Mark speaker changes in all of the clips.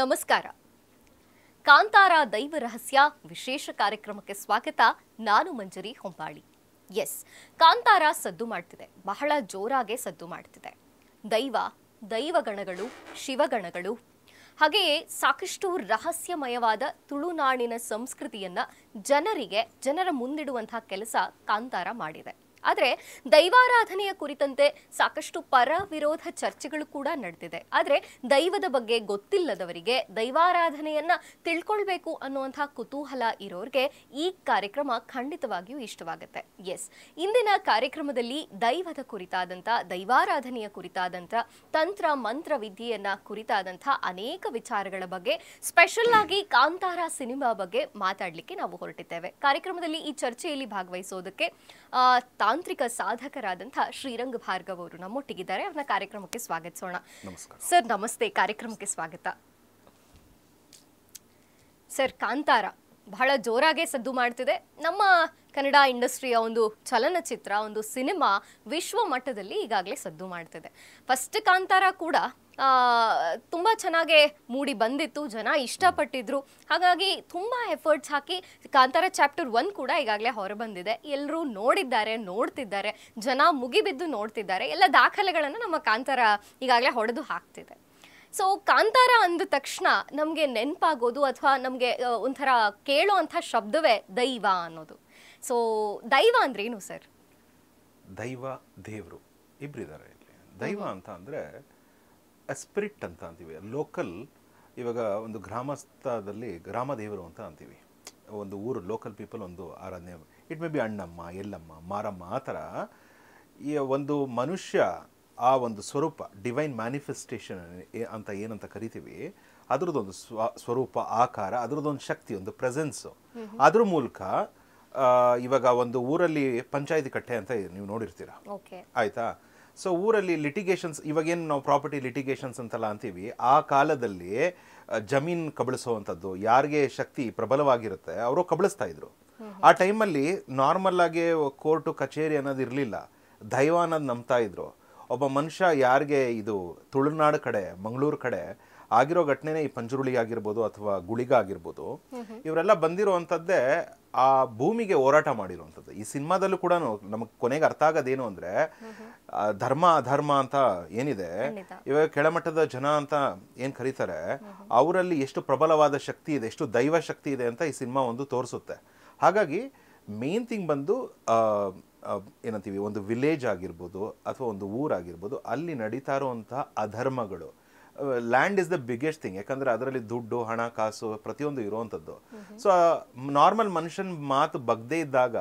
Speaker 1: ನಮಸ್ಕಾರ. ಕಾಂತಾರ ದೈವ ರಹಸ್ಯ ವಿಶೇಷ ಕಾರ್ಯಕ್ರಮಕ್ಕೆ ಸ್ವಾಗತ. ನಾನು ಮಂಜರಿ ಹೊಂಬಾಳಿ. ಎಸ್, ಕಾಂತಾರ ಸದ್ದು ಮಾಡ್ತಿದೆ, ಬಹಳ ಜೋರಾಗೆ ಸದ್ದು ಮಾಡ್ತಿದೆ. ದೈವಗಣಗಳು, ಶಿವಗಣಗಳು, ಹಾಗೆಯೇ ಸಾಕಷ್ಟು ರಹಸ್ಯಮಯವಾದ ತುಳುನಾಡಿನ ಸಂಸ್ಕೃತಿಯನ್ನ ಜನರ ಮುಂದಿಡುವಂತಹ ಕೆಲಸ ಕಾಂತಾರ ಮಾಡಿದೆ. ಆದರೆ ದೈವಾರಾಧನೆಯ ಕುರಿತಂತೆ ಸಾಕಷ್ಟು ಪರ ವಿರೋಧ ಚರ್ಚೆಗಳು ಕೂಡ ನಡೆದಿದೆ. ಆದರೆ ದೈವದ ಬಗ್ಗೆ ಗೊತ್ತಿಲ್ಲದವರಿಗೆ ದೈವಾರಾಧನೆಯನ್ನ ತಿಳ್ಕೊಳ್ಬೇಕು ಅನ್ನುವಂತಹ ಕುತೂಹಲ ಇರೋರಿಗೆ ಈ ಕಾರ್ಯಕ್ರಮ ಖಂಡಿತವಾಗಿಯೂ ಇಷ್ಟವಾಗುತ್ತೆ. ಎಸ್, ಇಂದಿನ ಕಾರ್ಯಕ್ರಮದಲ್ಲಿ ದೈವದ ಕುರಿತಾದಂಥ, ದೈವಾರಾಧನೆಯ ಕುರಿತಾದಂಥ, ತಂತ್ರ ಮಂತ್ರ ವಿದ್ಯೆಯನ್ನ ಕುರಿತಾದಂಥ ಅನೇಕ ವಿಚಾರಗಳ ಬಗ್ಗೆ, ಸ್ಪೆಷಲ್ ಆಗಿ ಕಾಂತಾರ ಸಿನಿಮಾ ಬಗ್ಗೆ ಮಾತಾಡಲಿಕ್ಕೆ ನಾವು ಹೊರಟಿದ್ದೇವೆ. ಕಾರ್ಯಕ್ರಮದಲ್ಲಿ ಈ ಚರ್ಚೆಯಲ್ಲಿ ಭಾಗವಹಿಸೋದಕ್ಕೆ ತಾಂತ್ರಿಕ ಸಾಧಕರಾದಂಥ ಶ್ರೀರಂಗ ಭಾರ್ಗವ್ ಅವರು ನಮ್ಮೊಟ್ಟಿಗಿದ್ದಾರೆ. ಅವರ ಕಾರ್ಯಕ್ರಮಕ್ಕೆ ಸ್ವಾಗತಿಸೋಣ. ಸರ್ ನಮಸ್ತೆ, ಕಾರ್ಯಕ್ರಮಕ್ಕೆ ಸ್ವಾಗತ. ಸರ್, ಕಾಂತಾರ ಬಹಳ ಜೋರಾಗೆ ಸದ್ದು ಮಾಡ್ತಿದೆ. ನಮ್ಮ ಕನ್ನಡ ಇಂಡಸ್ಟ್ರಿಯ ಒಂದು ಚಲನಚಿತ್ರ, ಒಂದು ಸಿನಿಮಾ ವಿಶ್ವ ಮಟ್ಟದಲ್ಲಿ ಈಗಾಗಲೇ ಸದ್ದು ಮಾಡ್ತಿದೆ. ಫಸ್ಟ್ ಕಾಂತಾರ ಕೂಡ ತುಂಬ ಚೆನ್ನಾಗೆ ಮೂಡಿ ಬಂದಿತ್ತು, ಜನ ಇಷ್ಟಪಟ್ಟಿದ್ರು. ಹಾಗಾಗಿ ತುಂಬ ಎಫರ್ಟ್ಸ್ ಹಾಕಿ ಕಾಂತಾರ ಚಾಪ್ಟರ್ 1 ಕೂಡ ಈಗಾಗಲೇ ಹೊರಬಂದಿದೆ. ಎಲ್ಲರೂ ನೋಡ್ತಿದ್ದಾರೆ, ಜನ ಮುಗಿಬಿದ್ದು ನೋಡ್ತಿದ್ದಾರೆ. ಎಲ್ಲ ದಾಖಲೆಗಳನ್ನು ನಮ್ಮ ಕಾಂತಾರ ಈಗಾಗಲೇ ಹೊಡೆದು ಹಾಕ್ತಿದೆ. ಸೊ ಕಾಂತಾರ ಅಂದ ತಕ್ಷಣ ನಮಗೆ ನೆನಪಾಗೋದು ಅಥವಾ ನಮಗೆ ಒಂಥರ ಕೇಳೋ ಅಂಥ ಶಬ್ದವೇ ದೈವ ಅನ್ನೋದು. ಸೊ ದೈವ ಅಂದ್ರೆ ಏನು ಸರ್?
Speaker 2: ದೈವ, ದೇವರು ಇಬ್ಬರಿದ್ದಾರೆ ಇಲ್ಲಿ. ದೈವ ಅಂತ ಅಂದರೆ ಸ್ಪಿರಿಟ್ ಅಂತ ಅಂತೀವಿ. ಲೋಕಲ್, ಇವಾಗ ಒಂದು ಗ್ರಾಮಸ್ಥದಲ್ಲಿ ಗ್ರಾಮ ದೇವರು ಅಂತ ಅಂತೀವಿ. ಒಂದು ಊರು, ಲೋಕಲ್ ಪೀಪಲ್ ಒಂದು ಆರಾಧನೆ, it may B Annamma, Yellamma, Maramma, ಆ ಥರ ಈ ಒಂದು ಮನುಷ್ಯ ಆ ಒಂದು ಸ್ವರೂಪ, ಡಿವೈನ್ ಮ್ಯಾನಿಫೆಸ್ಟೇಷನ್ ಅಂತ ಏನಂತ ಕರಿತೀವಿ, ಅದರದ್ದೊಂದು ಸ್ವರೂಪ, ಆಕಾರ, ಅದರದ್ದೊಂದು ಶಕ್ತಿ, ಒಂದು ಪ್ರೆಸೆನ್ಸು. ಅದ್ರ ಮೂಲಕ ಇವಾಗ ಒಂದು ಊರಲ್ಲಿ ಪಂಚಾಯತಿ ಕಟ್ಟೆ ಅಂತ ನೀವು ನೋಡಿರ್ತೀರ, ಆಯ್ತಾ? ಸೊ ಊರಲ್ಲಿ ಲಿಟಿಗೇಷನ್ಸ್, ಇವಾಗೇನು ನಾವು ಪ್ರಾಪರ್ಟಿ ಲಿಟಿಗೇಷನ್ಸ್ ಅಂತೆಲ್ಲ ಅಂತೀವಿ, ಆ ಕಾಲದಲ್ಲಿ ಜಮೀನು ಕಬಳಿಸುವಂಥದ್ದು, ಯಾರಿಗೆ ಶಕ್ತಿ ಪ್ರಬಲವಾಗಿರುತ್ತೆ ಅವರು ಕಬಳಿಸ್ತಾ ಇದ್ರು. ಆ ಟೈಮಲ್ಲಿ ನಾರ್ಮಲ್ ಆಗಿ ಕೋರ್ಟು ಕಚೇರಿ ಅನ್ನೋದು ಇರಲಿಲ್ಲ, ದೈವ ಅನ್ನೋದು ನಂಬ್ತಾ ಇದ್ರು. ಒಬ್ಬ ಮನುಷ್ಯ ಯಾರಿಗೆ, ಇದು ತುಳುನಾಡು ಕಡೆ, ಮಂಗಳೂರು ಕಡೆ ಆಗಿರೋ ಘಟನೆನೇ ಈ ಪಂಜುರುಳಿ ಆಗಿರ್ಬೋದು ಅಥವಾ ಗುಳಿಗ ಆಗಿರ್ಬೋದು, ಇವರೆಲ್ಲ ಬಂದಿರುವಂಥದ್ದೇ ಆ ಭೂಮಿಗೆ ಹೋರಾಟ ಮಾಡಿರುವಂಥದ್ದು. ಈ ಸಿನಿಮಾದಲ್ಲೂ ಕೂಡ ನಮಗೆ ಕೊನೆಗೆ ಅರ್ಥ ಆಗೋದೇನು ಅಂದರೆ, ಧರ್ಮ ಅಧರ್ಮ ಅಂತ ಏನಿದೆ, ಇವಾಗ ಕೆಳಮಟ್ಟದ ಜನ ಅಂತ ಏನು ಕರೀತಾರೆ, ಅವರಲ್ಲಿ ಎಷ್ಟು ಪ್ರಬಲವಾದ ಶಕ್ತಿ ಇದೆ, ಎಷ್ಟು ದೈವ ಶಕ್ತಿ ಇದೆ ಅಂತ ಈ ಸಿನಿಮಾ ಒಂದು ತೋರಿಸುತ್ತೆ. ಹಾಗಾಗಿ ಮೇನ್ ಥಿಂಗ್ ಬಂದು ಏನಂತೀವಿ, ಒಂದು ವಿಲೇಜ್ ಆಗಿರ್ಬೋದು ಅಥವಾ ಒಂದು ಊರಾಗಿರ್ಬೋದು, ಅಲ್ಲಿ ನಡೀತಾ ಇರುವಂತಹ ಅಧರ್ಮಗಳು. Land is the biggest thing, ಯಾಕಂದರೆ ಅದರಲ್ಲಿ ದುಡ್ಡು, ಹಣ, ಕಾಸು ಪ್ರತಿಯೊಂದು ಇರುವಂಥದ್ದು. ಸೊ ನಾರ್ಮಲ್ ಮನುಷ್ಯನ ಮಾತು ಬಗ್ದೇ ಇದ್ದಾಗ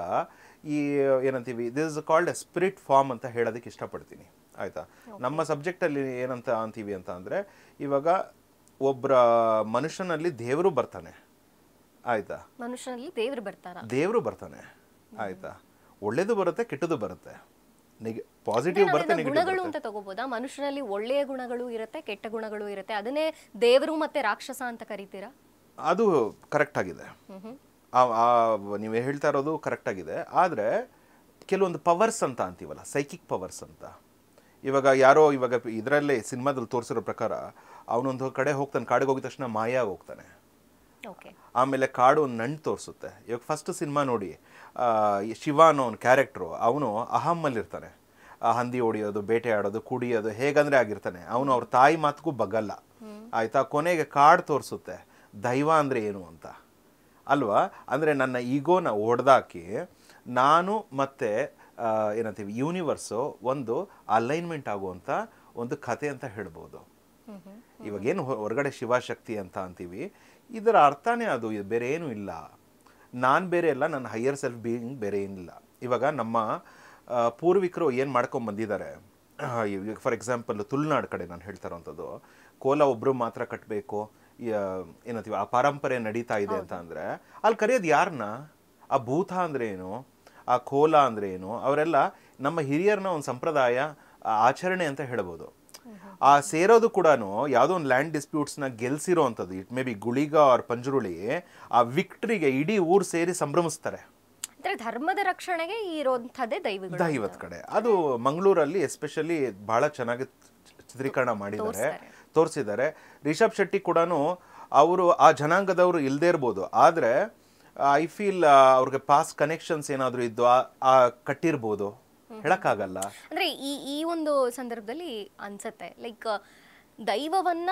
Speaker 2: ಈ ಏನಂತೀವಿ, this is called a spirit form ಅಂತ ಹೇಳೋದಕ್ಕೆ ಇಷ್ಟಪಡ್ತೀನಿ, ಆಯಿತಾ? ನಮ್ಮ ಸಬ್ಜೆಕ್ಟಲ್ಲಿ ಏನಂತ ಅಂತೀವಿ ಅಂತ ಅಂದರೆ, ಇವಾಗ ಒಬ್ಬರ ಮನುಷ್ಯನಲ್ಲಿ ದೇವರು ಬರ್ತಾನೆ, ಆಯಿತಾ?
Speaker 1: ಮನುಷ್ಯನಲ್ಲಿ ದೇವರು ಬರ್ತಾನೆ,
Speaker 2: ಆಯಿತಾ? ಒಳ್ಳೇದು ಬರುತ್ತೆ, ಕೆಟ್ಟದ್ದು ಬರುತ್ತೆ, ಪಾಸಿಟಿವ್ ಬರುತ್ತೆ,
Speaker 1: ಗುಣಗಳು ಅಂತ ತಗೋಬೋದಾ? ಮನುಷ್ಯನಲ್ಲಿ ಒಳ್ಳೆಯ ಗುಣಗಳು ಇರುತ್ತೆ, ಕೆಟ್ಟ ಗುಣಗಳು ಇರುತ್ತೆ, ಅದನ್ನೇ ದೇವರು ಮತ್ತೆ ರಾಕ್ಷಸ ಅಂತ ಕರಿತೀರಾ?
Speaker 2: ಅದು ಕರೆಕ್ಟ್ ಆಗಿದೆ, ನೀವು ಹೇಳ್ತಾ ಇರೋದು ಕರೆಕ್ಟ್ ಆಗಿದೆ. ಆದರೆ ಕೆಲವೊಂದು ಪವರ್ಸ್ ಅಂತ ಅಂತೀವಲ್ಲ, ಸೈಕಿಕ್ ಪವರ್ಸ್ ಅಂತ, ಇವಾಗ ಯಾರೋ ಇವಾಗ ಇದರಲ್ಲೇ ಸಿನಿಮಾದಲ್ಲಿ ತೋರಿಸಿರೋ ಪ್ರಕಾರ ಅವನೊಂದು ಕಡೆ ಹೋಗ್ತಾನೆ, ಕಾಡಿಗೆ ಹೋಗಿದ ತಕ್ಷಣ ಮಾಯ ಹೋಗ್ತಾನೆ. ಆಮೇಲೆ ಕಾಡು ಒಂದು ನಂಟು ತೋರಿಸುತ್ತೆ. ಇವಾಗ ಫಸ್ಟ್ ಸಿನಿಮಾ ನೋಡಿ, ಶಿವ ಅನ್ನೋ ಒಂದು ಕ್ಯಾರೆಕ್ಟ್ರು, ಅವನು ಅಹಮ್ಮಲ್ಲಿರ್ತಾನೆ, ಹಂದಿ ಹೊಡಿಯೋದು, ಬೇಟೆ ಆಡೋದು, ಕುಡಿಯೋದು, ಹೇಗಂದ್ರೆ ಆಗಿರ್ತಾನೆ. ಅವನು ಅವ್ರ ತಾಯಿ ಮಾತಿಗೂ ಬಗ್ಗಲ್ಲ, ಆಯ್ತಾ? ಕೊನೆಗೆ ಕಾಡು ತೋರಿಸುತ್ತೆ ದೈವ ಅಂದರೆ ಏನು ಅಂತ, ಅಲ್ವಾ? ಅಂದರೆ ನನ್ನ ಈಗೋನ ಹೊಡೆದಾಕಿ ನಾನು ಮತ್ತೆ ಏನಂತೀವಿ ಯೂನಿವರ್ಸು ಒಂದು ಅಲೈನ್ಮೆಂಟ್ ಆಗುವಂಥ ಒಂದು ಕತೆ ಅಂತ ಹೇಳ್ಬೋದು. ಇವಾಗೇನು ಹೊರಗಡೆ ಶಿವಶಕ್ತಿ ಅಂತ ಅಂತೀವಿ, ಇದರ ಅರ್ಥನೇ ಅದು, ಬೇರೆ ಏನೂ ಇಲ್ಲ. ನಾನು ಬೇರೆ ಅಲ್ಲ, ನನ್ನ ಹೈಯರ್ ಸೆಲ್ಫ್ ಬೀಯಿಂಗ್ ಬೇರೆ ಏನಿಲ್ಲ. ಇವಾಗ ನಮ್ಮ ಪೂರ್ವಿಕರು ಏನು ಮಾಡ್ಕೊಂಡು ಬಂದಿದ್ದಾರೆ, ಫಾರ್ ಎಕ್ಸಾಂಪಲ್ ತುಳುನಾಡು ಕಡೆ ನಾನು ಹೇಳ್ತಾ ಇರೋವಂಥದ್ದು, ಕೋಲ ಒಬ್ಬರು ಮಾತ್ರ ಕಟ್ಟಬೇಕು ಏನಂತೀವಿ, ಆ ಪರಂಪರೆ ನಡೀತಾ ಇದೆ ಅಂತ ಅಂದರೆ, ಅಲ್ಲಿ ಕರೆಯೋದು ಯಾರನ್ನ? ಆ ಭೂತ ಅಂದರೆ ಏನು, ಆ ಕೋಲ ಅಂದರೆ ಏನು, ಅವರೆಲ್ಲ ನಮ್ಮ ಹಿರಿಯರನ್ನ ಒಂದು ಸಂಪ್ರದಾಯ ಆಚರಣೆ ಅಂತ ಹೇಳ್ಬೋದು. ಆ ಸೇರೋದು ಕೂಡ ಯಾವುದೋ ಒಂದು ಲ್ಯಾಂಡ್ ಡಿಸ್ಪ್ಯೂಟ್ಸ್ನ ಗೆಲ್ಸಿರೋ ಅಂಥದ್ದು, it may be Guliga or Panjurli, ಆ ವಿಕ್ಟ್ರಿಗೆ ಇಡೀ ಊರು ಸೇರಿ ಸಂಭ್ರಮಿಸ್ತಾರೆ.
Speaker 1: ಧರ್ಮದ ರಕ್ಷಣೆಗೆ ಇರುವಂಥದ್ದೇ
Speaker 2: ದೈವದ ಕಡೆ. ಅದು ಮಂಗಳೂರಲ್ಲಿ ಎಸ್ಪೆಷಲಿ ಬಹಳ ಚೆನ್ನಾಗಿ ಚಿತ್ರೀಕರಣ ಮಾಡಿದ್ದಾರೆ, ತೋರಿಸಿದ್ದಾರೆ. ರಿಷಬ್ ಶೆಟ್ಟಿ ಕೂಡ ಅವರು ಆ ಜನಾಂಗದವರು ಇಲ್ಲದೇ ಇರ್ಬೋದು, ಆದರೆ ಐ ಫೀಲ್ ಅವ್ರಿಗೆ ಪಾಸ್ ಕನೆಕ್ಷನ್ಸ್ ಏನಾದರೂ ಇದ್ದು ಕಟ್ಟಿರ್ಬೋದು, ಹೇಳಕ್ಕಾಗಲ್ಲ.
Speaker 1: ಅಂದ್ರೆ ಈ ಒಂದು ಸಂದರ್ಭದಲ್ಲಿ ಅನ್ಸತ್ತೆ ಲೈಕ್ ದೈವವನ್ನ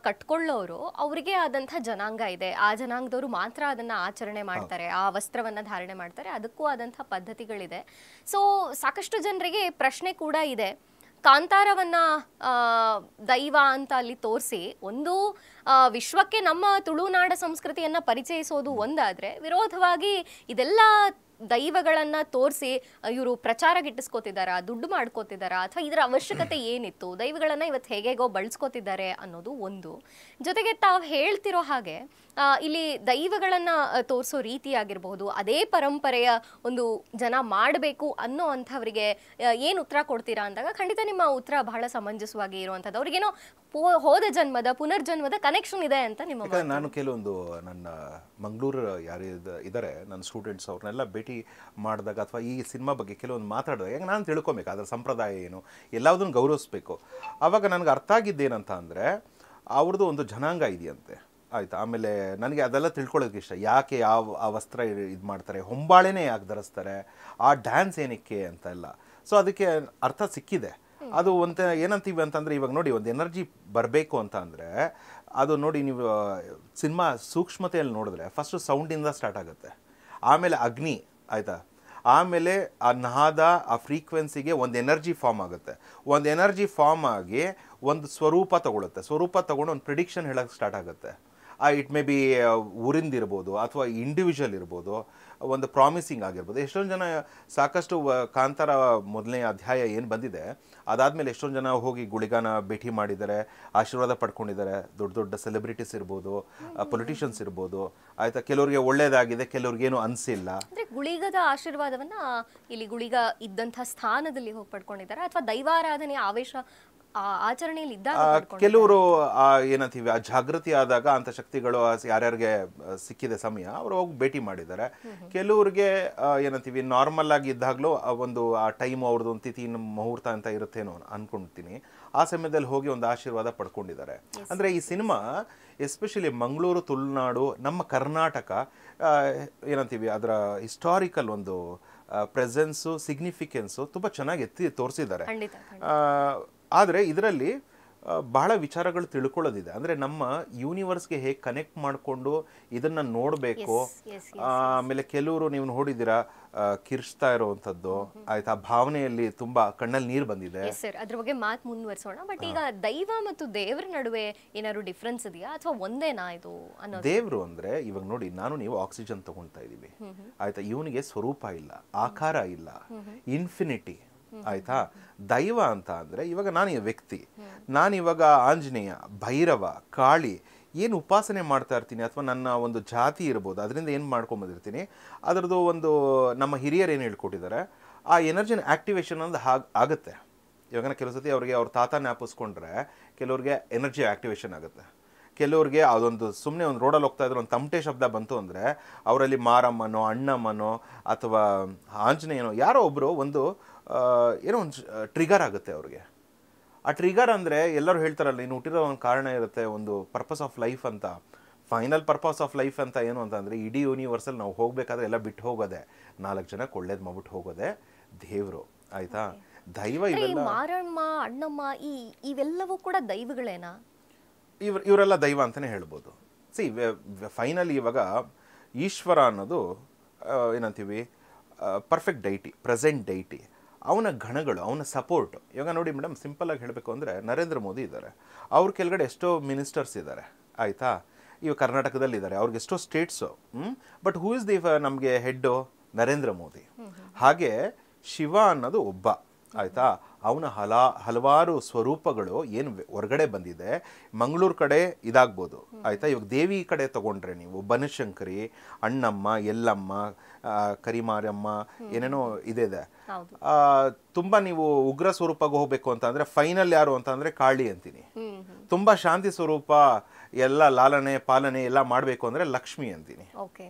Speaker 1: ಕಟ್ಕೊಳ್ಳೋರು ಅವರಿಗೆ ಆದಂಥ ಜನಾಂಗ ಇದೆ, ಆ ಜನಾಂಗದವರು ಮಾತ್ರ ಅದನ್ನ ಆಚರಣೆ ಮಾಡ್ತಾರೆ, ಆ ವಸ್ತ್ರವನ್ನ ಧಾರಣೆ ಮಾಡ್ತಾರೆ, ಅದಕ್ಕೂ ಆದಂಥ ಪದ್ಧತಿಗಳಿದೆ. ಸೊ ಸಾಕಷ್ಟು ಜನರಿಗೆ ಪ್ರಶ್ನೆ ಕೂಡ ಇದೆ, ಕಾಂತಾರವನ್ನ ದೈವ ಅಂತ ಅಲ್ಲಿ ತೋರಿಸಿ ಒಂದು ವಿಶ್ವಕ್ಕೆ ನಮ್ಮ ತುಳುನಾಡ ಸಂಸ್ಕೃತಿಯನ್ನ ಪರಿಚಯಿಸೋದು ಒಂದಾದ್ರೆ, ವಿರೋಧವಾಗಿ ಇದೆಲ್ಲ ದೈವಗಳನ್ನ ತೋರಿಸಿ ಇವರು ಪ್ರಚಾರ ಗಿಟ್ಟಿಸ್ಕೋತಿದಾರ, ದುಡ್ಡು ಮಾಡ್ಕೋತಿದಾರ, ಅಥವಾ ಇದರ ಅವಶ್ಯಕತೆ ಏನಿತ್ತು, ದೈವಗಳನ್ನ ಇವತ್ತು ಹೇಗೇಗೋ ಬಳಸ್ಕೋತಿದ್ದಾರೆ ಅನ್ನೋದು ಒಂದು. ಜೊತೆಗೆ ತಾವು ಹೇಳ್ತಿರೋ ಹಾಗೆ ಇಲ್ಲಿ ದೈವಗಳನ್ನ ತೋರಿಸೋ ರೀತಿ ಆಗಿರಬಹುದು, ಅದೇ ಪರಂಪರೆಯ ಒಂದು ಜನ ಮಾಡಬೇಕು ಅನ್ನೋ ಅಂಥವರಿಗೆ ಏನು ಉತ್ತರ ಕೊಡ್ತೀರಾ ಅಂದಾಗ ಖಂಡಿತ ನಿಮ್ಮ ಉತ್ತರ ಬಹಳ ಸಮಂಜಸವಾಗಿ ಇರುವಂಥದ್ದು. ಅವ್ರಿಗೇನೋ ಹೋದ ಜನ್ಮದ ಪುನರ್ಜನ್ಮದ ಕನೆಕ್ಷನ್ ಇದೆ ಅಂತ ನಿಮ್ಮ.
Speaker 2: ನಾನು ಕೆಲವೊಂದು ನನ್ನ ಮಂಗಳೂರು ಯಾರು ಇದ್ದಾರೆ ನನ್ನ ಸ್ಟೂಡೆಂಟ್ಸ್, ಅವ್ರನ್ನೆಲ್ಲ ಭೇಟಿ ಮಾಡಿದಾಗ ಅಥವಾ ಈ ಸಿನಿಮಾ ಬಗ್ಗೆ ಕೆಲವೊಂದು ಮಾತಾಡಿದಾಗ ಯಾಕೆ ನಾನು ತಿಳ್ಕೊಬೇಕು ಅದರ ಸಂಪ್ರದಾಯ ಏನು, ಎಲ್ಲದನ್ನು ಗೌರವಿಸ್ಬೇಕು. ಆವಾಗ ನನಗೆ ಅರ್ಥ ಆಗಿದ್ದೇನಂತ ಅಂದರೆ ಅವ್ರದ್ದು ಒಂದು ಜನಾಂಗ ಇದೆಯಂತೆ, ಆಯಿತಾ. ಆಮೇಲೆ ನನಗೆ ಅದೆಲ್ಲ ತಿಳ್ಕೊಳ್ಳೋದಕ್ಕೆ ಇಷ್ಟ, ಯಾಕೆ ಆ ವಸ್ತ್ರ ಇದು ಮಾಡ್ತಾರೆ, ಹೊಂಬಾಳೆನೇ ಯಾಕೆ ಧರಿಸ್ತಾರೆ, ಆ ಡ್ಯಾನ್ಸ್ ಏನಕ್ಕೆ ಅಂತ ಎಲ್ಲ. ಸೊ ಅದಕ್ಕೆ ಅರ್ಥ ಸಿಕ್ಕಿದೆ. ಅದು ಒಂದು ಏನಂತೀವಿ ಅಂತಂದರೆ, ಇವಾಗ ನೋಡಿ ಒಂದು ಎನರ್ಜಿ ಬರಬೇಕು ಅಂತ ಅಂದರೆ ಅದು ನೋಡಿ ನೀವು ಸಿನಿಮಾ ಸೂಕ್ಷ್ಮತೆಯಲ್ಲಿ ನೋಡಿದ್ರೆ ಫಸ್ಟು ಸೌಂಡಿಂದ ಸ್ಟಾರ್ಟ್ ಆಗುತ್ತೆ, ಆಮೇಲೆ ಅಗ್ನಿ, ಆಯಿತಾ, ಆಮೇಲೆ ಆ ನಾದ ಆ ಫ್ರೀಕ್ವೆನ್ಸಿಗೆ ಒಂದು ಎನರ್ಜಿ ಫಾರ್ಮ್ ಆಗುತ್ತೆ, ಒಂದು ಎನರ್ಜಿ ಫಾರ್ಮ್ ಆಗಿ ಒಂದು ಸ್ವರೂಪ ತಗೊಳುತ್ತೆ, ಸ್ವರೂಪ ತಗೊಂಡು ಒಂದು ಪ್ರಿಡಿಕ್ಷನ್ ಹೇಳೋಕ್ಕೆ ಸ್ಟಾರ್ಟ್ ಆಗುತ್ತೆ. ಇಟ್ ಮೇ ಬಿ ಊರಿಂದಿರ್ಬೋದು ಅಥವಾ ಇಂಡಿವಿಜುವಲ್ ಇರ್ಬೋದು, ಒಂದು ಪ್ರಾಮಿಸಿಂಗ್ ಆಗಿರ್ಬೋದು. ಎಷ್ಟೊಂದು ಜನ ಸಾಕಷ್ಟು ಕಾಂತಾರ ಮೊದಲನೇ ಅಧ್ಯಾಯ ಏನು ಬಂದಿದೆ ಅದಾದಮೇಲೆ ಎಷ್ಟೊಂದು ಜನ ಹೋಗಿ ಗುಳಿಗಾನ ಭೇಟಿ ಮಾಡಿದ್ದಾರೆ, ಆಶೀರ್ವಾದ ಪಡ್ಕೊಂಡಿದ್ದಾರೆ. ದೊಡ್ಡ ದೊಡ್ಡ ಸೆಲೆಬ್ರಿಟೀಸ್ ಇರ್ಬೋದು, ಪೊಲಿಟಿಷಿಯನ್ಸ್ ಇರ್ಬೋದು, ಆಯಿತಾ. ಕೆಲವ್ರಿಗೆ ಒಳ್ಳೇದಾಗಿದೆ, ಕೆಲವ್ರಿಗೇನು ಅನಿಸಿಲ್ಲ.
Speaker 1: ಅಂದರೆ ಗುಳಿಗದ ಆಶೀರ್ವಾದವನ್ನು ಇಲ್ಲಿ ಗುಳಿಗ ಇದ್ದಂಥ ಸ್ಥಾನದಲ್ಲಿ ಹೋಗಿ ಪಡ್ಕೊಂಡಿದ್ದಾರೆ, ಅಥವಾ ದೈವಾರಾಧನೆಯ ಆವೇಶ ಆಚರಣೆಯಲ್ಲಿ ಇದ್ದಾಗ.
Speaker 2: ಕೆಲವರು ಏನಂತೀವಿ ಆ ಜಾಗೃತಿ ಆದಾಗ ಅಂತ ಶಕ್ತಿಗಳು ಯಾರ್ಯಾರಿಗೆ ಸಿಕ್ಕಿದೆ ಸಮಯ ಅವರು ಹೋಗಿ ಭೇಟಿ ಮಾಡಿದ್ದಾರೆ. ಕೆಲವ್ರಿಗೆ ಏನಂತೀವಿ ನಾರ್ಮಲ್ ಆಗಿ ಇದ್ದಾಗಲೂ ಒಂದು ಆ ಟೈಮ್ ಅವ್ರದ್ದು ಒಂದು ತಿಥಿ ಮುಹೂರ್ತ ಅಂತ ಇರುತ್ತೇನೋ ಅನ್ಕೊಂತೀನಿ, ಆ ಸಮಯದಲ್ಲಿ ಹೋಗಿ ಒಂದು ಆಶೀರ್ವಾದ ಪಡ್ಕೊಂಡಿದ್ದಾರೆ. ಅಂದರೆ ಈ ಸಿನಿಮಾ ಎಸ್ಪೆಷಲಿ ಮಂಗಳೂರು, ತುಳುನಾಡು, ನಮ್ಮ ಕರ್ನಾಟಕ ಏನಂತೀವಿ ಅದರ ಹಿಸ್ಟಾರಿಕಲ್ ಒಂದು ಪ್ರೆಸೆನ್ಸು, ಸಿಗ್ನಿಫಿಕೆನ್ಸು ತುಂಬ ಚೆನ್ನಾಗಿ ಎತ್ತಿ ತೋರಿಸಿದ್ದಾರೆ. ಆದರೆ ಇದರಲ್ಲಿ ಬಹಳ ವಿಚಾರಗಳು ತಿಳ್ಕೊಳ್ಳೋದಿದೆ. ಅಂದರೆ ನಮ್ಮ ಯೂನಿವರ್ಸ್ಗೆ ಹೇಗೆ ಕನೆಕ್ಟ್ ಮಾಡಿಕೊಂಡು ಇದನ್ನು ನೋಡಬೇಕು. ಆಮೇಲೆ ಕೆಲವರು ನೀವು ನೋಡಿದ್ದೀರಾ ಕಿರ್ಚ್ತಾ ಇರೋವಂಥದ್ದು, ಆಯ್ತಾ, ಭಾವನೆಯಲ್ಲಿ ತುಂಬ ಕಣ್ಣಲ್ಲಿ ನೀರು ಬಂದಿದೆ.
Speaker 1: ಅದ್ರ ಬಗ್ಗೆ ಮಾತು ಮುಂದುವರಿಸೋಣ. ಬಟ್ ಈಗ ದೈವ ಮತ್ತು ದೇವರ ನಡುವೆ ಏನಾದ್ರು ಡಿಫ್ರೆನ್ಸ್ ಇದೆಯಾ ಅಥವಾ ಒಂದೇನಾ ಇದು ಅನ್ನೋದು?
Speaker 2: ದೇವರು ಅಂದರೆ ಇವಾಗ ನೋಡಿ, ನಾನು ನೀವು ಆಕ್ಸಿಜನ್ ತಗೊಳ್ತಾ ಇದ್ದೀವಿ, ಆಯ್ತಾ, ಇವನಿಗೆ ಸ್ವರೂಪ ಇಲ್ಲ, ಆಕಾರ ಇಲ್ಲ, ಇನ್ಫಿನಿಟಿ, ಆಯ್ತಾ. ದೈವ ಅಂತ ಅಂದರೆ ಇವಾಗ ನಾನು ಈ ವ್ಯಕ್ತಿ, ನಾನಿವಾಗ ಆಂಜನೇಯ, ಭೈರವ, ಕಾಳಿ ಏನು ಉಪಾಸನೆ ಮಾಡ್ತಾ ಇರ್ತೀನಿ, ಅಥವಾ ನನ್ನ ಒಂದು ಜಾತಿ ಇರ್ಬೋದು, ಅದರಿಂದ ಏನು ಮಾಡ್ಕೊಂಬಂದಿರ್ತೀನಿ, ಅದರದ್ದು ಒಂದು ನಮ್ಮ ಹಿರಿಯರು ಏನು ಹೇಳ್ಕೊಟ್ಟಿದ್ದಾರೆ, ಆ ಎನರ್ಜಿನ ಆ್ಯಕ್ಟಿವೇಶನ್ ಒಂದು ಆಗುತ್ತೆ. ಇವಾಗ ಕೆಲವು ಸತಿ ಅವ್ರಿಗೆ ಅವ್ರ ತಾತ ಜ್ಞಾಪಿಸ್ಕೊಂಡ್ರೆ ಕೆಲವ್ರಿಗೆ ಎನರ್ಜಿ ಆ್ಯಕ್ಟಿವೇಶನ್ ಆಗುತ್ತೆ. ಕೆಲವ್ರಿಗೆ ಅದೊಂದು ಸುಮ್ಮನೆ ಒಂದು ರೋಡಲ್ಲಿ ಹೋಗ್ತಾ ಇದ್ರೆ ಒಂದು ತಮಟೆ ಶಬ್ದ ಬಂತು ಅಂದರೆ ಅವರಲ್ಲಿ ಮಾರಮ್ಮನೋ, ಅಣ್ಣಮ್ಮನೋ ಅಥವಾ ಆಂಜನೇಯನೋ ಯಾರೋ ಒಬ್ಬರು ಒಂದು ಏನೋ ಒಂದು ಟ್ರಿಗರ್ ಆಗುತ್ತೆ ಅವ್ರಿಗೆ. ಆ ಟ್ರಿಗರ್ ಅಂದರೆ ಎಲ್ಲರೂ ಹೇಳ್ತಾರಲ್ಲ, ನೀನು ಹುಟ್ಟಿರೋ ಒಂದು ಕಾರಣ ಇರುತ್ತೆ, ಒಂದು ಪರ್ಪಸ್ ಆಫ್ ಲೈಫ್ ಅಂತ. ಫೈನಲ್ ಪರ್ಪಸ್ ಆಫ್ ಲೈಫ್ ಅಂತ ಏನು ಅಂತಂದರೆ ಇಡೀ ಯೂನಿವರ್ಸಲ್ಲಿ ನಾವು ಹೋಗಬೇಕಾದ್ರೆ ಎಲ್ಲ ಬಿಟ್ಟು ಹೋಗೋದೆ, 4 ಜನಕ್ಕೆ ಒಳ್ಳೇದು ಮಾಡ್ಬಿಟ್ಟು ಹೋಗೋದೆ ದೇವರು, ಆಯಿತಾ. ದೈವ ಇವೆಲ್ಲ
Speaker 1: ಮಾರಮ್ಮ, ಅಣ್ಣಮ್ಮ ಇವೆಲ್ಲವೂ ಕೂಡ ದೈವಗಳೇನಾ?
Speaker 2: ಇವರೆಲ್ಲ ದೈವ ಅಂತಲೇ ಹೇಳ್ಬೋದು. ಫೈನಲಿ ಇವಾಗ ಈಶ್ವರ ಅನ್ನೋದು ಏನಂತೀವಿ ಪರ್ಫೆಕ್ಟ್ ಡೈಟಿ, ಪ್ರೆಸೆಂಟ್ ಡೈಟಿ, ಅವನ ಗಣಗಳು, ಅವನ ಸಪೋರ್ಟ್. ಇವಾಗ ನೋಡಿ ಮೇಡಮ್, ಸಿಂಪಲ್ಲಾಗಿ ಹೇಳಬೇಕು ಅಂದರೆ ನರೇಂದ್ರ ಮೋದಿ ಇದ್ದಾರೆ, ಅವ್ರ ಕೆಳಗಡೆ ಎಷ್ಟೋ ಮಿನಿಸ್ಟರ್ಸ್ ಇದ್ದಾರೆ, ಆಯಿತಾ. ಇವಾಗ ಕರ್ನಾಟಕದಲ್ಲಿದ್ದಾರೆ, ಅವ್ರಿಗೆ ಎಷ್ಟೋ states, but who is the ನಮಗೆ ಹೆಡ್ಡು? ನರೇಂದ್ರ ಮೋದಿ. ಹಾಗೆ ಶಿವ ಅನ್ನೋದು ಒಬ್ಬ, ಆಯಿತಾ. ಅವನ ಹಲವಾರು ಸ್ವರೂಪಗಳು ಏನು ಹೊರಗಡೆ ಬಂದಿದೆ. ಮಂಗಳೂರು ಕಡೆ ಇದಾಗ್ಬೋದು, ಆಯಿತಾ. ಇವಾಗ ದೇವಿ ಕಡೆ ತೊಗೊಂಡ್ರೆ ನೀವು ಬನಶಂಕರಿ, ಅಣ್ಣಮ್ಮ, ಎಲ್ಲಮ್ಮ, ಕರಿಮಾರಮ್ಮ, ಏನೇನೋ ಇದೆ. ತುಂಬ ನೀವು ಉಗ್ರ ಸ್ವರೂಪಕ್ಕೆ ಹೋಗಬೇಕು ಅಂತ ಅಂದರೆ ಫೈನಲ್ ಯಾರು ಅಂತ ಅಂದರೆ ಕಾಳಿ ಅಂತೀನಿ. ತುಂಬ ಶಾಂತಿ ಸ್ವರೂಪ, ಎಲ್ಲ ಲಾಲನೆ ಪಾಲನೆ ಎಲ್ಲ ಮಾಡಬೇಕು ಅಂದರೆ ಲಕ್ಷ್ಮಿ ಅಂತೀನಿ.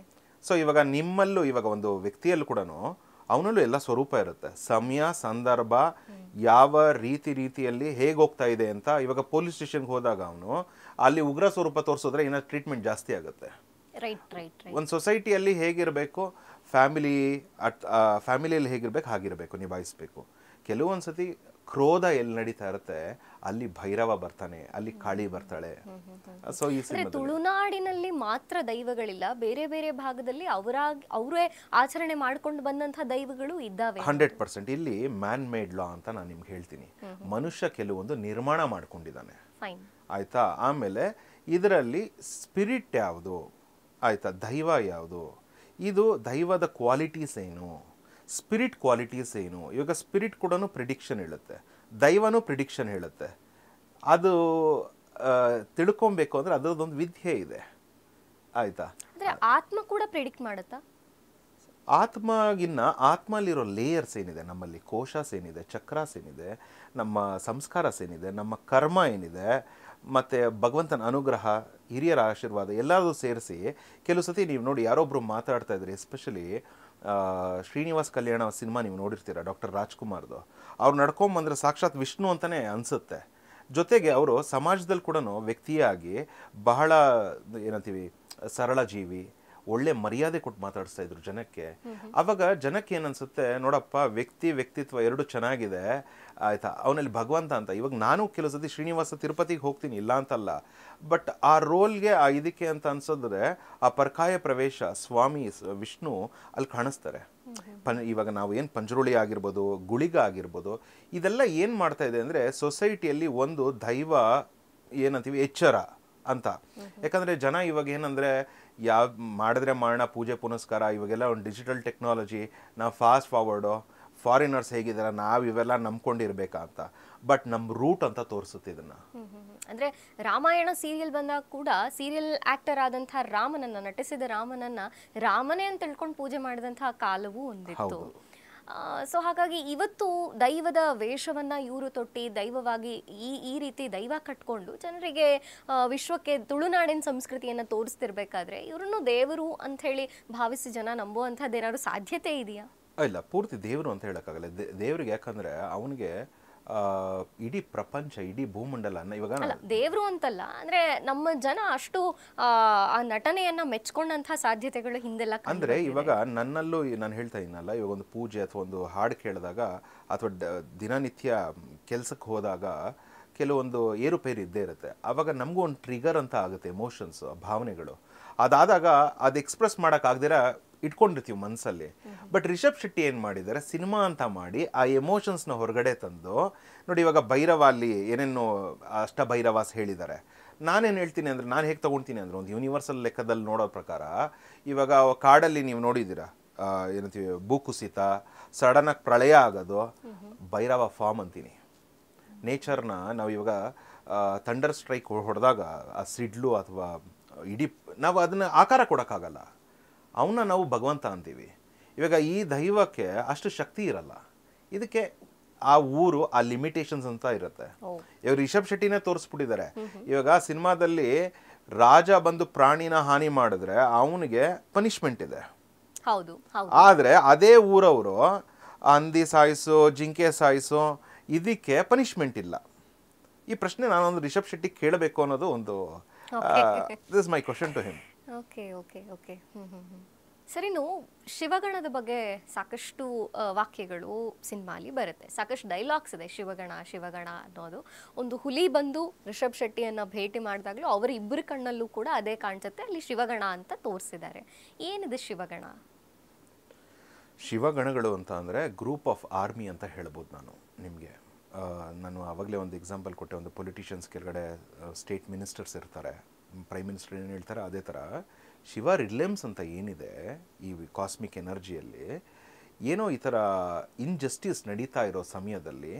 Speaker 2: ಸೊ ಇವಾಗ ನಿಮ್ಮಲ್ಲೂ ಇವಾಗ ಒಂದು ವ್ಯಕ್ತಿಯಲ್ಲೂ ಕೂಡ ಅವನಲ್ಲೂ ಎಲ್ಲ ಸ್ವರೂಪ ಇರುತ್ತೆ. ಸಮಯ, ಸಂದರ್ಭ, ಯಾವ ರೀತಿಯಲ್ಲಿ ಹೇಗೆ ಹೋಗ್ತಾ ಇದೆ ಅಂತ. ಇವಾಗ ಪೊಲೀಸ್ ಸ್ಟೇಷನ್ಗೆ ಹೋದಾಗ ಅವನು ಅಲ್ಲಿ ಉಗ್ರ ಸ್ವರೂಪ ತೋರಿಸಿದ್ರೆ ಇನ್ನೂ ಟ್ರೀಟ್ಮೆಂಟ್ ಜಾಸ್ತಿ ಆಗುತ್ತೆ. ಒಂದು ಸೊಸೈಟಿಯಲ್ಲಿ ಹೇಗಿರಬೇಕು, ಫ್ಯಾಮಿಲಿಯಲ್ಲಿ ಹೇಗಿರ್ಬೇಕು ಹಾಗಿರಬೇಕು, ನಿಭಾಯಿಸಬೇಕು. ಕೆಲವೊಂದ್ಸತಿ ಕ್ರೋಧ ಎಲ್ಲಿ ನಡೀತಾ ಇರುತ್ತೆ ಅಲ್ಲಿ ಭೈರವ ಬರ್ತಾನೆ, ಅಲ್ಲಿ ಕಾಳಿ ಬರ್ತಾಳೆ. ಸೊ ಈ
Speaker 1: ತುಳುನಾಡಿನಲ್ಲಿ ಮಾತ್ರ ದೈವಗಳಿಲ್ಲ, ಬೇರೆ ಬೇರೆ ಭಾಗದಲ್ಲಿ ಅವರೇ ಆಚರಣೆ ಮಾಡ್ಕೊಂಡು ಬಂದಂತಹ ದೈವಗಳು ಇದ್ದಾವೆ.
Speaker 2: 100% ಇಲ್ಲಿ ಮ್ಯಾನ್ ಮೇಡ್ ಲಾ ಅಂತ ನಾನು ನಿಮ್ಗೆ ಹೇಳ್ತೀನಿ. ಮನುಷ್ಯ ಕೆಲವೊಂದು ನಿರ್ಮಾಣ ಮಾಡ್ಕೊಂಡಿದ್ದಾನೆ, ಆಯ್ತಾ. ಆಮೇಲೆ ಇದರಲ್ಲಿ ಸ್ಪಿರಿಟ್ ಯಾವುದು, ಆಯ್ತಾ, ದೈವ ಯಾವುದು, ಇದು ದೈವದ ಕ್ವಾಲಿಟೀಸ್ ಏನು, ಸ್ಪಿರಿಟ್ ಕ್ವಾಲಿಟೀಸ್ ಏನು. ಇವಾಗ ಸ್ಪಿರಿಟ್ ಕೂಡ ಪ್ರಿಡಿಕ್ಷನ್ ಹೇಳುತ್ತೆ, ದೈವನೂ ಪ್ರಿಡಿಕ್ಷನ್ ಹೇಳುತ್ತೆ. ಅದು ತಿಳ್ಕೊಬೇಕು ಅಂದ್ರೆ ಅದರದೊಂದು ವಿದ್ಯೆ ಇದೆ, ಆಯ್ತಾ.
Speaker 1: ಆತ್ಮ ಕೂಡ ಪ್ರಿಡಿಕ್ಟ್ ಮಾಡುತ್ತಾ?
Speaker 2: ಆತ್ಮಲ್ಲಿರೋ ಲೇಯರ್ಸ್ ಏನಿದೆ, ನಮ್ಮಲ್ಲಿ ಕೋಶಾಸ್ ಏನಿದೆ, ಚಕ್ರಾಸ್ ಏನಿದೆ, ನಮ್ಮ ಸಂಸ್ಕಾರಸ್ ಏನಿದೆ, ನಮ್ಮ ಕರ್ಮ ಏನಿದೆ, ಮತ್ತು ಭಗವಂತನ ಅನುಗ್ರಹ, ಹಿರಿಯರ ಆಶೀರ್ವಾದ ಎಲ್ಲರೂ ಸೇರಿಸಿ ಕೆಲವು ಸತಿ ನೀವು ನೋಡಿ ಯಾರೊಬ್ರು ಮಾತಾಡ್ತಾ ಇದ್ರಿ, ಎಸ್ಪೆಷಲಿ ಶ್ರೀನಿವಾಸ್ ಕಲ್ಯಾಣ ಸಿನಿಮಾ ನೀವು ನೋಡಿರ್ತೀರ, ಡಾಕ್ಟರ್ ರಾಜ್ಕುಮಾರ್ದು. ಅವ್ರು ನಡ್ಕೊಂಬಂದ್ರೆ ಸಾಕ್ಷಾತ್ ವಿಷ್ಣು ಅಂತಲೇ ಅನಿಸುತ್ತೆ. ಜೊತೆಗೆ ಅವರು ಸಮಾಜದಲ್ಲಿ ಕೂಡ ವ್ಯಕ್ತಿಯಾಗಿ ಬಹಳ ಏನಂತೀವಿ ಸರಳ ಜೀವಿ, ಒಳ್ಳೆ ಮರ್ಯಾದೆ ಕೊಟ್ಟು ಮಾತಾಡಿಸ್ತಾ ಇದ್ರು ಜನಕ್ಕೆ. ಅವಾಗ ಜನಕ್ಕೆ ಏನನ್ಸುತ್ತೆ, ನೋಡಪ್ಪ ವ್ಯಕ್ತಿತ್ವ ಎರಡು ಚೆನ್ನಾಗಿದೆ, ಆಯ್ತಾ, ಅವನಲ್ಲಿ ಭಗವಂತ ಅಂತ. ಇವಾಗ ನಾನು ಕೆಲವು ಸತಿ ಶ್ರೀನಿವಾಸ ತಿರುಪತಿಗೆ ಹೋಗ್ತೀನಿ, ಇಲ್ಲ ಅಂತಲ್ಲ, ಬಟ್ ಆ ರೋಲ್ಗೆ ಇದಕ್ಕೆ ಅಂತ ಅನ್ಸಿದ್ರೆ ಆ ಪರ್ಕಾಯ ಪ್ರವೇಶ ಸ್ವಾಮಿ ವಿಷ್ಣು ಅಲ್ಲಿ ಕಾಣಿಸ್ತಾರೆ. ಇವಾಗ ನಾವು ಏನು ಪಂಜರುಳಿ ಆಗಿರ್ಬೋದು, ಗುಳಿಗ ಆಗಿರ್ಬೋದು, ಇದೆಲ್ಲ ಏನು ಮಾಡ್ತಾ ಇದೆ ಅಂದರೆ ಸೊಸೈಟಿಯಲ್ಲಿ ಒಂದು ದೈವ ಏನಂತೀವಿ ಎಚ್ಚರ ಅಂತ. ಯಾಕಂದರೆ ಜನ ಇವಾಗ ಏನಂದರೆ ಮಾಡಿದ್ರೆ ಮಾಡೋಣ ಪೂಜೆ ಪುನಸ್ಕಾರ, ಇವಾಗೆಲ್ಲ ಒಂದು ಡಿಜಿಟಲ್ ಟೆಕ್ನಾಲಜಿ, ನಾವು ಫಾಸ್ಟ್ ಫಾರ್ವರ್ಡು, ಫಾರಿನರ್ಸ್ ಹೇಗಿದ್ದಾರೆ, ನಾವು ಇವೆಲ್ಲ ನಂಬ್ಕೊಂಡಿರ್ಬೇಕಾ ಅಂತ. ಬಟ್ ನಮ್ಮ ರೂಟ್ ಅಂತ ತೋರಿಸುತ್ತೆ ಇದನ್ನ.
Speaker 1: ಅಂದ್ರೆ ರಾಮಾಯಣ ಸೀರಿಯಲ್ ಬಂದಾಗ ಕೂಡ ಸೀರಿಯಲ್ ಆಕ್ಟರ್ ಆದಂತಹ ರಾಮನನ್ನ ನಟಿಸಿದ ರಾಮನೇ ಅಂತ ತಿಳ್ಕೊಂಡು ಪೂಜೆ ಮಾಡಿದಂತಹ ಕಾಲವೂ ಒಂದಿತ್ತು. ಸೊ ಹಾಗಾಗಿ ಇವತ್ತು ದೈವದ ವೇಷವನ್ನ ಇವರು ತೊಟ್ಟಿ ದೈವವಾಗಿ ಈ ರೀತಿ ದೈವ ಕಟ್ಕೊಂಡು ಜನರಿಗೆ ವಿಶ್ವಕ್ಕೆ ತುಳುನಾಡಿನ ಸಂಸ್ಕೃತಿಯನ್ನ ತೋರಿಸ್ತಿರ್ಬೇಕಾದ್ರೆ ಇವ್ರನ್ನು ದೇವರು ಅಂತ ಹೇಳಿ ಭಾವಿಸಿ ಜನ ನಂಬುವಂಥದ್ದು ಏನಾದ್ರು ಸಾಧ್ಯತೆ ಇದೆಯಾ?
Speaker 2: ಇಲ್ಲ, ಪೂರ್ತಿ ದೇವರು ಅಂತ ಹೇಳಕ್ಕಾಗಲ್ಲ. ದೇವರಿಗೆ ಯಾಕಂದ್ರೆ ಅವನಿಗೆ ಇಡೀ ಪ್ರಪಂಚ, ಇಡೀ ಭೂಮಂಡಲ ಇವಾಗ
Speaker 1: ದೇವರು ಅಂತಲ್ಲ, ಅಂದ್ರೆ ನಮ್ಮ ಜನ ಅಷ್ಟು ಆ ನಟನೆಯನ್ನ ಮೆಚ್ಕೊಂಡಂತಹ ಸಾಧ್ಯತೆಗಳು ಹಿಂದೆಲ್ಲ.
Speaker 2: ಅಂದ್ರೆ ಇವಾಗ ನನ್ನಲ್ಲೂ ನಾನು ಹೇಳ್ತಾ ಇದ್ದೀನಲ್ಲ, ಇವಾಗ ಒಂದು ಪೂಜೆ ಅಥವಾ ಒಂದು ಹಾಡು ಕೇಳಿದಾಗ ಅಥವಾ ದಿನನಿತ್ಯ ಕೆಲ್ಸಕ್ಕೆ ಹೋದಾಗ ಕೆಲವೊಂದು ಏರುಪೇರು ಇದ್ದೇ ಇರುತ್ತೆ. ಆವಾಗ ನಮಗೂ ಒಂದು ಟ್ರಿಗರ್ ಅಂತ ಆಗುತ್ತೆ, ಎಮೋಷನ್ಸ್, ಭಾವನೆಗಳು. ಅದಾದಾಗ ಅದು ಎಕ್ಸ್ಪ್ರೆಸ್ ಮಾಡೋಕ್ಕಾಗ್ದಿರ ಇಟ್ಕೊಂಡಿರ್ತೀವಿ ಮನಸ್ಸಲ್ಲಿ. ಬಟ್ ರಿಷಬ್ ಶೆಟ್ಟಿ ಏನು ಮಾಡಿದ್ದಾರೆ, ಸಿನಿಮಾ ಅಂತ ಮಾಡಿ ಆ ಎಮೋಷನ್ಸ್ನ ಹೊರಗಡೆ ತಂದು ನೋಡಿ. ಇವಾಗ ಭೈರವ ಅಲ್ಲಿ ಏನೇನು ಅಷ್ಟಭೈರವಾಸ್ ಹೇಳಿದ್ದಾರೆ. ನಾನೇನು ಹೇಳ್ತೀನಿ ಅಂದರೆ, ನಾನು ಹೇಗೆ ತೊಗೊಳ್ತೀನಿ ಅಂದರೆ, ಒಂದು ಯೂನಿವರ್ಸಲ್ ಲೆಕ್ಕದಲ್ಲಿ ನೋಡೋ ಪ್ರಕಾರ ಇವಾಗ ಕಾಡಲ್ಲಿ ನೀವು ನೋಡಿದ್ದೀರಾ ಏನಂತೀವಿ ಭೂಕುಸಿತ, ಸಡನ್ನಾಗಿ ಪ್ರಳಯ ಆಗೋದು, ಭೈರವ ಫಾರ್ಮ್ ಅಂತೀನಿ. ನೇಚರ್ನ ನಾವು ಇವಾಗ ಥಂಡರ್ ಸ್ಟ್ರೈಕ್ ಹೊಡೆದಾಗ ಆ ಸಿಡ್ಲು ಅಥವಾ ಇಡೀ ನಾವು ಅದನ್ನು ಆಕಾರ ಕೊಡೋಕ್ಕಾಗಲ್ಲ, ಅವನ್ನ ನಾವು ಭಗವಂತ ಅಂತೀವಿ. ಇವಾಗ ಈ ದೈವಕ್ಕೆ ಅಷ್ಟು ಶಕ್ತಿ ಇರಲ್ಲ. ಇದಕ್ಕೆ ಆ ಊರು ಆ ಲಿಮಿಟೇಷನ್ಸ್ ಅಂತ ಇರುತ್ತೆ. ಇವಾಗ ರಿಷಬ್ ಶೆಟ್ಟಿನೇ ತೋರಿಸ್ಬಿಟ್ಟಿದ್ದಾರೆ. ಇವಾಗ ಸಿನಿಮಾದಲ್ಲಿ ರಾಜ ಬಂದು ಪ್ರಾಣಿನ ಹಾನಿ ಮಾಡಿದ್ರೆ ಅವನಿಗೆ ಪನಿಷ್ಮೆಂಟ್ ಇದೆ. ಆದ್ರೆ ಅದೇ ಊರವರು ಹಂದಿ ಸಾಯಿಸು, ಜಿಂಕೆ ಸಾಯಿಸು, ಇದಕ್ಕೆ ಪನಿಷ್ಮೆಂಟ್ ಇಲ್ಲ. ಈ ಪ್ರಶ್ನೆ ನಾನೊಂದು ರಿಷಬ್ ಶೆಟ್ಟಿ ಕೇಳಬೇಕು ಅನ್ನೋದು ಒಂದು this is my question to him.
Speaker 1: ಸರಿನು, ಶಿವಗಣದ ಬಗ್ಗೆ ಸಾಕಷ್ಟು ವಾಕ್ಯಗಳು ಸಿನಿಮಾಲಿ ಬರುತ್ತೆ, ಸಾಕಷ್ಟು ಡೈಲಾಗ್ಸ್ ಇದೆ. ಶಿವಗಣ ಅನ್ನೋದು ಒಂದು ಹುಲಿ ಬಂದು ರಿಷಬ್ ಶೆಟ್ಟಿಯನ್ನ ಭೇಟಿ ಮಾಡಿದಾಗಲೂ ಅವರ ಇಬ್ಬರ ಕಣ್ಣಲ್ಲೂ ಕೂಡ ಅದೇ ಕಾಣಿಸುತ್ತೆ, ಅಲ್ಲಿ ಶಿವಗಣ ಅಂತ ತೋರಿಸಿದ್ದಾರೆ. ಏನಿದೆ ಶಿವಗಣ?
Speaker 2: ಶಿವಗಣಗಳು ಅಂತ ಅಂದರೆ ಗ್ರೂಪ್ ಆಫ್ ಆರ್ಮಿ ಅಂತ ಹೇಳ್ಬೋದು ನಾನು ನಿಮಗೆ. ನಾನು ಆವಾಗಲೇ ಒಂದು ಎಕ್ಸಾಂಪಲ್ ಕೊಟ್ಟೆ, ಒಂದು ಪೊಲಿಟಿಷಿಯನ್ಸ್ ಕೆಳಗಡೆ ಸ್ಟೇಟ್ ಮಿನಿಸ್ಟರ್ಸ್ ಇರ್ತಾರೆ, ಪ್ರೈಮ್ ಮಿನಿಸ್ಟರ್ ಏನು ಹೇಳ್ತಾರೆ ಅದೇ ಥರ ಶಿವ ರಿಲೇಮ್ಸ್ ಅಂತ ಏನಿದೆ ಈ ಕಾಸ್ಮಿಕ್ ಎನರ್ಜಿಯಲ್ಲಿ, ಏನೋ ಈ ಥರ ಇನ್ಜಸ್ಟಿಸ್ ನಡೀತಾ ಇರೋ ಸಮಯದಲ್ಲಿ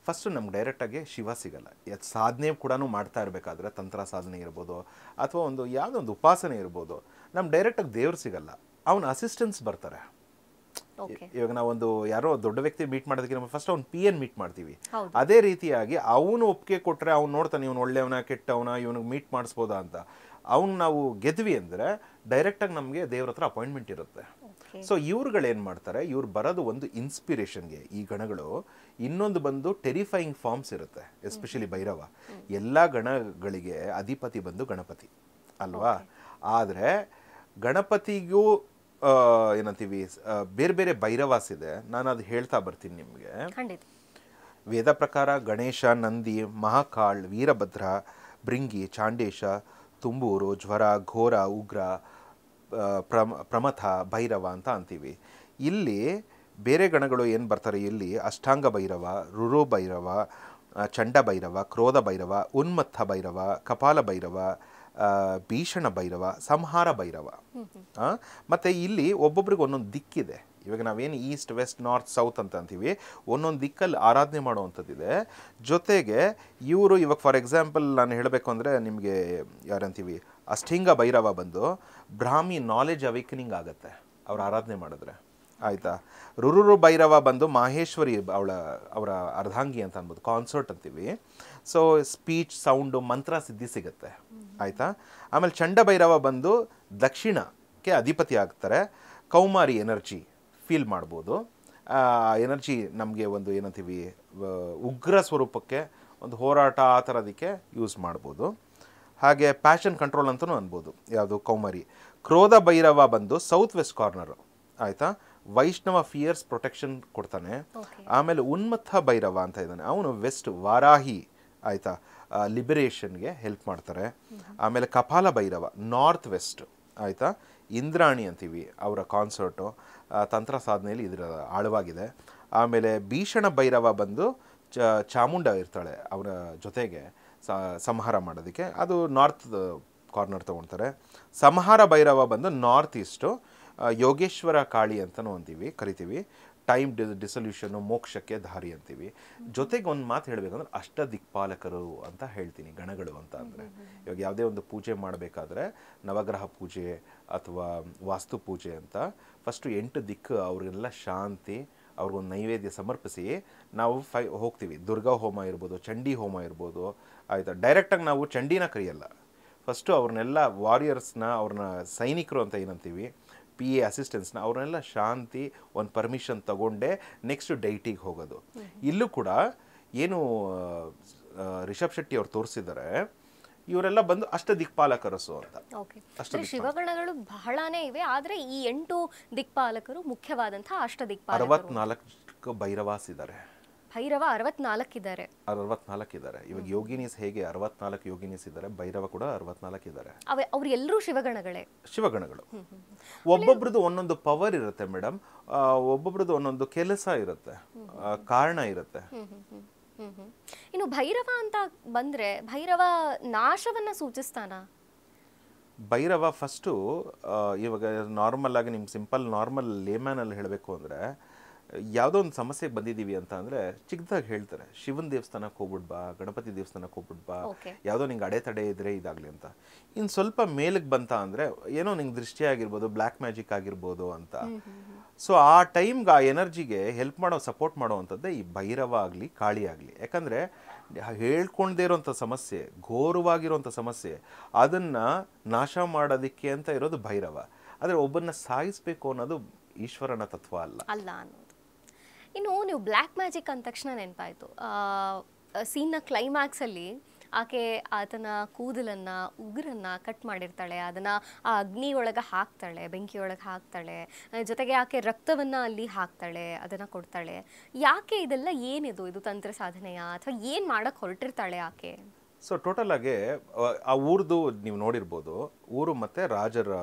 Speaker 2: ಫಸ್ಟು ನಮ್ಗೆ ಡೈರೆಕ್ಟಾಗಿ ಶಿವ ಸಿಗಲ್ಲ. ಸಾಧನೆ ಕೂಡ ಮಾಡ್ತಾ ಇರಬೇಕಾದ್ರೆ, ತಂತ್ರ ಸಾಧನೆ ಇರ್ಬೋದು ಅಥವಾ ಒಂದು ಯಾವುದೋ ಒಂದು ಉಪಾಸನೆ ಇರ್ಬೋದು, ನಮ್ಗೆ ಡೈರೆಕ್ಟಾಗಿ ದೇವ್ರು ಸಿಗಲ್ಲ, ಅವನ ಅಸಿಸ್ಟೆನ್ಸ್ ಬರ್ತಾರೆ. ಇವಾಗ ನಾವೊಂದು ಯಾರೋ ದೊಡ್ಡ ವ್ಯಕ್ತಿ ಮೀಟ್ ಮಾಡೋದಕ್ಕೆ ನಾವು ಫಸ್ಟ್ ಅವ್ನು PN ಮೀಟ್ ಮಾಡ್ತೀವಿ. ಅದೇ ರೀತಿಯಾಗಿ ಅವನು ಒಪ್ಪಿಗೆ ಕೊಟ್ಟರೆ ಅವ್ನು ನೋಡ್ತಾನೆ, ಇವನು ಒಳ್ಳೆಯವನ ಕೆಟ್ಟವನ, ಇವನಿಗೆ ಮೀಟ್ ಮಾಡಿಸ್ಬೋದಾ ಅಂತ. ಅವ್ನು ನಾವು ಗೆದ್ವಿ ಅಂದರೆ ಡೈರೆಕ್ಟಾಗಿ ನಮಗೆ ದೇವ್ರ ಹತ್ರ ಅಪಾಯಿಂಟ್ಮೆಂಟ್ ಇರುತ್ತೆ.
Speaker 1: ಓಕೆ.
Speaker 2: ಸೊ ಇವ್ರುಗಳೇನ್ ಮಾಡ್ತಾರೆ, ಇವ್ರು ಬರೋದು ಒಂದು ಇನ್ಸ್ಪಿರೇಷನ್ಗೆ ಈ ಗಣಗಳು, ಇನ್ನೊಂದು ಬಂದು ಟೆರಿಫೈಯಿಂಗ್ ಫಾರ್ಮ್ಸ್ ಇರುತ್ತೆ. ಎಸ್ಪೆಷಲಿ ಭೈರವ ಎಲ್ಲ ಗಣಗಳಿಗೆ ಅಧಿಪತಿ ಬಂದು ಗಣಪತಿ ಅಲ್ವಾ. ಆದರೆ ಗಣಪತಿಗೂ ಏನಂತೀವಿ ಬೇರೆ ಬೇರೆ ಭೈರವಾಸ್ ಇದೆ. ನಾನು ಅದು ಹೇಳ್ತಾ ಬರ್ತೀನಿ ನಿಮಗೆ.
Speaker 1: ಖಂಡಿತ.
Speaker 2: ವೇದ ಪ್ರಕಾರ ಗಣೇಶ, ನಂದಿ, ಮಹಾಕಾಳ್, ವೀರಭದ್ರ, ಭೃಂಗಿ, ಚಾಂಡೇಶ, ತುಂಬೂರು, ಜ್ವರ, ಘೋರ, ಉಗ್ರ, ಪ್ರಮಥ, ಭೈರವ ಅಂತ ಅಂತೀವಿ. ಇಲ್ಲಿ ಬೇರೆ ಗಣಗಳು ಏನು ಬರ್ತಾರೆ, ಇಲ್ಲಿ ಅಷ್ಟಾಂಗ ಭೈರವ, ರುರು ಭೈರವ, ಚಂಡ ಭೈರವ, ಕ್ರೋಧ ಭೈರವ, ಉನ್ಮತ್ತ ಭೈರವ, ಕಪಾಲ ಭೈರವ, ಭೀಷಣ ಭೈರವ, ಸಂಹಾರ ಭೈರವ. ಮತ್ತು ಇಲ್ಲಿ ಒಬ್ಬೊಬ್ರಿಗೆ ಒಂದೊಂದು ದಿಕ್ಕಿದೆ. ಇವಾಗ ನಾವೇನು ಈಸ್ಟ್, ವೆಸ್ಟ್, ನಾರ್ತ್, ಸೌತ್ ಅಂತ ಅಂತೀವಿ, ಒಂದೊಂದು ದಿಕ್ಕಲ್ಲಿ ಆರಾಧನೆ ಮಾಡುವಂಥದ್ದಿದೆ. ಜೊತೆಗೆ ಇವರು ಇವಾಗ ಫಾರ್ ಎಕ್ಸಾಂಪಲ್ ನಾನು ಹೇಳಬೇಕು ಅಂದರೆ ನಿಮಗೆ ಯಾರಂತೀವಿ, ಅಷ್ಟಿಂಗ ಭೈರವ ಬಂದು ಬ್ರಾಹ್ಮಿ ನಾಲೆಜ್ ಅವೇಕನಿಂಗ್ ಆಗುತ್ತೆ ಅವ್ರು ಆರಾಧನೆ ಮಾಡಿದ್ರೆ, ಆಯಿತಾ. ರುರುರು ಭೈರವ ಬಂದು ಮಾಹೇಶ್ವರಿ ಅವರ ಅರ್ಧಾಂಗಿ ಅಂತ ಅನ್ಬೋದು, ಕಾನ್ಸರ್ಟ್ ಅಂತೀವಿ. ಸೊ ಸ್ಪೀಚ್, ಸೌಂಡು, ಮಂತ್ರ ಸಿದ್ಧಿ ಸಿಗುತ್ತೆ, ಆಯಿತಾ. ಆಮೇಲೆ ಚಂಡ ಭೈರವ ಬಂದು ದಕ್ಷಿಣಕ್ಕೆ ಅಧಿಪತಿ ಆಗ್ತಾರೆ. ಕೌಮಾರಿ ಎನರ್ಜಿ ಫೀಲ್ ಮಾಡ್ಬೋದು. ಎನರ್ಜಿ ನಮಗೆ ಒಂದು ಏನಂತೀವಿ ಉಗ್ರ ಸ್ವರೂಪಕ್ಕೆ ಒಂದು ಹೋರಾಟ ಆ ಥರದಕ್ಕೆ ಯೂಸ್ ಮಾಡ್ಬೋದು. ಹಾಗೆ ಪ್ಯಾಷನ್ ಕಂಟ್ರೋಲ್ ಅಂತಲೂ ಅನ್ಬೋದು ಯಾವುದು ಕೌಮಾರಿ. ಕ್ರೋಧ ಭೈರವ ಬಂದು ಸೌತ್ ವೆಸ್ಟ್ ಕಾರ್ನರು, ಆಯಿತಾ. ವೈಷ್ಣವ ಫಿಯರ್ಸ್ ಪ್ರೊಟೆಕ್ಷನ್ ಕೊಡ್ತಾನೆ. ಆಮೇಲೆ ಉನ್ಮತ್ತ ಭೈರವ ಅಂತ ಇದ್ದಾನೆ, ಅವನು ವೆಸ್ಟ್ ವಾರಾಹಿ, ಆಯಿತಾ, ಲಿಬರೇಷನ್ಗೆ ಹೆಲ್ಪ್ ಮಾಡ್ತಾರೆ. ಆಮೇಲೆ ಕಪಾಲ ಭೈರವ ನಾರ್ತ್ ವೆಸ್ಟ್, ಆಯಿತಾ. ಇಂದ್ರಾಣಿ ಅಂತೀವಿ, ಅವರ ಕಾನ್ಸರ್ಟು ತಂತ್ರ ಸಾಧನೆಯಲ್ಲಿ ಇದರ ಆಳವಾಗಿದೆ. ಆಮೇಲೆ ಭೀಷಣ ಭೈರವ ಬಂದು ಚಾಮುಂಡ ಇರ್ತಾಳೆ ಅವರ ಜೊತೆಗೆ ಸಂಹಾರ ಮಾಡೋದಕ್ಕೆ, ಅದು ನಾರ್ತ್ ಕಾರ್ನರ್ ತೊಗೊಳ್ತಾರೆ. ಸಂಹಾರ ಭೈರವ ಬಂದು ನಾರ್ತ್ ಈಸ್ಟು, ಯೋಗೇಶ್ವರ ಕಾಳಿ ಅಂತಲೂ ಅಂತೀವಿ, ಕರಿತೀವಿ. ಟೈಮ್ ಡಿಸಲ್ಯೂಷನು, ಮೋಕ್ಷಕ್ಕೆ ದಾರಿ ಅಂತೀವಿ. ಜೊತೆಗೆ ಒಂದು ಮಾತು ಹೇಳಬೇಕಂದ್ರೆ ಅಷ್ಟ ದಿಕ್ಪಾಲಕರು ಅಂತ ಹೇಳ್ತೀನಿ ಗಣಗಳು ಅಂತ ಅಂದರೆ. ಇವಾಗ ಯಾವುದೇ ಒಂದು ಪೂಜೆ ಮಾಡಬೇಕಾದ್ರೆ ನವಗ್ರಹ ಪೂಜೆ ಅಥವಾ ವಾಸ್ತು ಪೂಜೆ ಅಂತ ಫಸ್ಟು 8 ದಿಕ್ಕು ಅವ್ರಿಗೆಲ್ಲ ಶಾಂತಿ, ಅವ್ರಿಗೊಂದು ನೈವೇದ್ಯ ಸಮರ್ಪಿಸಿ ನಾವು ಹೋಗ್ತೀವಿ. ದುರ್ಗಾ ಹೋಮ ಇರ್ಬೋದು, ಚಂಡಿ ಹೋಮ ಇರ್ಬೋದು, ಆಯಿತಾ. ಡೈರೆಕ್ಟಾಗಿ ನಾವು ಚಂಡಿನ ಕರೆಯಲ್ಲ, ಫಸ್ಟು ಅವ್ರನ್ನೆಲ್ಲ ವಾರಿಯರ್ಸ್ನ, ಅವ್ರನ್ನ ಸೈನಿಕರು ಅಂತ ಏನಂತೀವಿ, PA ಅಸಿಸ್ಟೆಂಟ್ಸ್ನ, ಅವ್ರನ್ನೆಲ್ಲ ಶಾಂತಿ ಒಂದು ಪರ್ಮಿಷನ್ ತಗೊಂಡೆ ನೆಕ್ಸ್ಟ್ ಡೈಟಿಗೆ ಹೋಗೋದು. ಇಲ್ಲೂ ಕೂಡ ಏನು ರಿಷಬ್ ಶೆಟ್ಟಿ ಅವ್ರು ತೋರಿಸಿದ್ದಾರೆ, ಇವರೆಲ್ಲ ಬಂದು ಅಷ್ಟ ದಿಕ್ಪಾಲಕರಸು ಅಂತ.
Speaker 1: ಶಿವಗಣಗಳು ಬಹಳಾನೇ ಇವೆ, ಆದ್ರೆ ಈ 8 ದಿಕ್ಪಾಲಕರು ಮುಖ್ಯವಾದಂತಹ ಅಷ್ಟ ದಿಕ್ಪಾಲಕರು.
Speaker 2: 64 ಭೈರವಾಸ್ ಇದ್ದಾರೆ.
Speaker 1: ಭೈರವ 64 ಇದ್ದಾರೆ.
Speaker 2: 64 ಇದ್ದಾರೆ. ಇವಾಗ ಯೋಗಿನೀಸ್ ಹೇಗೆ 64 ಯೋಗಿನೀಸ್ ಇದ್ದಾರೆ, ಭೈರವ ಕೂಡ 64 ಇದ್ದಾರೆ.
Speaker 1: ಅವ್ರು ಎಲ್ಲರೂ ಶಿವಗಣಗಳೇ.
Speaker 2: ಶಿವಗಣಗಳು. ಒಬ್ಬೊಬ್ರದ್ದು ಒಂದೊಂದು ಪವರ್ ಇರುತ್ತೆ ಮೇಡಮ್, ಒಬ್ಬೊಬ್ರದ್ದು ಒಂದೊಂದು ಕೆಲಸ ಇರುತ್ತೆ, ಕಾರಣ ಇರುತ್ತೆ.
Speaker 1: ಇನ್ನು ಭೈರವ ಅಂತ ಬಂದ್ರೆ ಭೈರವ ನಾಶವನ್ನ ಸೂಚಿಸ್ತಾನ?
Speaker 2: ಭೈರವ ಫಸ್ಟು ಇವಾಗ ನಾರ್ಮಲ್ ಆಗಿ ನಿಮ್ಗೆ ಸಿಂಪಲ್ ನಾರ್ಮಲ್ ಲೇಮ್ಯಾನ್ ಅಲ್ಲಿ ಹೇಳಬೇಕು ಅಂದರೆ, ಯಾವುದೋ ಒಂದು ಸಮಸ್ಯೆಗೆ ಬಂದಿದ್ದೀವಿ ಅಂತ ಅಂದರೆ ಚಿಕ್ಕದಾಗಿ ಹೇಳ್ತಾರೆ, ಶಿವನ ದೇವಸ್ಥಾನಕ್ಕೆ ಹೋಗ್ಬಿಡ್ಬಾ, ಗಣಪತಿ ದೇವಸ್ಥಾನಕ್ಕೆ ಹೋಗ್ಬಿಡ್ಬಾ, ಯಾವುದೋ ನಿಂಗೆ ಅಡೆತಡೆ ಇದ್ರೆ ಇದಾಗಲಿ ಅಂತ. ಇನ್ನು ಸ್ವಲ್ಪ ಮೇಲಕ್ಕೆ ಬಂತ ಅಂದರೆ ಏನೋ ನಿಂಗೆ ದೃಷ್ಟಿ ಆಗಿರ್ಬೋದು, ಬ್ಲ್ಯಾಕ್ ಮ್ಯಾಜಿಕ್ ಆಗಿರ್ಬೋದು ಅಂತ. ಸೊ ಆ ಟೈಮ್ಗೆ ಆ ಎನರ್ಜಿಗೆ ಹೆಲ್ಪ್ ಮಾಡೋ, ಸಪೋರ್ಟ್ ಮಾಡೋ ಅಂಥದ್ದೇ ಈ ಭೈರವ ಆಗಲಿ ಕಾಳಿ ಆಗಲಿ. ಯಾಕಂದರೆ ಹೇಳ್ಕೊಳ್ದೇ ಇರೋಂಥ ಸಮಸ್ಯೆ, ಘೋರವಾಗಿರೋಂಥ ಸಮಸ್ಯೆ, ಅದನ್ನು ನಾಶ ಮಾಡೋದಕ್ಕೆ ಅಂತ ಇರೋದು ಭೈರವ. ಆದರೆ ಒಬ್ಬನ್ನ ಸಾಯಿಸಬೇಕು ಅನ್ನೋದು ಈಶ್ವರನ ತತ್ವ ಅಲ್ಲ
Speaker 1: ಅನ್ನೋದು. ಇನ್ನು ನೀವು ಬ್ಲ್ಯಾಕ್ ಮ್ಯಾಜಿಕ್ ಅಂದ ತಕ್ಷಣ ನೆನಪಾಯಿತು, ಸೀನ್ನ ಕ್ಲೈಮ್ಯಾಕ್ಸಲ್ಲಿ ಆಕೆ ಆತನ ಕೂದಲನ್ನ, ಉಗುರನ್ನ ಕಟ್ ಮಾಡಿರ್ತಾಳೆ, ಅದನ್ನ ಆ ಅಗ್ನಿಯೊಳಗೆ ಹಾಕ್ತಾಳೆ, ಬೆಂಕಿಯೊಳಗೆ ಹಾಕ್ತಾಳೆ, ಜೊತೆಗೆ ಆಕೆ ರಕ್ತವನ್ನ ಅಲ್ಲಿ ಹಾಕ್ತಾಳೆ, ಅದನ್ನ ಕೊಡ್ತಾಳೆ. ಯಾಕೆ ಇದೆಲ್ಲ? ಏನಿದು? ಇದು ತಂತ್ರ ಸಾಧನೆಯಾ ಅಥವಾ ಏನು ಮಾಡಕ್ಕೆ ಹೊರಟಿರ್ತಾಳೆ ಆಕೆ?
Speaker 2: ಸೊ ಟೋಟಲ್ ಆಗಿ ಆ ಊರ್ದು ನೀವು ನೋಡಿರ್ಬೋದು, ಊರು ಮತ್ತು ರಾಜರ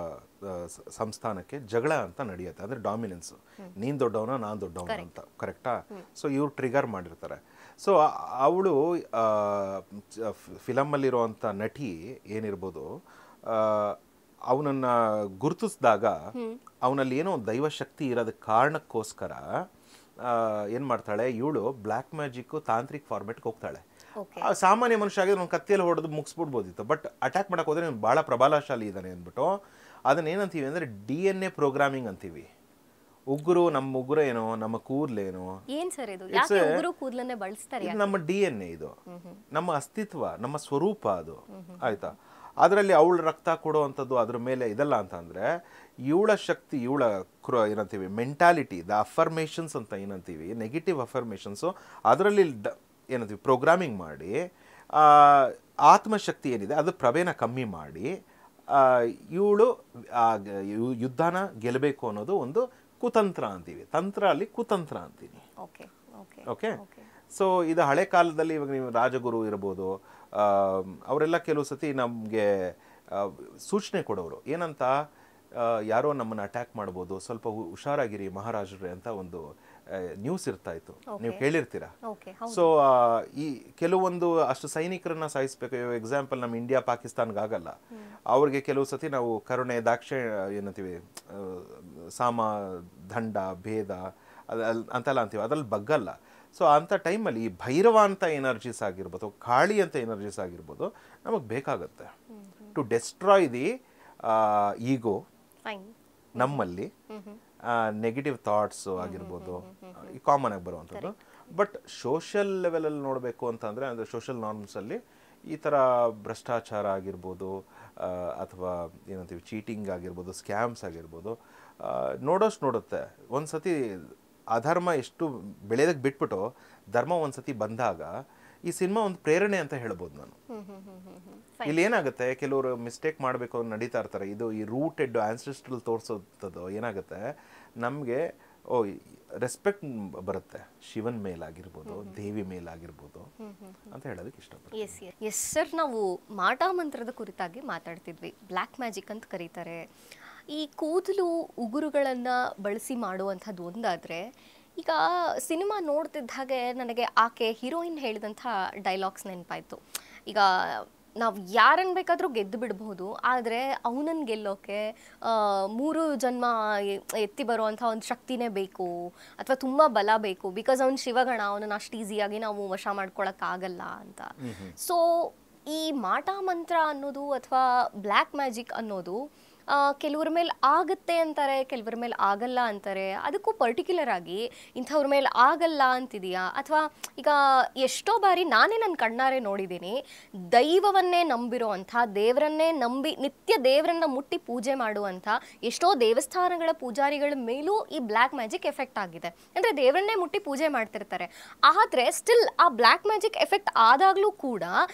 Speaker 2: ಸಂಸ್ಥಾನಕ್ಕೆ ಜಗಳ ಅಂತ ನಡೆಯುತ್ತೆ. ಅಂದರೆ ಡಾಮಿನೆನ್ಸ್, ನೀನು ದೊಡ್ಡವನ ನಾನು ದೊಡ್ಡವನ ಅಂತ, ಕರೆಕ್ಟಾ? ಸೊ ಇವ್ರು ಟ್ರಿಗರ್ ಮಾಡಿರ್ತಾರೆ. ಸೊ ಅವಳು ಫಿಲಮಲ್ಲಿರುವಂಥ ನಟಿ ಏನಿರ್ಬೋದು, ಅವನನ್ನು ಗುರುತಿಸಿದಾಗ ಅವನಲ್ಲಿ ಏನೋ ದೈವಶಕ್ತಿ ಇರೋದ ಕಾರಣಕ್ಕೋಸ್ಕರ ಏನು ಮಾಡ್ತಾಳೆ ಇವಳು, ಬ್ಲ್ಯಾಕ್ ಮ್ಯಾಜಿಕ್ಕು ತಾಂತ್ರಿಕ್ ಫಾರ್ಮೆಟ್ಗೆ ಹೋಗ್ತಾಳೆ. ಸಾಮಾನ್ಯ ಮನುಷ್ಯ ಆಗಿದ್ರೆ ಒಂದು ಕತ್ತಿಯಲ್ಲಿ ಹೊಡೆದು ಮುಗಿಸ್ಬಿಡ್ಬೋದಿತ್ತು, ಬಟ್ ಅಟ್ಯಾಕ್ ಮಾಡಕ್ಕೆ ಹೋದ್ರೆ ನೀವು ಭಾಳ ಪ್ರಬಲಶಾಲಿ ಇದ್ದಾನೆ ಅಂದ್ಬಿಟ್ಟು ಅದನ್ನೇನಂತೀವಿ ಅಂದರೆ DNA ಪ್ರೋಗ್ರಾಮಿಂಗ್ ಅಂತೀವಿ. ಉಗುರು, ನಮ್ಮ ಉಗುರು ಏನೋ, ನಮ್ಮ ಕೂದಲೇನೋ,
Speaker 1: ಬಳಸ್ತಾರೆ,
Speaker 2: ನಮ್ಮ DNA, ಇದು ನಮ್ಮ ಅಸ್ತಿತ್ವ, ನಮ್ಮ ಸ್ವರೂಪ ಅದು, ಆಯ್ತಾ. ಅದರಲ್ಲಿ ಅವಳ ರಕ್ತ ಕೊಡುವಂಥದ್ದು ಅದ್ರ ಮೇಲೆ ಇದಲ್ಲ ಅಂತ ಅಂದರೆ ಇವಳ ಶಕ್ತಿ ಇವಳ ಏನಂತೀವಿ ಮೆಂಟಾಲಿಟಿ ದ ಅಫರ್ಮೇಷನ್ಸ್ ಅಂತ ಏನಂತೀವಿ ನೆಗೆಟಿವ್ ಅಫರ್ಮೇಷನ್ಸು ಅದರಲ್ಲಿ ಏನಂತೀವಿ ಪ್ರೋಗ್ರಾಮಿಂಗ್ ಮಾಡಿ ಆತ್ಮಶಕ್ತಿ ಏನಿದೆ ಅದು ಪ್ರಭೇನ ಕಮ್ಮಿ ಮಾಡಿ ಇವಳು ಯುದ್ಧನ ಗೆಲ್ಲಬೇಕು ಅನ್ನೋದು ಒಂದು ಕುತಂತ್ರ ಅಂತೀವಿ. ತಂತ್ರ ಅಲ್ಲಿ ಕುತಂತ್ರ ಅಂತೀನಿ. ಓಕೆ. ಸೊ ಇದು ಹಳೆ ಕಾಲದಲ್ಲಿ ಇವಾಗ ನೀವು ರಾಜಗುರು ಇರ್ಬೋದು, ಅವರೆಲ್ಲ ಕೆಲವು ಸತಿ ನಮಗೆ ಸೂಚನೆ ಕೊಡೋರು ಏನಂತ, ಯಾರೋ ನಮ್ಮನ್ನು ಅಟ್ಯಾಕ್ ಮಾಡ್ಬೋದು, ಸ್ವಲ್ಪ ಹುಷಾರಾಗಿರಿ ಮಹಾರಾಜರೇ ಅಂತ ಒಂದು ನ್ಯೂಸ್ ಇರ್ತಾ ಇತ್ತು, ನೀವು ಕೇಳಿರ್ತೀರಾ. ಸೊ ಈ ಕೆಲವೊಂದು ಅಷ್ಟು ಸೈನಿಕರನ್ನ ಸಾಯಿಸ್ಬೇಕು. ಎಕ್ಸಾಂಪಲ್ ನಮ್ಮ ಇಂಡಿಯಾ ಪಾಕಿಸ್ತಾನ್ಗಾಗಲ್ಲ, ಅವ್ರಿಗೆ ಕೆಲವು ಸತಿ ನಾವು ಕರುಣೆ ಏನಂತೀವಿ ಸಾಮ ದಂಡ ಭೇದ ಅಂತೆಲ್ಲ ಅಂತೀವಿ, ಅದ್ರಲ್ಲಿ ಬಗ್ಗಲ್ಲ. ಸೊ ಅಂಥ ಟೈಮಲ್ಲಿ ಈ ಭೈರವ ಅಂತ ಎನರ್ಜೀಸ್ ಆಗಿರ್ಬೋದು, ಕಾಳಿ ಅಂತ ಎನರ್ಜೀಸ್ ಆಗಿರ್ಬೋದು ನಮಗೆ ಬೇಕಾಗುತ್ತೆ ಟು ಡೆಸ್ಟ್ರಾಯ್ ದಿ ಈಗೋ ನಮ್ಮಲ್ಲಿ, ನೆಗೆಟಿವ್ ಥಾಟ್ಸ್ ಆಗಿರ್ಬೋದು ಈ ಕಾಮನ್ ಆಗಿ ಬರುವಂಥದ್ದು. ಬಟ್ ಸೋಷಿಯಲ್ ಲೆವೆಲಲ್ಲಿ ನೋಡಬೇಕು ಅಂತಂದರೆ ಅಂದರೆ ಸೋಷಿಯಲ್ ನಾರ್ಮ್ಸಲ್ಲಿ ಈ ಥರ ಭ್ರಷ್ಟಾಚಾರ ಆಗಿರ್ಬೋದು ಅಥವಾ ಏನಂತೀವಿ ಚೀಟಿಂಗ್ ಆಗಿರ್ಬೋದು, ಸ್ಕ್ಯಾಮ್ಸ್ ಆಗಿರ್ಬೋದು ನೋಡೋಷ್ಟು ನೋಡುತ್ತೆ. ಒಂದು ಸತಿ ಅಧರ್ಮ ಎಷ್ಟು ಬೆಳೆಯೋದಕ್ಕೆ ಬಿಟ್ಬಿಟ್ಟು ಧರ್ಮ ಒಂದು ಸತಿ ಬಂದಾಗ ಈ ಸಿನಿಮಾ ಒಂದು ಪ್ರೇರಣೆ ಅಂತ ಹೇಳ್ಬೋದು ನಾನು. ಇಲ್ಲಿ ಏನಾಗುತ್ತೆ, ಕೆಲವರು ಮಿಸ್ಟೇಕ್ ಮಾಡಬೇಕು ನಡೀತಾ ಇರ್ತಾರೆ. ಇದು ಈ ರೂಟೆಡ್ ಆನ್ಸೆಸ್ಟ್ರಲ್ ತೋರಿಸೋದು ಏನಾಗುತ್ತೆ, ನಮಗೆ ರೆಸ್ಪೆಕ್ಟ್ ಬರುತ್ತೆ ಶಿವನ್ ಮೇಲಾಗಿರ್ಬೋದು, ದೇವಿ ಮೇಲಾಗಿರ್ಬೋದು ಅಂತ ಹೇಳೋದಕ್ಕೆ ಇಷ್ಟಪಡ್ತೀನಿ.
Speaker 1: ಎಸ್ ಸರ್, ನಾವು ಮಾಟ ಮಂತ್ರದ ಕುರಿತಾಗಿ ಮಾತಾಡ್ತಿದ್ವಿ. ಬ್ಲ್ಯಾಕ್ ಮ್ಯಾಜಿಕ್ ಅಂತ ಕರೀತಾರೆ. ಈ ಕೂದಲು ಉಗುರುಗಳನ್ನು ಬಳಸಿ ಮಾಡುವಂಥದ್ದು ಒಂದಾದರೆ, ಈಗ ಸಿನಿಮಾ ನೋಡ್ತಿದ್ದ ಹಾಗೆ ನನಗೆ ಆಕೆ ಹೀರೋಯಿನ್ ಹೇಳಿದಂಥ ಡೈಲಾಗ್ಸ್ ನೆನಪಾಯಿತು. ಈಗ ನಾವು ಯಾರನ್ನು ಬೇಕಾದರೂ ಗೆದ್ದು ಬಿಡಬಹುದು, ಆದರೆ ಅವನನ್ನು ಗೆಲ್ಲೋಕೆ 3 ಜನ್ಮ ಎತ್ತಿ ಬರುವಂಥ ಒಂದು ಶಕ್ತಿನೇ ಬೇಕು ಅಥವಾ ತುಂಬ ಬಲ ಬೇಕು. ಬಿಕಾಸ್ ಅವನು ಶಿವಗಣ, ಅವನನ್ನು ಅಷ್ಟು ಈಸಿಯಾಗಿ ನಾವು ವಶ ಮಾಡ್ಕೊಳಕ್ಕಾಗಲ್ಲ ಅಂತ. ಸೊ ಈ ಮಾಟ ಮಂತ್ರ ಅನ್ನೋದು ಅಥವಾ ಬ್ಲ್ಯಾಕ್ ಮ್ಯಾಜಿಕ್ ಅನ್ನೋದು ಕೆಲವ್ರ ಮೇಲೆ ಆಗುತ್ತೆ ಅಂತಾರೆ, ಕೆಲವ್ರ ಮೇಲೆ ಆಗಲ್ಲ ಅಂತಾರೆ. ಅದಕ್ಕೂ ಪರ್ಟಿಕ್ಯುಲರ್ ಆಗಿ ಇಂಥವ್ರ ಮೇಲೆ ಆಗಲ್ಲ ಅಂತಿದೆಯಾ? ಅಥವಾ ಈಗ ಎಷ್ಟೋ ಬಾರಿ ನಾನೇ ನನ್ನ ಕಣ್ಣಾರೆ ನೋಡಿದ್ದೀನಿ, ದೈವವನ್ನೇ ನಂಬಿರುವಂಥ, ದೇವರನ್ನೇ ನಂಬಿ ನಿತ್ಯ ದೇವರನ್ನ ಮುಟ್ಟಿ ಪೂಜೆ ಮಾಡುವಂಥ ಎಷ್ಟೋ ದೇವಸ್ಥಾನಗಳ ಪೂಜಾರಿಗಳ ಮೇಲೂ ಈ ಬ್ಲ್ಯಾಕ್ ಮ್ಯಾಜಿಕ್ ಎಫೆಕ್ಟ್ ಆಗಿದೆ. ಅಂದರೆ ದೇವರನ್ನೇ ಮುಟ್ಟಿ ಪೂಜೆ ಮಾಡ್ತಿರ್ತಾರೆ, ಆದರೆ ಸ್ಟಿಲ್ ಆ ಬ್ಲ್ಯಾಕ್ ಮ್ಯಾಜಿಕ್ ಎಫೆಕ್ಟ್ ಆದಾಗಲೂ ಕೂಡ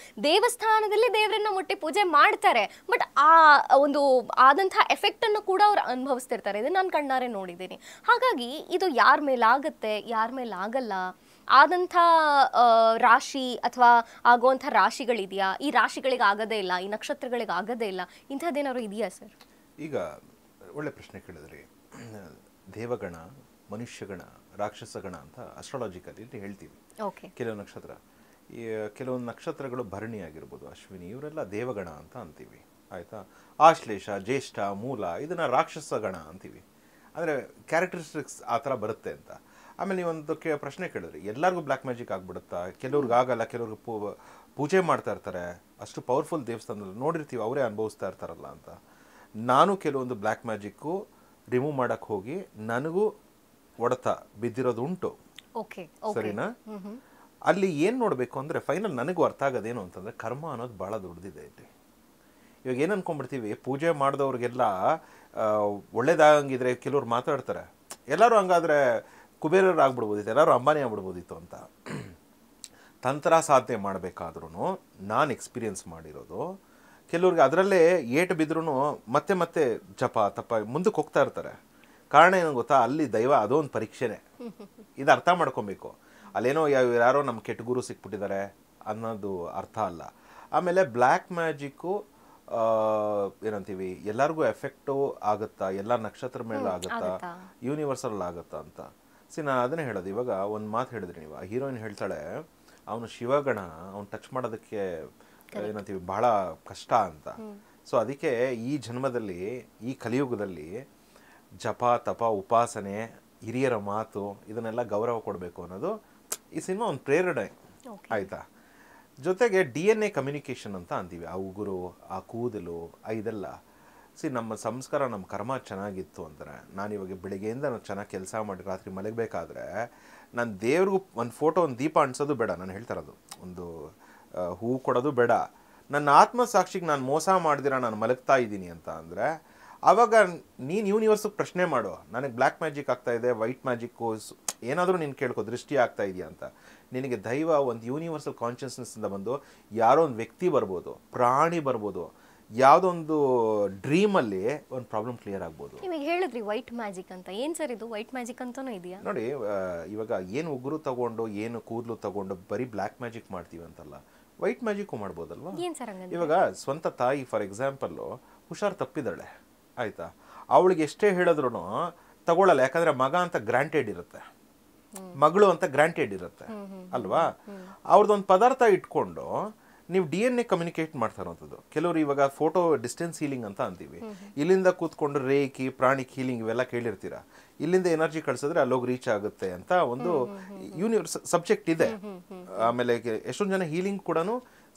Speaker 1: ದೇವಸ್ಥಾನದಲ್ಲಿ ದೇವರನ್ನ ಮುಟ್ಟಿ ಪೂಜೆ ಮಾಡ್ತಾರೆ. ಬಟ್ ಆ ಒಂದು ಆದಂಥ ಎಫೆಕ್ಟ್ ಅನ್ನು ಕೂಡ ಅವ್ರು ಅನುಭವಿಸ್ತಿರ್ತಾರೆ. ಇದನ್ನ ನಾನು ಕಣ್ಣಾರೆ ನೋಡಿದ್ದೀನಿ. ಹಾಗಾಗಿ ಇದು ಯಾರ ಮೇಲಾಗುತ್ತೆ, ಯಾರ ಮೇಲೆ ಆಗಲ್ಲ, ಆದಂಥ ರಾಶಿ ಅಥವಾ ಆಗುವಂಥ ರಾಶಿಗಳಿದೆಯಾ, ಈ ರಾಶಿಗಳಿಗೆ ಆಗೋದೇ ಇಲ್ಲ, ಈ ನಕ್ಷತ್ರಗಳಿಗೆ ಆಗೋದೇ ಇಲ್ಲ, ಇಂಥದ್ದೇನಾದ್ರು ಇದೆಯಾ ಸರ್?
Speaker 2: ಈಗ ಒಳ್ಳೆ ಪ್ರಶ್ನೆ ಕೇಳಿದ್ರಿ. ದೇವಗಣ, ಮನುಷ್ಯಗಣ, ರಾಕ್ಷಸಗಣ ಅಂತ ಅಸ್ಟ್ರಾಲಜಿಕಲಿ ಹೇಳ್ತೀವಿ. ಕೆಲವು ನಕ್ಷತ್ರ, ಕೆಲವೊಂದು ನಕ್ಷತ್ರಗಳು ಭರಣಿ ಆಗಿರ್ಬೋದು, ಅಶ್ವಿನಿ, ಇವರೆಲ್ಲ ದೇವಗಣ ಅಂತ ಅಂತೀವಿ. ಆಯಿತಾ? ಆಶ್ಲೇಷ, ಜ್ಯೇಷ್ಠ, ಮೂಲ ಇದನ್ನು ರಾಕ್ಷಸ ಗಣ ಅಂತೀವಿ. ಅಂದರೆ ಕ್ಯಾರೆಕ್ಟರಿಸ್ಟಿಕ್ಸ್ ಆ ಥರ ಬರುತ್ತೆ ಅಂತ. ಆಮೇಲೆ ನೀವೊಂದು ಪ್ರಶ್ನೆ ಕೇಳಿದ್ರಿ, ಎಲ್ಲರಿಗೂ ಬ್ಲ್ಯಾಕ್ ಮ್ಯಾಜಿಕ್ ಆಗ್ಬಿಡುತ್ತಾ? ಕೆಲವ್ರಿಗೆ ಆಗಲ್ಲ, ಕೆಲವ್ರಿಗೆ ಪೂಜೆ ಮಾಡ್ತಾ ಇರ್ತಾರೆ, ಅಷ್ಟು ಪವರ್ಫುಲ್ ದೇವಸ್ಥಾನದಲ್ಲಿ ನೋಡಿರ್ತೀವಿ, ಅವರೇ ಅನುಭವಿಸ್ತಾ ಇರ್ತಾರಲ್ಲ ಅಂತ. ನಾನು ಕೆಲವೊಂದು ಬ್ಲ್ಯಾಕ್ ಮ್ಯಾಜಿಕ್ಕು ರಿಮೂವ್ ಮಾಡೋಕ್ಕೆ ಹೋಗಿ ನನಗೂ ಹೊಡೆತ ಬಿದ್ದಿರೋದು ಉಂಟು. ಸರಿನಾ? ಅಲ್ಲಿ ಏನು ನೋಡಬೇಕು ಅಂದರೆ ಫೈನಲ್ ನನಗೂ ಅರ್ಥ ಆಗೋದೇನು ಅಂತಂದರೆ ಕರ್ಮ ಅನ್ನೋದು ಭಾಳ ದೊಡ್ಡದಿದೆ ಇಲ್ಲಿ. ಇವಾಗ ಏನು ಅನ್ಕೊಂಡ್ಬಿಡ್ತೀವಿ, ಪೂಜೆ ಮಾಡಿದವ್ರಿಗೆಲ್ಲ ಒಳ್ಳೇದಾಗಂಗಿದ್ರೆ ಕೆಲವ್ರು ಮಾತಾಡ್ತಾರೆ, ಎಲ್ಲರೂ ಹಂಗಾದರೆ ಕುಬೇರರು ಆಗ್ಬಿಡ್ಬೋದಿತ್ತು, ಎಲ್ಲರೂ ಅಂಬಾನಿ ಆಗ್ಬಿಡ್ಬೋದಿತ್ತು ಅಂತ. ತಂತ್ರ ಸಾಧನೆ ಮಾಡಬೇಕಾದ್ರೂ ನಾನು ಎಕ್ಸ್ಪೀರಿಯನ್ಸ್ ಮಾಡಿರೋದು, ಕೆಲವ್ರಿಗೆ ಅದರಲ್ಲೇ ಏಟು ಬಿದ್ರೂ ಮತ್ತೆ ಮತ್ತೆ ಜಪ ತಪ್ಪ ಮುಂದಕ್ಕೆ ಹೋಗ್ತಾ ಇರ್ತಾರೆ. ಕಾರಣ ಏನು ಗೊತ್ತಾ, ಅಲ್ಲಿ ದೈವ ಅದೊಂದು ಪರೀಕ್ಷೆನೇ. ಇದು ಅರ್ಥ ಮಾಡ್ಕೊಬೇಕು. ಅಲ್ಲೇನೋ ಯಾರೋ ನಮ್ಮ ಕೆಟ್ಟ ಗುರು ಸಿಕ್ಬಿಟ್ಟಿದ್ದಾರೆ ಅನ್ನೋದು ಅರ್ಥ ಅಲ್ಲ. ಆಮೇಲೆ ಬ್ಲ್ಯಾಕ್ ಮ್ಯಾಜಿಕ್ಕು ಏನಂತೀವಿ ಎಲ್ಲರಿಗೂ ಎಫೆಕ್ಟು ಆಗುತ್ತಾ, ಎಲ್ಲ ನಕ್ಷತ್ರ ಮೇಲೆ ಆಗುತ್ತಾ, ಯೂನಿವರ್ಸಲ್ ಆಗುತ್ತಾ ಅಂತ. ನಾನು ಅದನ್ನೇ ಹೇಳೋದು. ಇವಾಗ ಒಂದು ಮಾತು ಹೇಳಿದ್ರಿ ನೀವು, ಹೀರೋಯಿನ್ ಹೇಳ್ತಾಳೆ ಅವನು ಶಿವಗಣ, ಅವ್ನು ಟಚ್ ಮಾಡೋದಕ್ಕೆ ಏನಂತೀವಿ ಬಹಳ ಕಷ್ಟ ಅಂತ. ಸೊ ಅದಕ್ಕೆ ಈ ಜನ್ಮದಲ್ಲಿ, ಈ ಕಲಿಯುಗದಲ್ಲಿ ಜಪ ತಪ ಉಪಾಸನೆ, ಹಿರಿಯರ ಮಾತು ಇದನ್ನೆಲ್ಲ ಗೌರವ ಕೊಡಬೇಕು ಅನ್ನೋದು ಈ ಸಿನಿಮಾ ಒಂದು ಪ್ರೇರಣೆ. ಆಯಿತಾ? ಜೊತೆಗೆ DNA ಕಮ್ಯುನಿಕೇಷನ್ ಅಂತ ಅಂತೀವಿ. ಆ ಉಗುರು, ಆ ಕೂದಲು, ಇದೆಲ್ಲ ನಮ್ಮ ಸಂಸ್ಕಾರ, ನಮ್ಮ ಕರ್ಮ ಚೆನ್ನಾಗಿತ್ತು ಅಂದರೆ, ನಾನಿವಾಗ ಬೆಳಿಗ್ಗೆಯಿಂದ ನಾನು ಚೆನ್ನಾಗಿ ಕೆಲಸ ಮಾಡಿ ರಾತ್ರಿ ಮಲಗಬೇಕಾದ್ರೆ ನಾನು ದೇವ್ರಿಗೂ ಒಂದು ಫೋಟೋ, ಒಂದು ದೀಪ ಅಂಟಿಸೋದು ಬೇಡ. ನಾನು ಹೇಳ್ತಾ ಇರೋದು, ಒಂದು ಹೂ ಕೊಡೋದು ಬೇಡ. ನನ್ನ ಆತ್ಮಸಾಕ್ಷಿಗೆ ನಾನು ಮೋಸ ಮಾಡ್ದಿರ ನಾನು ಮಲಗ್ತಾ ಇದ್ದೀನಿ ಅಂತ ಅಂದರೆ ಆವಾಗ ನೀನು ಯೂನಿವರ್ಸಿಗೆ ಪ್ರಶ್ನೆ ಮಾಡು, ನನಗೆ ಬ್ಲ್ಯಾಕ್ ಮ್ಯಾಜಿಕ್ ಆಗ್ತಾ ಇದೆ, ವೈಟ್ ಮ್ಯಾಜಿಕ್ಕು ಏನಾದರೂ ನೀನು ಕೇಳ್ಕೊ, ದೃಷ್ಟಿ ಆಗ್ತಾ ಇದೆಯಾ ಅಂತ. ನಿನಗೆ ದೈವ ಒಂದು ಯೂನಿವರ್ಸಲ್ ಕಾನ್ಷಿಯಸ್ನೆಸ್ಸಿಂದ ಬಂದು ಯಾರೋ ಒಂದು ವ್ಯಕ್ತಿ ಬರ್ಬೋದು, ಪ್ರಾಣಿ ಬರ್ಬೋದು, ಯಾವುದೊಂದು ಡ್ರೀಮಲ್ಲಿ ಒಂದು ಪ್ರಾಬ್ಲಮ್ ಕ್ಲಿಯರ್ ಆಗ್ಬೋದು.
Speaker 1: ನಿಮಗೆ ಹೇಳಿದ್ರಿ ವೈಟ್ ಮ್ಯಾಜಿಕ್ ಅಂತ, ಏನು ಸರ್ ಇದು ವೈಟ್ ಮ್ಯಾಜಿಕ್ ಅಂತಲೂ ಇದೆಯಾ?
Speaker 2: ನೋಡಿ, ಇವಾಗ ಏನು ಉಗುರು ತಗೊಂಡು ಏನು ಕೂದಲು ತಗೊಂಡು ಬರೀ ಬ್ಲ್ಯಾಕ್ ಮ್ಯಾಜಿಕ್ ಮಾಡ್ತೀವಿ ಅಂತಲ್ಲ, ವೈಟ್ ಮ್ಯಾಜಿಕ್ಕು ಮಾಡ್ಬೋದಲ್ವಾ?
Speaker 1: ಏನು ಸರ್ ಹಂಗಂದ್ರೆ?
Speaker 2: ಇವಾಗ ಸ್ವಂತ ತಾಯಿ ಫಾರ್ ಎಕ್ಸಾಂಪಲ್ಲು ಹುಷಾರು ತಪ್ಪಿದ್ದಾಳೆ ಆಯಿತಾ, ಅವಳಿಗೆ ಎಷ್ಟೇ ಹೇಳಿದ್ರು ತಗೊಳ್ಳಲ್ಲ, ಯಾಕಂದರೆ ಮಗ ಅಂತ ಗ್ರಾಂಟೆಡ್ ಇರುತ್ತೆ, ಮಗಳು ಅಂತ ಗ್ರಾಂಟೆಡ್ ಇರುತ್ತೆ ಅಲ್ವಾ. ಅವ್ರದ್ದೊಂದು ಪದಾರ್ಥ ಇಟ್ಕೊಂಡು ನೀವು DNA ಕಮ್ಯುನಿಕೇಟ್ ಮಾಡ್ತಾ ಇರೋಂಥದ್ದು. ಕೆಲವರು ಇವಾಗ ಫೋಟೋ ಡಿಸ್ಟೆನ್ಸ್ ಹೀಲಿಂಗ್ ಅಂತ ಅಂತೀವಿ, ಇಲ್ಲಿಂದ ಕೂತ್ಕೊಂಡು ರೇಖಿ ಪ್ರಾಣಿಕ್ ಹೀಲಿಂಗ್ ಇವೆಲ್ಲ ಕೇಳಿರ್ತೀರ, ಇಲ್ಲಿಂದ ಎನರ್ಜಿ ಕಳಿಸಿದ್ರೆ ಅಲ್ಲೋಗಿ ರೀಚ್ ಆಗುತ್ತೆ ಅಂತ ಒಂದು ಯೂನಿವರ್ಸ್ ಸಬ್ಜೆಕ್ಟ್ ಇದೆ. ಆಮೇಲೆ ಎಷ್ಟೊಂದು ಜನ ಹೀಲಿಂಗ್ ಕೂಡ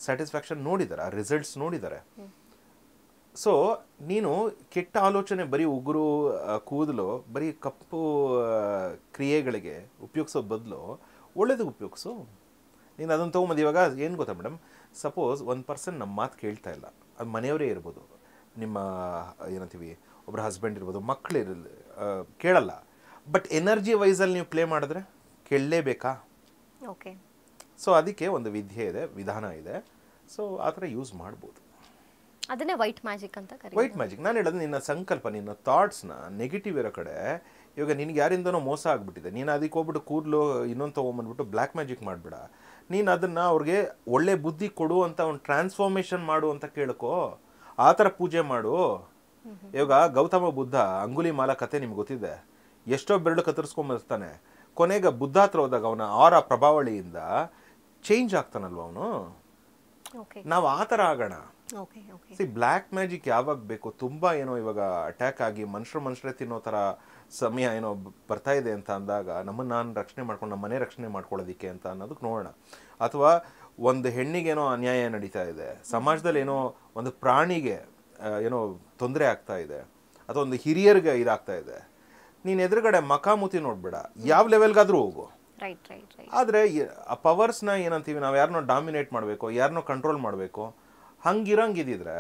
Speaker 2: ಸ್ಯಾಟಿಸ್ಫ್ಯಾಕ್ಷನ್ ನೋಡಿದ್ದಾರೆ, ಆ ರಿಸಲ್ಟ್ಸ್ ನೋಡಿದ್ದಾರೆ. ಸೊ ನೀನು ಕೆಟ್ಟ ಆಲೋಚನೆ ಬರೀ ಉಗುರು ಕೂದಲು ಬರೀ ಕಪ್ಪು ಕ್ರಿಯೆಗಳಿಗೆ ಉಪಯೋಗಿಸೋ ಬದಲು ಒಳ್ಳೇದು ಉಪಯೋಗಿಸು. ನೀನು ಅದನ್ನು ತೊಗೊಂಬಂದು ಇವಾಗ ಏನು ಗೊತ್ತಾ ಮೇಡಮ್, ಸಪೋಸ್ ಒಂದು ಪರ್ಸನ್ ನಮ್ಮ ಮಾತು ಕೇಳ್ತಾ ಇಲ್ಲ, ಅದು ಮನೆಯವರೇ ಇರ್ಬೋದು, ನಿಮ್ಮ ಏನಂತೀವಿ ಒಬ್ಬರ ಹಸ್ಬೆಂಡ್ ಇರ್ಬೋದು, ಮಕ್ಕಳಿರಲಿ, ಕೇಳಲ್ಲ, ಬಟ್ ಎನರ್ಜಿ ವೈಸಲ್ಲಿ ನೀವು ಪ್ಲೇ ಮಾಡಿದ್ರೆ ಕೇಳಲೇಬೇಕಾ?
Speaker 1: ಓಕೆ.
Speaker 2: ಸೊ ಅದಕ್ಕೆ ಒಂದು ವಿದ್ಯೆ ಇದೆ, ವಿಧಾನ ಇದೆ. ಸೊ ಆ ಥರ ಯೂಸ್ ಮಾಡ್ಬೋದು.
Speaker 1: ಅದನ್ನೇ ವೈಟ್ ಮ್ಯಾಜಿಕ್ ಅಂತ ಕರೀತಾರೆ.
Speaker 2: ವೈಟ್ ಮ್ಯಾಜಿಕ್ ನಾನು ಹೇಳೋದು ನಿನ್ನ ಸಂಕಲ್ಪ, ನಿನ್ನ ಥಾಟ್ಸ್ನ ನೆಗೆಟಿವ್ ಇರೋ ಕಡೆ. ಇವಾಗ ನಿನಗೆ ಯಾರಿಂದನೋ ಮೋಸ ಆಗಿಬಿಟ್ಟಿದೆ, ನೀನು ಅದಕ್ಕೆ ಹೋಗ್ಬಿಟ್ಟು ಕೂದಲು ಇನ್ನೊಂದು ತೊಗೊಂಬಂದ್ಬಿಟ್ಟು ಬ್ಲ್ಯಾಕ್ ಮ್ಯಾಜಿಕ್ ಮಾಡಿಬಿಡ. ನೀನು ಅದನ್ನು ಅವ್ರಿಗೆ ಒಳ್ಳೆ ಬುದ್ಧಿ ಕೊಡು ಅಂತ ಒಂದು ಟ್ರಾನ್ಸ್ಫಾರ್ಮೇಷನ್ ಮಾಡು ಅಂತ ಕೇಳ್ಕೊ, ಆ ಥರ ಪೂಜೆ ಮಾಡು. ಇವಾಗ ಗೌತಮ ಬುದ್ಧ ಅಂಗುಲಿ ಮಾಲ ಕತೆ ನಿಮ್ಗೆ ಗೊತ್ತಿದೆ, ಎಷ್ಟೋ ಬೆರಳು ಕತ್ತರಿಸ್ಕೊಂಬರ್ತಾನೆ, ಕೊನೆಗೆ ಬುದ್ಧ ಹತ್ರ ಹೋದಾಗ ಅವನ ಆರ ಪ್ರಭಾವಳಿಯಿಂದ ಚೇಂಜ್ ಆಗ್ತಾನಲ್ವ ಅವನು. ನಾವು ಆ ಥರ ಆಗೋಣ. ಬ್ಲ್ಯಾಕ್ ಮ್ಯಾಜಿಕ್ ಯಾವಾಗ ಬೇಕು, ತುಂಬ ಏನೋ ಇವಾಗ ಅಟ್ಯಾಕ್ ಆಗಿ ಮನುಷ್ಯರೇ ತಿನ್ನೋ ಥರ ಸಮಯ ಏನೋ ಬರ್ತಾ ಇದೆ ಅಂತ ಅಂದಾಗ ನಮ್ಮನ್ನು ನಾನು ರಕ್ಷಣೆ ಮಾಡ್ಕೊಂಡು ನಮ್ಮ ಮನೆ ರಕ್ಷಣೆ ಮಾಡ್ಕೊಳ್ಳೋದಿಕ್ಕೆ ಅಂತ ಅನ್ನೋದಕ್ಕೆ ನೋಡೋಣ. ಅಥವಾ ಒಂದು ಹೆಣ್ಣಿಗೇನೋ ಅನ್ಯಾಯ ನಡೀತಾ ಇದೆ, ಸಮಾಜದಲ್ಲಿ ಏನೋ ಒಂದು ಪ್ರಾಣಿಗೆ ಏನೋ ತೊಂದರೆ ಆಗ್ತಾ ಇದೆ, ಅಥವಾ ಒಂದು ಹಿರಿಯರಿಗೆ ಇದಾಗ್ತಾ ಇದೆ, ನೀನು ಎದುರುಗಡೆ ಮಖಾಮುತಿ ನೋಡ್ಬೇಡ, ಯಾವ ಲೆವೆಲ್ಗಾದ್ರೂ ಹೋಗು. ಆದರೆ ಆ ಪವರ್ಸ್ನ ಏನಂತೀವಿ ನಾವು, ಯಾರನ್ನೋ ಡಾಮಿನೇಟ್ ಮಾಡಬೇಕು, ಯಾರನ್ನೋ ಕಂಟ್ರೋಲ್ ಮಾಡಬೇಕು, ಹಂಗಿರಂಗಿದ್ರೆ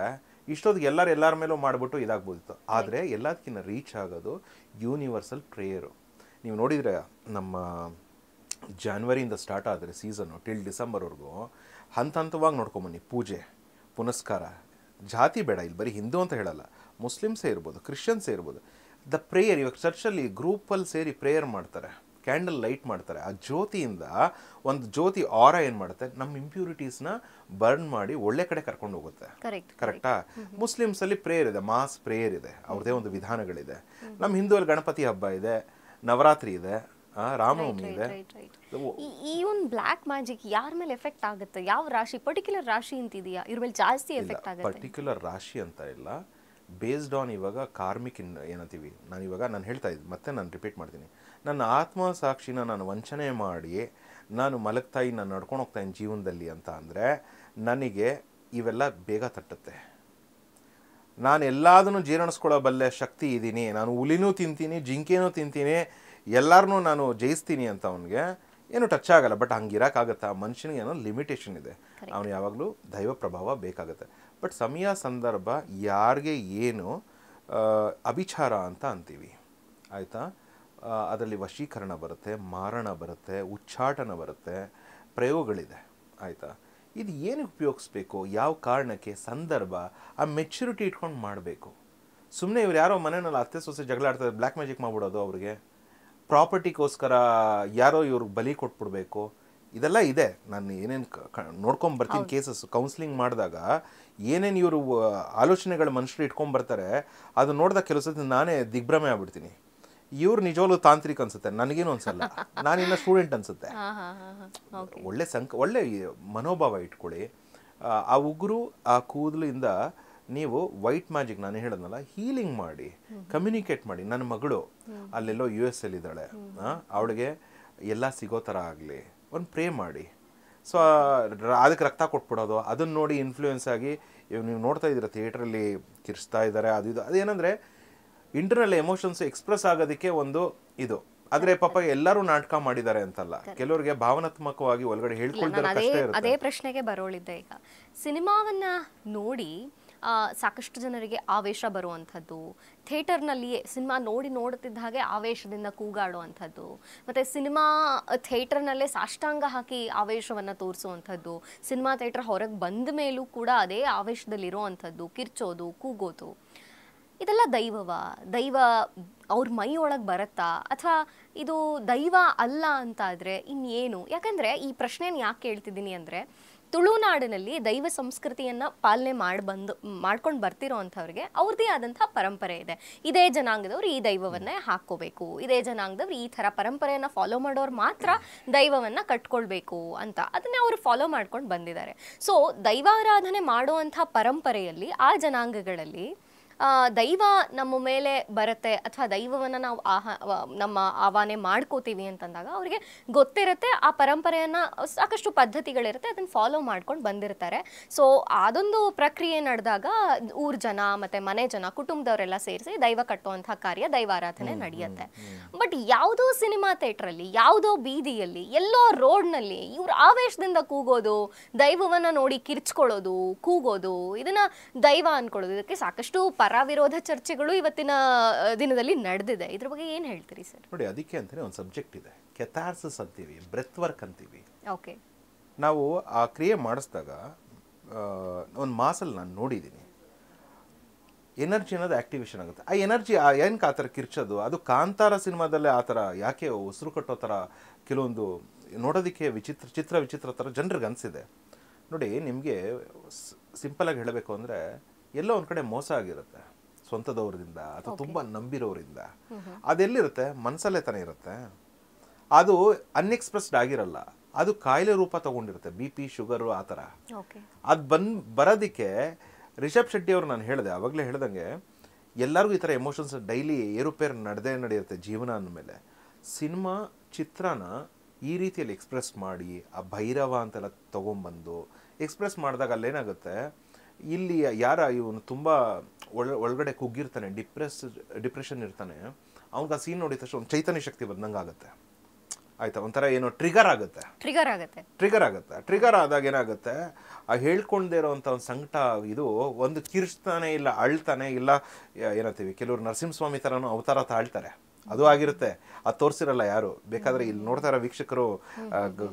Speaker 2: ಇಷ್ಟೊತ್ತಿಗೆ ಎಲ್ಲರ ಮೇಲೂ ಮಾಡಿಬಿಟ್ಟು ಇದಾಗ್ಬೋದಿತ್ತು. ಆದರೆ ಎಲ್ಲದಕ್ಕಿಂತ ರೀಚ್ ಆಗೋದು ಯೂನಿವರ್ಸಲ್ ಪ್ರೇಯರು. ನೀವು ನೋಡಿದರೆ ನಮ್ಮ ಜಾನ್ವರಿಯಿಂದ ಸ್ಟಾರ್ಟ್ ಆದರೆ ಸೀಸನ್ನು ಟಿಲ್ ಡಿಸೆಂಬರ್ವರೆಗೂ ಹಂತವಾಗಿ ನೋಡ್ಕೊಂಬನ್ನಿ, ಪೂಜೆ ಪುನಸ್ಕಾರ, ಜಾತಿ ಬೇಡ, ಇಲ್ಲಿ ಬರೀ ಹಿಂದೂ ಅಂತ ಹೇಳಲ್ಲ, ಮುಸ್ಲಿಮ್ಸೇ ಇರ್ಬೋದು, ಕ್ರಿಶ್ಚಿಯನ್ಸೇ ಇರ್ಬೋದು, ದ ಪ್ರೇಯರ್. ಇವಾಗ ಚರ್ಚಲ್ಲಿ ಗ್ರೂಪಲ್ಲಿ ಸೇರಿ ಪ್ರೇಯರ್ ಮಾಡ್ತಾರೆ, ಕ್ಯಾಂಡಲ್ ಲೈಟ್ ಮಾಡ್ತಾರೆ. ಆ ಜ್ಯೋತಿಯಿಂದ ಒಂದು ಜ್ಯೋತಿ ಆರ ಏನು ಮಾಡುತ್ತೆ, ನಮ್ಮ ಇಂಪ್ಯೂರಿಟೀಸ್ನ ಬರ್ನ್ ಮಾಡಿ ಒಳ್ಳೆ ಕಡೆ ಕರ್ಕೊಂಡು ಹೋಗುತ್ತೆ. ಕರೆಕ್ಟಾ? ಮುಸ್ಲಿಮ್ಸಲ್ಲಿ ಪ್ರೇಯರ್ ಇದೆ, ಮಾಸ್ ಪ್ರೇಯರ್ ಇದೆ, ಅವ್ರದೇ ಒಂದು ವಿಧಾನಗಳಿದೆ. ನಮ್ಮ ಹಿಂದೂರಲ್ಲಿ ಗಣಪತಿ ಹಬ್ಬ ಇದೆ, ನವರಾತ್ರಿ ಇದೆ, ರಾಮನವಮಿ ಇದೆ.
Speaker 1: ಈ ಒಂದು ಬ್ಲ್ಯಾಕ್ ಮ್ಯಾಜಿಕ್ ಯಾರ ಮೇಲೆ ಎಫೆಕ್ಟ್ ಆಗುತ್ತೆ? ಯಾವ ರಾಶಿ, ಪರ್ಟಿಕ್ಯುಲರ್ ರಾಶಿ ಅಂತಿದೆಯಾ ಇವ್ರ ಮೇಲೆ ಜಾಸ್ತಿ ಎಫೆಕ್ಟ್ ಆಗುತ್ತೆ?
Speaker 2: ಪರ್ಟಿಕ್ಯುಲರ್ ರಾಶಿ ಅಂತ ಇಲ್ಲ, ಬೇಸ್ಡ್ ಆನ್ ಇವಾಗ ಕಾರ್ಮಿಕ್ ಏನಂತೀವಿ. ನಾನು ಹೇಳ್ತಾ ಇದ್ದೆ, ಮತ್ತೆ ನಾನು ರಿಪೀಟ್ ಮಾಡ್ತೀನಿ, ನನ್ನ ಆತ್ಮಸಾಕ್ಷಿನ ನಾನು ವಂಚನೆ ಮಾಡಿ ನಾನು ಮಲಗ್ತಾಯಿ, ನಾನು ನಡ್ಕೊಂಡು ಹೋಗ್ತಾಯಿನಿ ಜೀವನದಲ್ಲಿ ಅಂತ ಅಂದರೆ ನನಗೆ ಇವೆಲ್ಲ ಬೇಗ ತಟ್ಟುತ್ತೆ. ನಾನು ಎಲ್ಲದನ್ನು ಜೀರ್ಣಿಸ್ಕೊಳ್ಳಬಲ್ಲೆ ಶಕ್ತಿ ಇದ್ದೀನಿ, ನಾನು ಹುಲಿನೂ ತಿಂತೀನಿ, ಜಿಂಕೆನೂ ತಿಂತೀನಿ, ಎಲ್ಲರನ್ನೂ ನಾನು ಜಯಿಸ್ತೀನಿ ಅಂತ ಅವನಿಗೆ ಏನು ಟಚ್ ಆಗಲ್ಲ. ಬಟ್ ಹಂಗಿರೋಕ್ಕಾಗತ್ತಾ? ಮನುಷ್ಯನಿಗೆ ಏನೋ ಲಿಮಿಟೇಷನ್ ಇದೆ, ಅವನು ಯಾವಾಗಲೂ ದೈವ ಪ್ರಭಾವ ಬೇಕಾಗುತ್ತೆ. ಬಟ್ ಸಮಯ ಸಂದರ್ಭ ಯಾರಿಗೆ ಏನು ಅಭಿಚಾರ ಅಂತ ಅಂತೀವಿ ಆಯಿತಾ, ಅದರಲ್ಲಿ ವಶೀಕರಣ ಬರುತ್ತೆ, ಮಾರಣ ಬರುತ್ತೆ, ಉಚ್ಚಾಟನ ಬರುತ್ತೆ, ಪ್ರಯೋಗಗಳಿದೆ ಆಯಿತಾ. ಇದು ಏನಕ್ಕೆ ಉಪಯೋಗಿಸ್ಬೇಕು, ಯಾವ ಕಾರಣಕ್ಕೆ, ಸಂದರ್ಭ, ಆ ಮೆಚ್ಯೂರಿಟಿ ಇಟ್ಕೊಂಡು ಮಾಡಬೇಕು. ಸುಮ್ಮನೆ ಇವ್ರು ಯಾರೋ ಮನೆಯಲ್ಲಿ ಅತ್ತೆ ಸೊಸೆ ಜಗಳ ಆಡ್ತಾರೆ, ಬ್ಲ್ಯಾಕ್ ಮ್ಯಾಜಿಕ್ ಮಾಡಿಬಿಡೋದು, ಅವ್ರಿಗೆ ಪ್ರಾಪರ್ಟಿಗೋಸ್ಕರ ಯಾರೋ ಇವ್ರಿಗೆ ಬಲಿ ಕೊಟ್ಬಿಡ್ಬೇಕು, ಇದೆಲ್ಲ ಇದೆ. ನಾನು ಏನೇನು ನೋಡ್ಕೊಂಬರ್ತೀನಿ ಕೇಸಸ್ ಕೌನ್ಸಿಲಿಂಗ್ ಮಾಡಿದಾಗ, ಏನೇನು ಇವರು ಆಲೋಚನೆಗಳು ಮನುಷ್ಯರು ಇಟ್ಕೊಂಬರ್ತಾರೆ, ಅದು ನೋಡಿದಾಗ ಕೆಲವು ಸತಿ ನಾನೇ ದಿಗ್ಭ್ರಮೆ ಆಗ್ಬಿಡ್ತೀನಿ. ಇವ್ರು ನಿಜವಾಗ್ಲೂ ತಾಂತ್ರಿಕ ಅನ್ಸುತ್ತೆ, ನನಗೇನು ಅನ್ಸಲ್ಲ, ನಾನಿನ್ನ ಸ್ಟೂಡೆಂಟ್ ಅನ್ಸುತ್ತೆ. ಒಳ್ಳೆ ಮನೋಭಾವ ಇಟ್ಕೊಳ್ಳಿ. ಆ ಉಗುರು ಆ ಕೂದಲಿಂದ ನೀವು ವೈಟ್ ಮ್ಯಾಜಿಕ್ ನಾನು ಹೇಳೋದಲ್ಲ, ಹೀಲಿಂಗ್ ಮಾಡಿ, ಕಮ್ಯುನಿಕೇಟ್ ಮಾಡಿ. ನನ್ನ ಮಗಳು ಅಲ್ಲೆಲ್ಲೋ US ಇದ್ದಾಳೆ, ಅವಳಿಗೆ ಎಲ್ಲ ಸಿಗೋ ಥರ ಆಗಲಿ ಒಂದು ಪ್ರೇ ಮಾಡಿ. ಸೊ ಅದಕ್ಕೆ ರಕ್ತ ಕೊಟ್ಬಿಡೋದು, ಅದನ್ನು ನೋಡಿ ಇನ್ಫ್ಲೂಯೆನ್ಸ್ ಆಗಿ ಇವಾಗ ನೀವು ನೋಡ್ತಾ ಇದ್ದೀರ ಥಿಯೇಟ್ರಲ್ಲಿ ಕಿರ್ಸ್ತಾ ಇದ್ದಾರೆ, ಅದೇನೆಂದರೆ ಇಂಟರ್ನಲ್ ಎಮೋಷನ್ಸ್ ಎಕ್ಸ್ಪ್ರೆಸ್ ಆಗೋದಕ್ಕೆ ಒಂದು ಇದು ಆದ್ರೆ ಪಾಪ ಎಲ್ಲರೂ ನಾಟಕ ಮಾಡಿದ್ದಾರೆ ಅಂತಲ್ಲ, ಕೆಲವರಿಗೆ ಭಾವನಾತ್ಮಕವಾಗಿ ಒಳಗಡೆ ಹೇಳ್ಕೊಳ್ತಾರೆ ಕಷ್ಟ ಇರುತ್ತೆ.
Speaker 1: ಅದೇ ಪ್ರಶ್ನೆಗೆ ಬರೋಳಿದ್ದೆ. ಈಗ ಸಿನಿಮಾವನ್ನ ನೋಡಿ ಸಾಕಷ್ಟು ಜನರಿಗೆ ಆವೇಶ ಬರುವಂಥದ್ದು, ಥಿಯೇಟರ್ನಲ್ಲಿಯೇ ಸಿನಿಮಾ ನೋಡುತ್ತಿದ್ದ ಹಾಗೆ ಆವೇಶದಿಂದ ಕೂಗಾಡುವಂಥದ್ದು, ಮತ್ತು ಸಿನಿಮಾ ಥಿಯೇಟರ್ನಲ್ಲೇ ಸಾಷ್ಟಾಂಗ ಹಾಕಿ ಆವೇಶವನ್ನು ತೋರಿಸುವಂಥದ್ದು, ಸಿನಿಮಾ ಥಿಯೇಟರ್ ಹೊರಗೆ ಬಂದ ಮೇಲೂ ಕೂಡ ಅದೇ ಆವೇಶದಲ್ಲಿರುವಂಥದ್ದು, ಕಿರ್ಚೋದು, ಕೂಗೋದು, ಇದೆಲ್ಲ ದೈವ ಅವ್ರ ಮೈ ಒಳಗೆ ಬರುತ್ತಾ ಅಥವಾ ಇದು ದೈವ ಅಲ್ಲ ಅಂತಾದರೆ ಇನ್ನೇನು? ಯಾಕಂದರೆ ಈ ಪ್ರಶ್ನೆಯನ್ನು ಯಾಕೆ ಕೇಳ್ತಿದ್ದೀನಿ ಅಂದರೆ, ತುಳುನಾಡಿನಲ್ಲಿ ದೈವ ಸಂಸ್ಕೃತಿಯನ್ನು ಪಾಲನೆ ಮಾಡ್ಕೊಂಡು ಬರ್ತಿರೋ ಅಂಥವ್ರಿಗೆ ಅವ್ರದ್ದೇ ಆದಂಥ ಪರಂಪರೆ ಇದೆ. ಇದೇ ಜನಾಂಗದವ್ರು ಈ ದೈವವನ್ನೇ ಹಾಕ್ಕೋಬೇಕು, ಇದೇ ಜನಾಂಗದವ್ರು ಈ ಥರ ಪರಂಪರೆಯನ್ನು ಫಾಲೋ ಮಾಡೋರು ಮಾತ್ರ ದೈವವನ್ನು ಕಟ್ಕೊಳ್ಬೇಕು ಅಂತ ಅದನ್ನೇ ಅವರು ಫಾಲೋ ಮಾಡ್ಕೊಂಡು ಬಂದಿದ್ದಾರೆ. ಸೊ ದೈವಾರಾಧನೆ ಮಾಡುವಂಥ ಪರಂಪರೆಯಲ್ಲಿ ಆ ಜನಾಂಗಗಳಲ್ಲಿ ದೈವ ನಮ್ಮ ಮೇಲೆ ಬರುತ್ತೆ ಅಥವಾ ದೈವವನ್ನು ನಾವು ನಮ್ಮ ಆವಾಹನೆ ಮಾಡ್ಕೋತೀವಿ ಅಂತಂದಾಗ ಅವರಿಗೆ ಗೊತ್ತಿರುತ್ತೆ, ಆ ಪರಂಪರೆಯನ್ನು ಸಾಕಷ್ಟು ಪದ್ಧತಿಗಳಿರುತ್ತೆ, ಅದನ್ನು ಫಾಲೋ ಮಾಡ್ಕೊಂಡು ಬಂದಿರ್ತಾರೆ. ಸೊ ಅದೊಂದು ಪ್ರಕ್ರಿಯೆ ನಡೆದಾಗ ಊರ್ ಜನ ಮತ್ತು ಮನೆ ಜನ ಕುಟುಂಬದವರೆಲ್ಲ ಸೇರಿಸಿ ದೈವ ಕಟ್ಟುವಂಥ ಕಾರ್ಯ ದೈವಾರಾಧನೆ ನಡೆಯುತ್ತೆ. ಬಟ್ ಯಾವುದೋ ಸಿನಿಮಾ ಥಿಯೇಟ್ರಲ್ಲಿ, ಯಾವುದೋ ಬೀದಿಯಲ್ಲಿ, ಎಲ್ಲೋ ರೋಡ್ನಲ್ಲಿ ಇವ್ರು ಆವೇಶದಿಂದ ಕೂಗೋದು, ದೈವವನ್ನು ನೋಡಿ ಕಿರ್ಚ್ಕೊಳ್ಳೋದು, ಕೂಗೋದು, ಇದನ್ನ ದೈವ ಅನ್ಕೊಳ್ಳೋದು, ಇದಕ್ಕೆ ಸಾಕಷ್ಟು ವಿರೋಧ ಚರ್ಚೆಗಳು ಇವತ್ತಿನ ದಿನದಲ್ಲಿ ನಡೆದಿದೆ. ಇದ್ರ ಬಗ್ಗೆ ಏನ್ ಹೇಳ್ತೀರಿ ಸರ್?
Speaker 2: ನೋಡಿ, ಅದಕ್ಕೆ ಅಂತಾನೆ ಒಂದು ಸಬ್ಜೆಕ್ಟ್ ಇದೆ, ಕೆಥಾರ್ಸಿಸ್ ಅಂತೀವಿ, ಬ್ರೆತ್ ವರ್ಕ್ ಅಂತೀವಿ.
Speaker 1: ಓಕೆ,
Speaker 2: ನಾವು ಆ ಕ್ರಿಯೆ ಮಾಡಿಸಿದಾಗ ಒಂದು ಮಾಸಲ್ಲಿ ನಾನು ನೋಡಿದ್ದೀನಿ, ಎನರ್ಜಿ ಅನ್ನೋದು ಆಕ್ಟಿವೇಶನ್ ಆಗುತ್ತೆ. ಆ ಎನರ್ಜಿ ಏನಕ್ಕೆ ಆ ಥರ ಕಿರ್ಚೋದು, ಅದು ಕಾಂತಾರ ಸಿನಿಮಾದಲ್ಲೇ ಆ ಥರ ಯಾಕೆ ಉಸಿರು ಕಟ್ಟೋ ಥರ ಕೆಲವೊಂದು ನೋಡೋದಕ್ಕೆ ವಿಚಿತ್ರ ಥರ ಜನರಿಗೆ ಅನಿಸಿದೆ. ನೋಡಿ, ನಿಮಗೆ ಸಿಂಪಲಾಗಿ ಹೇಳಬೇಕು ಅಂದರೆ, ಎಲ್ಲೋ ಒಂದು ಕಡೆ ಮೋಸ ಆಗಿರುತ್ತೆ ಸ್ವಂತದವ್ರದಿಂದ ಅಥವಾ ತುಂಬ ನಂಬಿರೋರಿಂದ. ಅದೆಲ್ಲಿರುತ್ತೆ? ಮನಸ್ಸಲ್ಲೇ ತಾನೇ ಇರುತ್ತೆ. ಅದು ಅನ್ಎಕ್ಸ್ಪ್ರೆಸ್ಡ್ ಆಗಿರಲ್ಲ, ಅದು ಕಾಯಿಲೆ ರೂಪ ತಗೊಂಡಿರುತ್ತೆ, BP, ಶುಗರು, ಆ ಥರ. ಅದು ಬರೋದಕ್ಕೆ ರಿಷಬ್ ಶೆಟ್ಟಿ ಅವರು, ನಾನು ಹೇಳಿದೆ ಆವಾಗಲೇ ಹೇಳ್ದಂಗೆ, ಎಲ್ಲರಿಗೂ ಈ ಥರ ಎಮೋಷನ್ಸ್ ಡೈಲಿ ಏರುಪೇರು ನಡೆಯುತ್ತೆ ಜೀವನ ಅಂದಮೇಲೆ. ಸಿನಿಮಾ ಚಿತ್ರನ ಈ ರೀತಿಯಲ್ಲಿ ಎಕ್ಸ್ಪ್ರೆಸ್ ಮಾಡಿ, ಆ ಭೈರವ ಅಂತೆಲ್ಲ ತೊಗೊಂಬಂದು ಎಕ್ಸ್ಪ್ರೆಸ್ ಮಾಡಿದಾಗ ಅಲ್ಲೇನಾಗುತ್ತೆ, ಇಲ್ಲಿ ಇವನು ತುಂಬ ಒಳಗಡೆ ಕುಗ್ಗಿರ್ತಾನೆ, ಡಿಪ್ರೆಷನ್ ಇರ್ತಾನೆ, ಅವ್ನಿಗೆ ಆ ಸೀನ್ ನೋಡಿದ ತಕ್ಷಣ ಒಂದು ಚೈತನ್ಯ ಶಕ್ತಿ ಬಂದಂಗೆ ಆಗುತ್ತೆ. ಆಯ್ತಾ, ಒಂಥರ ಏನೋ ಟ್ರಿಗರ್ ಆಗುತ್ತೆ. ಟ್ರಿಗರ್ ಆದಾಗ ಏನಾಗುತ್ತೆ, ಆ ಹೇಳ್ಕೊಂಡೇ ಇರೋವಂಥ ಒಂದು ಸಂಕಟ, ಇದು ಒಂದು ಕಿರ್ಚ್ತಾನೆ, ಇಲ್ಲ ಅಳ್ತಾನೆ, ಇಲ್ಲ ಏನಂತೀವಿ, ಕೆಲವರು ನರಸಿಂಹಸ್ವಾಮಿ ಥರನೂ ಅವತಾರ ತಾಳ್ತಾರೆ, ಅದು ಆಗಿರುತ್ತೆ. ಅದು ತೋರಿಸಿರಲ್ಲ ಯಾರು, ಬೇಕಾದ್ರೆ ಇಲ್ಲಿ ನೋಡ್ತಾ ಇರೋ ವೀಕ್ಷಕರು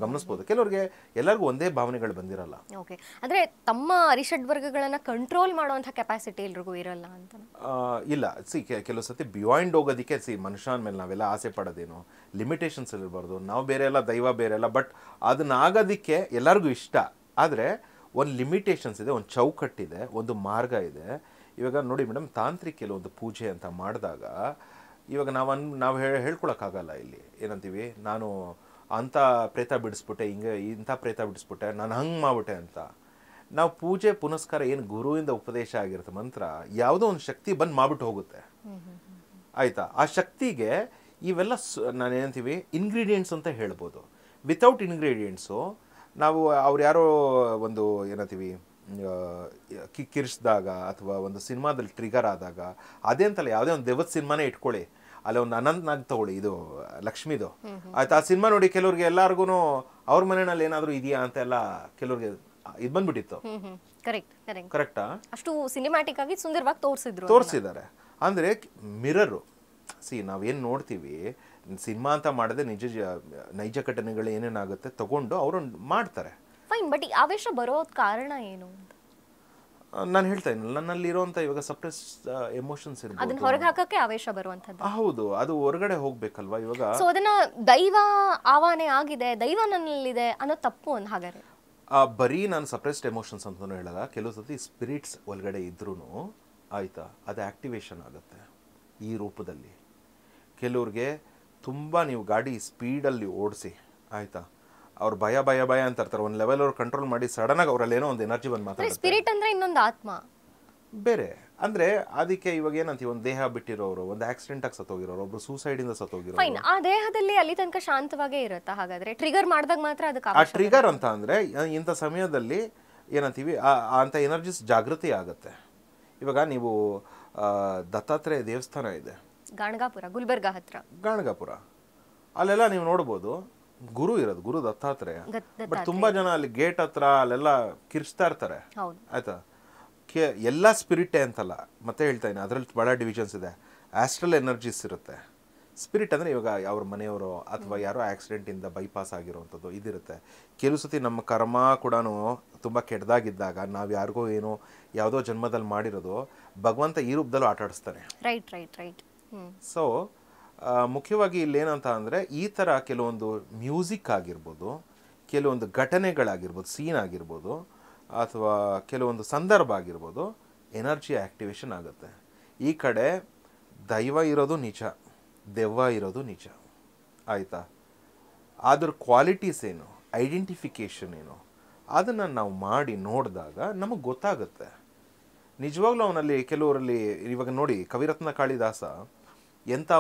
Speaker 2: ಗಮನಿಸ್ಬೋದು. ಕೆಲವ್ರಿಗೆ ಎಲ್ಲರಿಗೂ ಒಂದೇ ಭಾವನೆಗಳು ಬಂದಿರಲ್ಲ.
Speaker 1: ಓಕೆ, ಅಂದ್ರೆ ತಮ್ಮ ಅರಿಷಡ್ ವರ್ಗಗಳನ್ನ ಕಂಟ್ರೋಲ್ ಮಾಡುವಂಥ ಕೆಪಾಸಿಟಿ ಎಲ್ರಿಗೂ ಇರಲ್ಲ ಅಂತ
Speaker 2: ಇಲ್ಲ. ಕೆಲವು ಸತಿ ಬಿಯಾಂಡ್ ಹೋಗೋದಕ್ಕೆ ಮನುಷ್ಯನ ಮೇಲೆ ನಾವೆಲ್ಲ ಆಸೆ ಪಡೋದೇನು, ಲಿಮಿಟೇಷನ್ಸ್ ಇರಬಾರ್ದು. ನಾವು ಬೇರೆ ಅಲ್ಲ, ದೈವ ಬೇರೆ ಅಲ್ಲ, ಬಟ್ ಅದನ್ನಾಗೋದಕ್ಕೆ ಎಲ್ಲರಿಗೂ ಇಷ್ಟ. ಆದರೆ ಒಂದು ಲಿಮಿಟೇಷನ್ಸ್ ಇದೆ, ಒಂದು ಚೌಕಟ್ಟಿದೆ, ಒಂದು ಮಾರ್ಗ ಇದೆ. ಇವಾಗ ನೋಡಿ ಮೇಡಮ್, ತಾಂತ್ರಿಕ ಕೆಲವೊಂದು ಪೂಜೆ ಅಂತ ಮಾಡಿದಾಗ ಇವಾಗ ನಾವು ಹೇಳ್ಕೊಳಕ್ಕಾಗಲ್ಲ. ಇಲ್ಲಿ ಏನಂತೀವಿ, ನಾನು ಅಂಥ ಪ್ರೇತ ಬಿಡಿಸ್ಬಿಟ್ಟೆ, ಇಂಥ ಪ್ರೇತ ಬಿಡಿಸ್ಬಿಟ್ಟೆ, ನಾನು ಹಂಗೆ ಮಾಡ್ಬಿಟ್ಟೆ ಅಂತ. ನಾವು ಪೂಜೆ ಪುನಸ್ಕಾರ ಏನು ಗುರುವಿಂದ ಉಪದೇಶ ಆಗಿರುತ್ತೆ, ಮಂತ್ರ, ಯಾವುದೋ ಒಂದು ಶಕ್ತಿ ಬಂದು ಮಾಡ್ಬಿಟ್ಟು ಹೋಗುತ್ತೆ. ಆಯಿತಾ, ಆ ಶಕ್ತಿಗೆ ಇವೆಲ್ಲ ನಾನೇನಂತೀವಿ ಇಂಗ್ರೀಡಿಯೆಂಟ್ಸ್ ಅಂತ ಹೇಳ್ಬೋದು. ವಿತೌಟ್ ಇಂಗ್ರೀಡಿಯೆಂಟ್ಸು ನಾವು ಅವ್ರು ಯಾರೋ ಒಂದು ಏನಂತೀವಿ ಕಿರ್ಚ್ದಾಗ ಅಥವಾ ಒಂದು ಸಿನಿಮಾದಲ್ಲಿ ಟ್ರಿಗರ್ ಆದಾಗ, ಅದೇ ಅಂತಲ್ಲ, ಯಾವುದೇ ಒಂದು ದೇವದ ಸಿನಿಮಾನೇ ಇಟ್ಕೊಳ್ಳಿ, ಅಲ್ಲಿ ಒಂದು ಅನಂತನಾಗ್ ತಗೊಳ್ಳಿ, ಇದು ಲಕ್ಷ್ಮಿದು ಆಯ್ತು, ಆ ಸಿನಿಮಾ ನೋಡಿ ಕೆಲವ್ರಿಗೆ ಎಲ್ಲಾರ್ಗು ಅವ್ರ ಮನೆಯಲ್ಲಿ ಏನಾದರೂ ಇದೆಯಾ ಅಂತ ಎಲ್ಲ ಕೆಲವ್ರಿಗೆ ಇದು ಬಂದ್ಬಿಟ್ಟಿತ್ತು. ಕರೆಕ್ಟಾ?
Speaker 1: ಅಷ್ಟು ಸಿನಿಮ್ಯಾಟಿಕ್ ಆಗಿ ಸುಂದರವಾಗಿ
Speaker 2: ತೋರಿಸಿದ್ದಾರೆ. ಅಂದರೆ ಮಿರರು, ನಾವೇನು ನೋಡ್ತೀವಿ ಸಿನಿಮಾ ಅಂತ ಮಾಡದೆ ನೈಜ ಘಟನೆಗಳು ಏನೇನಾಗುತ್ತೆ ತಗೊಂಡು ಅವರು ಮಾಡ್ತಾರೆ.
Speaker 1: ಫೈನ್, ಬಟ್ ಈ ಆವೇಶ ಬರೋದ್ ಕಾರಣ ಏನು?
Speaker 2: ನಾನು ಹೇಳ್ತಾ ಇದ್ದೀನಿ, ನನ್ನಲ್ಲಿರುವಂತ ಇವಾಗ ಸಪ್ರೆಸ್ ಎಮೋಷನ್ಸ್ ಇರ್ಬೋದು,
Speaker 1: ಅದನ್ನ ಹೊರಗೆ ಹಾಕಕ್ಕೆ ಆವೇಶ ಬರುವಂತದ್ದು.
Speaker 2: ಹೌದು, ಅದು ಹೊರಗಡೆ ಹೋಗ್ಬೇಕಲ್ವಾ ಇವಾಗ.
Speaker 1: ಸೊ ಅದನ್ನ ದೈವ ಆವಾಹನೆ ಆಗಿದೆ, ದೈವ ನನ್ನಲ್ಲಿದೆ ಅನ್ನೋ ತಪ್ಪು ಅಂತ ಹಾಗಾದ್ರೆ
Speaker 2: ಬರೀ ನಾನು ಸಪ್ರೆಸ್ಡ್ ಎಮೋಷನ್ಸ್ ಅಂತಲೂ ಹೇಳಲ್ಲ. ಕೆಲವು ಸತಿ ಸ್ಪಿರಿಟ್ಸ್ ಒಳಗಡೆ ಇದ್ರೂ ಆಯ್ತಾ, ಅದು ಆಕ್ಟಿವೇಶನ್ ಆಗುತ್ತೆ ಈ ರೂಪದಲ್ಲಿ. ಕೆಲವ್ರಿಗೆ ತುಂಬ ನೀವು ಗಾಡಿ ಸ್ಪೀಡಲ್ಲಿ ಓಡಿಸಿ ಆಯ್ತಾ, ಅವ್ರು ಭಯ ಭಯ ಭಯ ಅಂತ ಇರ್ತಾರೆ, ಒಂದು ಲೆವೆಲ್ ಅವ್ರು ಕಂಟ್ರೋಲ್ ಮಾಡಿ ಸಡನ್ ಆಗಿ ಅವರಲ್ಲಿ ಏನೋ ಒಂದು ಎನರ್ಜಿ ಬಂದು ಮಾತಾಡ್ತಾರೆ.
Speaker 1: ಸ್ಪಿರಿಟ್ ಅಂದ್ರೆ ಇನ್ನೊಂದು ಆತ್ಮ
Speaker 2: ಬೇರೆ. ಅಂದ್ರೆ ಅದಕ್ಕೆ ಇವಾಗ ಏನಂತೀವಿ, ಒಂದು ದೇಹ ಬಿಟ್ಟಿರೋರು, ಒಂದು ಆಕ್ಸಿಡೆಂಟ್ ಆಗಿ ಸತ್ತೋಗಿರೋರು, ಒಬ್ರು ಸೂಸೈಡ್ ಇಂದ ಸತ್ತೋಗಿರೋರು,
Speaker 1: ಫೈನ್, ಆ ದೇಹದಲ್ಲಿ ಅಲ್ಲಿ ತನಕ ಶಾಂತವಾಗೇ ಇರುತ್ತಾ? ಹಾಗಾದ್ರೆ ಟ್ರಿಗರ್ ಮಾಡಿದಾಗ ಮಾತ್ರ ಅದಕ್ಕೆ
Speaker 2: ಆ ಟ್ರಿಗರ್ ಅಂತ ಅಂದ್ರೆ ಇಂಥ ಸಮಯದಲ್ಲಿ ಏನಂತೀವಿ, ಅಂತ ಎನರ್ಜಿಸ್ ಜಾಗೃತಿ ಆಗುತ್ತೆ. ಇವಾಗ ನೀವು ದತ್ತಾತ್ರೇಯ ದೇವಸ್ಥಾನ ಇದೆ
Speaker 1: ಗಾಣಗಾಪುರ, ಗುಲ್ಬರ್ಗಾ ಹತ್ರ.
Speaker 2: ಗಾಣಗಾಪುರ ಅಲ್ಲೆಲ್ಲ ನೀವು ನೋಡ್ಬೋದು ಗುರು ಇರೋದು, ಗುರು ದತ್ತಾತ್ರೇಯ. ಬಟ್ ತುಂಬಾ ಜನ ಅಲ್ಲಿ ಗೇಟ್ ಹತ್ರ ಅಲ್ಲೆಲ್ಲ ಕಿರ್ಚ್ತಾ ಇರ್ತಾರೆ, ಆಯ್ತಾ. ಎಲ್ಲ ಸ್ಪಿರಿಟೇ ಅಂತಲ್ಲ, ಮತ್ತೆ ಹೇಳ್ತಾ ಇದ್ದೀನಿ, ಅದರಲ್ಲಿ ಬಹಳ ಡಿವಿಷನ್ಸ್ ಇದೆ. ಆಸ್ಟ್ರಲ್ ಎನರ್ಜೀಸ್ ಇರುತ್ತೆ. ಸ್ಪಿರಿಟ್ ಅಂದರೆ ಇವಾಗ ಅವ್ರ ಮನೆಯವರು ಅಥವಾ ಯಾರೋ ಆಕ್ಸಿಡೆಂಟಿಂದ ಬೈಪಾಸ್ ಆಗಿರುವಂಥದ್ದು ಇದಿರುತ್ತೆ. ಕೆಲವು ಸತಿ ನಮ್ಮ ಕರ್ಮ ಕೂಡ ತುಂಬ ಕೆಟ್ಟದಾಗಿದ್ದಾಗ ನಾವು ಯಾರಿಗೋ ಏನೋ ಯಾವುದೋ ಜನ್ಮದಲ್ಲಿ ಮಾಡಿರೋದು ಭಗವಂತ ಈ ರೂಪದಲ್ಲೂ ಆಟ ಆಡಿಸ್ತಾನೆ.
Speaker 1: Right right right.
Speaker 2: ಸೊ ಮುಖ್ಯವಾಗಿ ಇಲ್ಲೇನಂತ ಅಂದರೆ ಈ ಥರ ಕೆಲವೊಂದು ಮ್ಯೂಸಿಕ್ ಆಗಿರ್ಬೋದು, ಕೆಲವೊಂದು ಘಟನೆಗಳಾಗಿರ್ಬೋದು, ಸೀನ್ ಆಗಿರ್ಬೋದು, ಅಥವಾ ಕೆಲವೊಂದು ಸಂದರ್ಭ ಆಗಿರ್ಬೋದು, ಎನರ್ಜಿ ಆ್ಯಕ್ಟಿವೇಶನ್ ಆಗುತ್ತೆ. ಈ ಕಡೆ ದೈವ ಇರೋದು ನಿಜ, ದೆವ್ವ ಇರೋದು ನಿಜ, ಆಯಿತಾ. ಅದ್ರ ಕ್ವಾಲಿಟೀಸ್ ಏನು, ಐಡೆಂಟಿಫಿಕೇಷನ್ ಏನು, ಅದನ್ನು ನಾವು ಮಾಡಿ ನೋಡಿದಾಗ ನಮಗೆ ಗೊತ್ತಾಗುತ್ತೆ. ನಿಜವಾಗ್ಲೂ ಅವನಲ್ಲಿ ಕೆಲವರಲ್ಲಿ ಇವಾಗ ನೋಡಿ, ಕವಿರತ್ನ ಕಾಳಿದಾಸ ಎಂಥ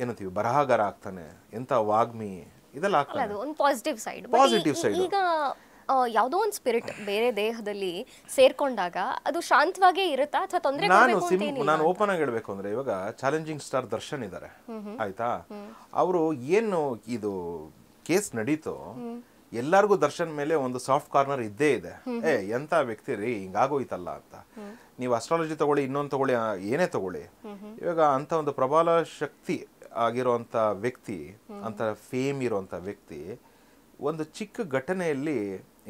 Speaker 2: ಏನಂತೀವಿ ಬರಹಗಾರ ಆಗ್ತಾನೆ, ಎಂಥ ವಾಗ್ಮಿ, ಇದೆಲ್ಲ ಆಗ್ತಾನೆ.
Speaker 1: ಒಂದು ಪಾಸಿಟಿವ್ ಸೈಡ್.
Speaker 2: Positive side.
Speaker 1: ಈಗ ಯಾವುದೋ ಒಂದು ಸ್ಪಿರಿಟ್ ಬೇರೆ ದೇಹದಲ್ಲಿ ಸೇರ್ಕೊಂಡಾಗ ಅದು ಶಾಂತವಾಗೇ ಇರುತ್ತಾ ಅಥವಾ ತೊಂದರೆ?
Speaker 2: ನಾನು ಓಪನ್ ಆಗಿ ಹೇಳ್ಬೇಕು ಅಂದ್ರೆ, ಇವಾಗ ಚಾಲೆಂಜಿಂಗ್ ಸ್ಟಾರ್ ದರ್ಶನ್ ಇದ್ದಾರೆ, ಆಯ್ತಾ. ಅವರು ಏನು ಇದು ಕೇಸ್ ನಡೀತೋ ಎಲ್ಲರಿಗೂ ದರ್ಶನ್ ಮೇಲೆ ಒಂದು ಸಾಫ್ಟ್ ಕಾರ್ನರ್ ಇದ್ದೇ ಇದೆ. ಎಂತ ವ್ಯಕ್ತಿ ರೀ, ಹಿಂಗಾಗೋಯ್ತಲ್ಲ ಅಂತ. ನೀವು ಅಸ್ಟ್ರಾಲಜಿ ತಗೊಳ್ಳಿ, ಇನ್ನೊಂದು ತಗೊಳ್ಳಿ, ಏನೇ ತಗೊಳ್ಳಿ, ಇವಾಗ ಅಂತ ಒಂದು ಪ್ರಬಲ ಶಕ್ತಿ ಆಗಿರುವಂತ ವ್ಯಕ್ತಿ, ಅಂತ ಫೇಮ್ ಇರುವಂತ ವ್ಯಕ್ತಿ ಒಂದು ಚಿಕ್ಕ ಘಟನೆಯಲ್ಲಿ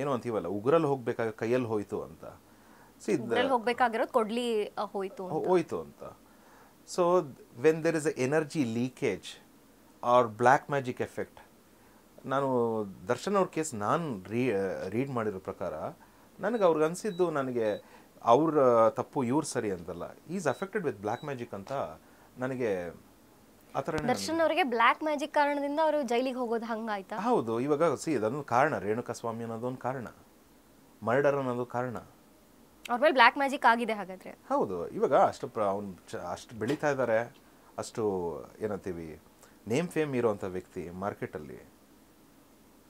Speaker 2: ಏನೋ ಅಂತೀವಲ್ಲ, ಉಗುರಲ್ಲಿ ಹೋಗ್ಬೇಕಾಗ ಕೈಯಲ್ಲಿ ಹೋಯ್ತು ಅಂತ,
Speaker 1: ಹೋಗ್ಬೇಕಾಗಿರೋದು ಕೊಡ್ಲಿ
Speaker 2: ಹೋಯ್ತು ಅಂತ. So when there is a energy leakage or black magic effect, ನಾನು ದರ್ಶನ್ ಅವ್ರ ಕೇಸ್ ನಾನು ರೀಡ್ ಮಾಡಿರೋ ಪ್ರಕಾರ ನನಗೆ ಅವ್ರಿಗೆ ಅನಿಸಿದ್ದು, ನನಗೆ ಅವ್ರ ತಪ್ಪು ಇವ್ರು ಸರಿ ಅಂತಲ್ಲ, is affected with black magic ಅಂತ ನನಗೆ ಆ ಥರ.
Speaker 1: ದರ್ಶನ್ ಅವರಿಗೆ ಬ್ಲ್ಯಾಕ್ ಮ್ಯಾಜಿಕ್ ಕಾರಣದಿಂದ ಅವರು ಜೈಲಿಗೆ ಹೋಗೋದು ಹಂಗಾಯ್ತಾ?
Speaker 2: ಹೌದು. ಇವಾಗ ಅದೊಂದು ಕಾರಣ, ರೇಣುಕಾ ಸ್ವಾಮಿ ಅನ್ನೋದೊಂದು ಕಾರಣ, ಮರ್ಡರ್ ಅನ್ನೋದು ಕಾರಣ.
Speaker 1: ಅವ್ರ ಮೇಲೆ ಬ್ಲ್ಯಾಕ್ ಮ್ಯಾಜಿಕ್ ಆಗಿದೆ ಹಾಗಾದ್ರೆ?
Speaker 2: ಹೌದು. ಇವಾಗ ಅಷ್ಟು ಬೆಳೀತಾ ಇದ್ದಾರೆ, ಅಷ್ಟು ಏನಂತೀವಿ ನೇಮ್ ಫೇಮ್ ಇರೋವಂಥ ವ್ಯಕ್ತಿ ಮಾರ್ಕೆಟಲ್ಲಿ.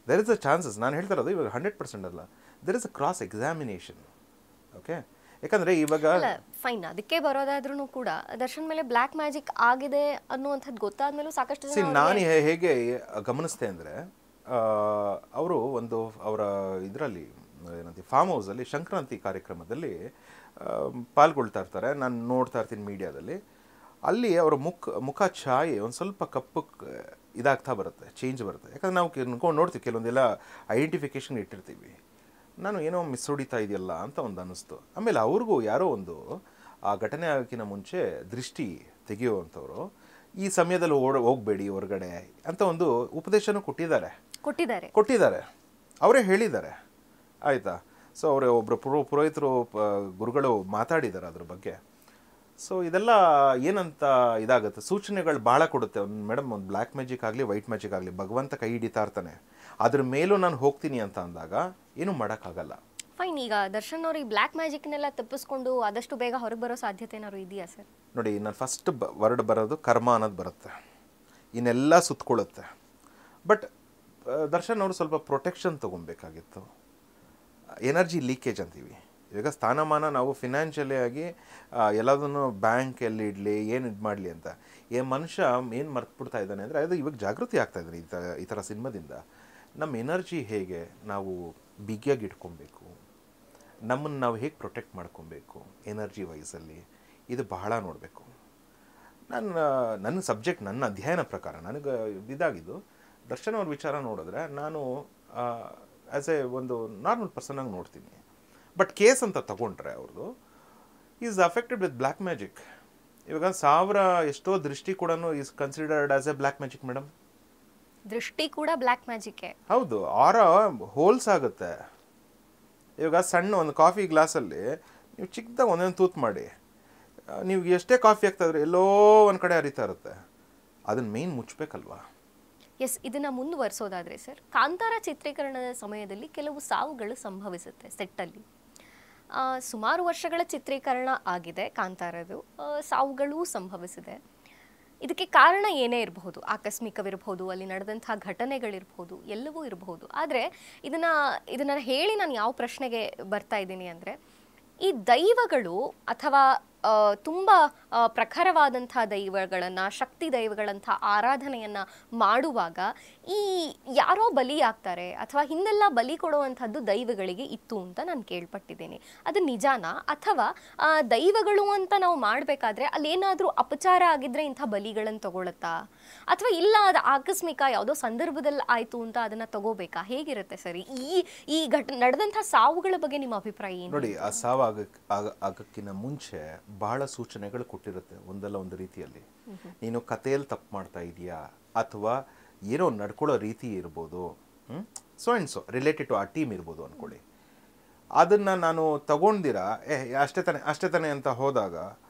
Speaker 2: ದೇರ್ ಇಸ್ ಅ ಚಾನ್ಸಸ್, ನಾನು ಹೇಳ್ತಾ ಇರೋದು ಇವಾಗ 100% ಅಲ್ಲ, there is a cross examination. Okay, ಯಾಕಂದ್ರೆ ಇವಾಗ
Speaker 1: ಫೈನ್, ಅದಕ್ಕೆ ಬರೋದಾದ್ರೂ ಕೂಡ ದರ್ಶನ್ ಮೇಲೆ ಬ್ಲ್ಯಾಕ್ ಮ್ಯಾಜಿಕ್ ಆಗಿದೆ ಅನ್ನುವಂಥದ್ದು ಗೊತ್ತಾದ್ಮೇಲೂ ಸಾಕಷ್ಟು
Speaker 2: ನಾನು ಹೇಗೆ ಗಮನಿಸ್ತೆ ಅಂದರೆ, ಅವರು ಒಂದು ಅವರ ಇದರಲ್ಲಿ ಏನಂತೀವಿ ಫಾರ್ಮ್ ಹೌಸಲ್ಲಿ ಸಂಕ್ರಾಂತಿ ಕಾರ್ಯಕ್ರಮದಲ್ಲಿ ಪಾಲ್ಗೊಳ್ತಾ ಇರ್ತಾರೆ. ನಾನು ನೋಡ್ತಾ ಇರ್ತೀನಿ ಮೀಡಿಯಾದಲ್ಲಿ. ಅಲ್ಲಿ ಅವರ ಮುಖ ಛಾಯೆ ಒಂದು ಸ್ವಲ್ಪ ಕಪ್ಪು ಇದಾಗ್ತಾ ಬರುತ್ತೆ, ಚೇಂಜ್ ಬರುತ್ತೆ. ಯಾಕಂದ್ರೆ ನಾವು ನೋಡ್ತೀವಿ ಕೆಲವೊಂದೆಲ್ಲ ಐಡೆಂಟಿಫಿಕೇಶನ್ ಇಟ್ಟಿರ್ತೀವಿ. ನಾನು ಏನೋ ಮಿಸ್ ಹೊಡಿತಾ ಇದೆಯಲ್ಲ ಅಂತ ಒಂದು ಅನ್ನಿಸ್ತು. ಆಮೇಲೆ ಅವ್ರಿಗೂ ಯಾರೋ ಒಂದು ಆ ಘಟನೆ ಆಗೋಕ್ಕಿಂತ ಮುಂಚೆ ದೃಷ್ಟಿ ತೆಗೆಯುವಂಥವ್ರು ಈ ಸಮಯದಲ್ಲಿ ಹೋಗಬೇಡಿ ಹೊರಗಡೆ ಅಂತ ಒಂದು ಉಪದೇಶನೂ ಕೊಟ್ಟಿದ್ದಾರೆ, ಅವರೇ ಹೇಳಿದ್ದಾರೆ, ಆಯಿತಾ. ಸೊ ಅವರೇ ಒಬ್ಬರು ಪುರೋಹಿತರು ಗುರುಗಳು ಮಾತಾಡಿದ್ದಾರೆ ಅದ್ರ ಬಗ್ಗೆ. ಸೊ ಇದೆಲ್ಲ ಏನಂತ ಇದಾಗುತ್ತೆ, ಸೂಚನೆಗಳು ಭಾಳ ಕೊಡುತ್ತೆ. ಒಂದು ಮೇಡಮ್, ಒಂದು ಬ್ಲ್ಯಾಕ್ ಮ್ಯಾಜಿಕ್ ಆಗಲಿ ವೈಟ್ ಮ್ಯಾಜಿಕ್ ಆಗಲಿ ಭಗವಂತ ಕೈ ಹಿಡಿತಾ ಇರ್ತಾನೆ. ಅದ್ರ ಮೇಲೂ ನಾನು ಹೋಗ್ತೀನಿ ಅಂತ ಅಂದಾಗ ಏನೂ ಮಾಡೋಕ್ಕಾಗಲ್ಲ.
Speaker 1: ಫೈನ್. ಈಗ ದರ್ಶನ್ ಅವ್ರಿಗೆ ಬ್ಲ್ಯಾಕ್ ಮ್ಯಾಜಿಕ್ನೆಲ್ಲ ತಪ್ಪಿಸ್ಕೊಂಡು ಆದಷ್ಟು ಬೇಗ ಹೊರಗೆ ಬರೋ ಸಾಧ್ಯತೆ ಏನಾದ್ರು ಇದೆಯಾ ಸರ್?
Speaker 2: ನೋಡಿ, ನಾನು ಫಸ್ಟ್ ವರ್ಡ್ ಬರೋದು ಕರ್ಮ ಅನ್ನೋದು ಬರುತ್ತೆ, ಇನ್ನೆಲ್ಲ ಸುತ್ತಕೊಳ್ಳುತ್ತೆ. ಬಟ್ ದರ್ಶನ್ ಅವರು ಸ್ವಲ್ಪ ಪ್ರೊಟೆಕ್ಷನ್ ತೊಗೊಬೇಕಾಗಿತ್ತು. ಎನರ್ಜಿ ಲೀಕೇಜ್ ಅಂತೀವಿ. ಇವಾಗ ಸ್ಥಾನಮಾನ ನಾವು ಫಿನಾನ್ಷಿಯಲಿ ಆಗಿ ಎಲ್ಲದನ್ನು ಬ್ಯಾಂಕಲ್ಲಿ ಇಡಲಿ, ಏನು ಇದು ಮಾಡಲಿ ಅಂತ ಮನುಷ್ಯ ಏನು ಮರ್ತ್ಬಿಡ್ತಾ ಇದ್ದಾನೆ ಅಂದರೆ, ಅದು ಇವಾಗ ಜಾಗೃತಿ ಆಗ್ತಾ ಇದ್ದಾನೆ ಈ ಥರ ಸಿನಿಮಾದಿಂದ. ನಮ್ಮ ಎನರ್ಜಿ ಹೇಗೆ ನಾವು ಬಿಗಿಯಾಗಿ ಇಟ್ಕೊಬೇಕು, ನಮ್ಮನ್ನು ನಾವು ಹೇಗೆ ಪ್ರೊಟೆಕ್ಟ್ ಮಾಡ್ಕೊಬೇಕು ಎನರ್ಜಿ ವೈಸಲ್ಲಿ, ಇದು ಬಹಳ ನೋಡಬೇಕು. ನನ್ನ ಸಬ್ಜೆಕ್ಟ್, ನನ್ನ ಅಧ್ಯಯನ ಪ್ರಕಾರ ನನಗೆ ಇದಾಗಿದ್ದು ದರ್ಶನ್ ಅವ್ರ ವಿಚಾರ ನೋಡಿದ್ರೆ ನಾನು ಆ್ಯಸ್ ಎ ಒಂದು ನಾರ್ಮಲ್ ಪರ್ಸನ್ ಆಗಿ ನೋಡ್ತೀನಿ. ಬಟ್ ಕೇಸ್ ಅಂತ ತಗೊಂಡ್ರೆ ಅವ್ರದ್ದು is affected with black magic. ಇವಾಗ 1000 ಎಷ್ಟೋ ದೃಷ್ಟಿ ಕೂಡ is considered as A black magic madam.
Speaker 1: ದೃಷ್ಟಿ ಕೂಡ ಬ್ಲ್ಯಾಕ್ ಮ್ಯಾಜಿಕ್. ಹೌದು,
Speaker 2: ಆರ ಹೋಲ್ಸ್ ಆಗುತ್ತೆ. ಇವಾಗ ಸಣ್ಣ ಒಂದು ಕಾಫಿ ಗ್ಲಾಸಲ್ಲಿ ನೀವು ಚಿಕ್ಕದಾಗ ಒಂದೊಂದು ತೂತ್ ಮಾಡಿ, ನೀವು ಎಷ್ಟೇ ಕಾಫಿ ಆಗ್ತಾಯಿದ್ರೆ ಎಲ್ಲೋ ಒಂದು ಕಡೆ ಹರಿತಾ ಇರುತ್ತೆ. ಅದನ್ನ ಮೇನ್ ಮುಚ್ಚಬೇಕಲ್ವಾ?
Speaker 1: ಎಸ್, ಇದನ್ನು ಮುಂದುವರಿಸೋದಾದರೆ ಸರ್, ಕಾಂತಾರ ಚಿತ್ರೀಕರಣದ ಸಮಯದಲ್ಲಿ ಕೆಲವು ಸಾವುಗಳು ಸಂಭವಿಸುತ್ತೆ ಸೆಟ್ಟಲ್ಲಿ. ಸುಮಾರು ವರ್ಷಗಳ ಚಿತ್ರೀಕರಣ ಆಗಿದೆ ಕಾಂತಾರದು, ಸಾವುಗಳೂ ಸಂಭವಿಸಿದೆ. ಇದಕ್ಕೆ ಕಾರಣ ಏನೇ ಇರಬಹುದು, ಆಕಸ್ಮಿಕವಿರಬಹುದು, ಅಲ್ಲಿ ನಡೆದಂಥ ಘಟನೆಗಳಿರ್ಬೋದು, ಎಲ್ಲವೂ ಇರಬಹುದು. ಆದರೆ ಇದನ್ನು ಹೇಳಿ ನಾನು ಯಾವ ಪ್ರಶ್ನೆಗೆ ಬರ್ತಾ ಇದ್ದೀನಿ ಅಂದರೆ, ಈ ದೈವಗಳು ಅಥವಾ ತುಂಬ ಪ್ರಖರವಾದಂಥ ದೈವಗಳನ್ನ, ಶಕ್ತಿ ದೈವಗಳಂಥ ಆರಾಧನೆಯನ್ನ ಮಾಡುವಾಗ ಈ ಯಾರೋ ಬಲಿಯಾಗ್ತಾರೆ ಅಥವಾ ಹಿಂದೆಲ್ಲ ಬಲಿ ಕೊಡುವಂಥದ್ದು ದೈವಗಳಿಗೆ ಇತ್ತು ಅಂತ ನಾನು ಕೇಳ್ಪಟ್ಟಿದ್ದೇನೆ. ಅದು ನಿಜಾನಾ? ಅಥವಾ ದೈವಗಳು ಅಂತ ನಾವು ಮಾಡಬೇಕಾದ್ರೆ ಅಲ್ಲೇನಾದರೂ ಅಪಚಾರ ಆಗಿದ್ರೆ ಇಂಥ ಬಲಿಗಳನ್ನು ತಗೊಳುತ್ತಾ, ಅಥವಾ ಇಲ್ಲ ಅದು ಆಕಸ್ಮಿಕ ಯಾವುದೋ ಸಂದರ್ಭದಲ್ಲಿ ಆಯ್ತು ಅಂತ ಅದನ್ನ ತಗೋಬೇಕಾ? ಹೇಗಿರುತ್ತೆ ಸರಿ ಈ ನಡೆದಂಥ ಸಾವುಗಳ ಬಗ್ಗೆ ನಿಮ್ಮ ಅಭಿಪ್ರಾಯ ಏನು?
Speaker 2: ನೋಡಿ, ಆ ಸಾವು ಆಗಕ್ಕಿಂತ ಮುಂಚೆ ಬಹಳ ಸೂಚನೆಗಳು ಕೊಟ್ಟಿರುತ್ತೆ ಒಂದಲ್ಲ ಒಂದು ರೀತಿಯಲ್ಲಿ. ನೀನು ಕಥೆಯಲ್ಲಿ ತಪ್ಪು ಮಾಡ್ತಾ ಇದೀಯಾ, ಅಥವಾ ಏನೋ ನಡ್ಕೊಳ್ಳೋ ರೀತಿ ಇರ್ಬೋದು, so and so related to ಆ ಟೀಮ್ ಇರ್ಬೋದು ಅನ್ಕೊಳ್ಳಿ. ಅದನ್ನ ನಾನು ತಗೊಂಡಿರಾ ಅಷ್ಟೇ ತಾನೆ ಅಂತ ಹೋದಾಗ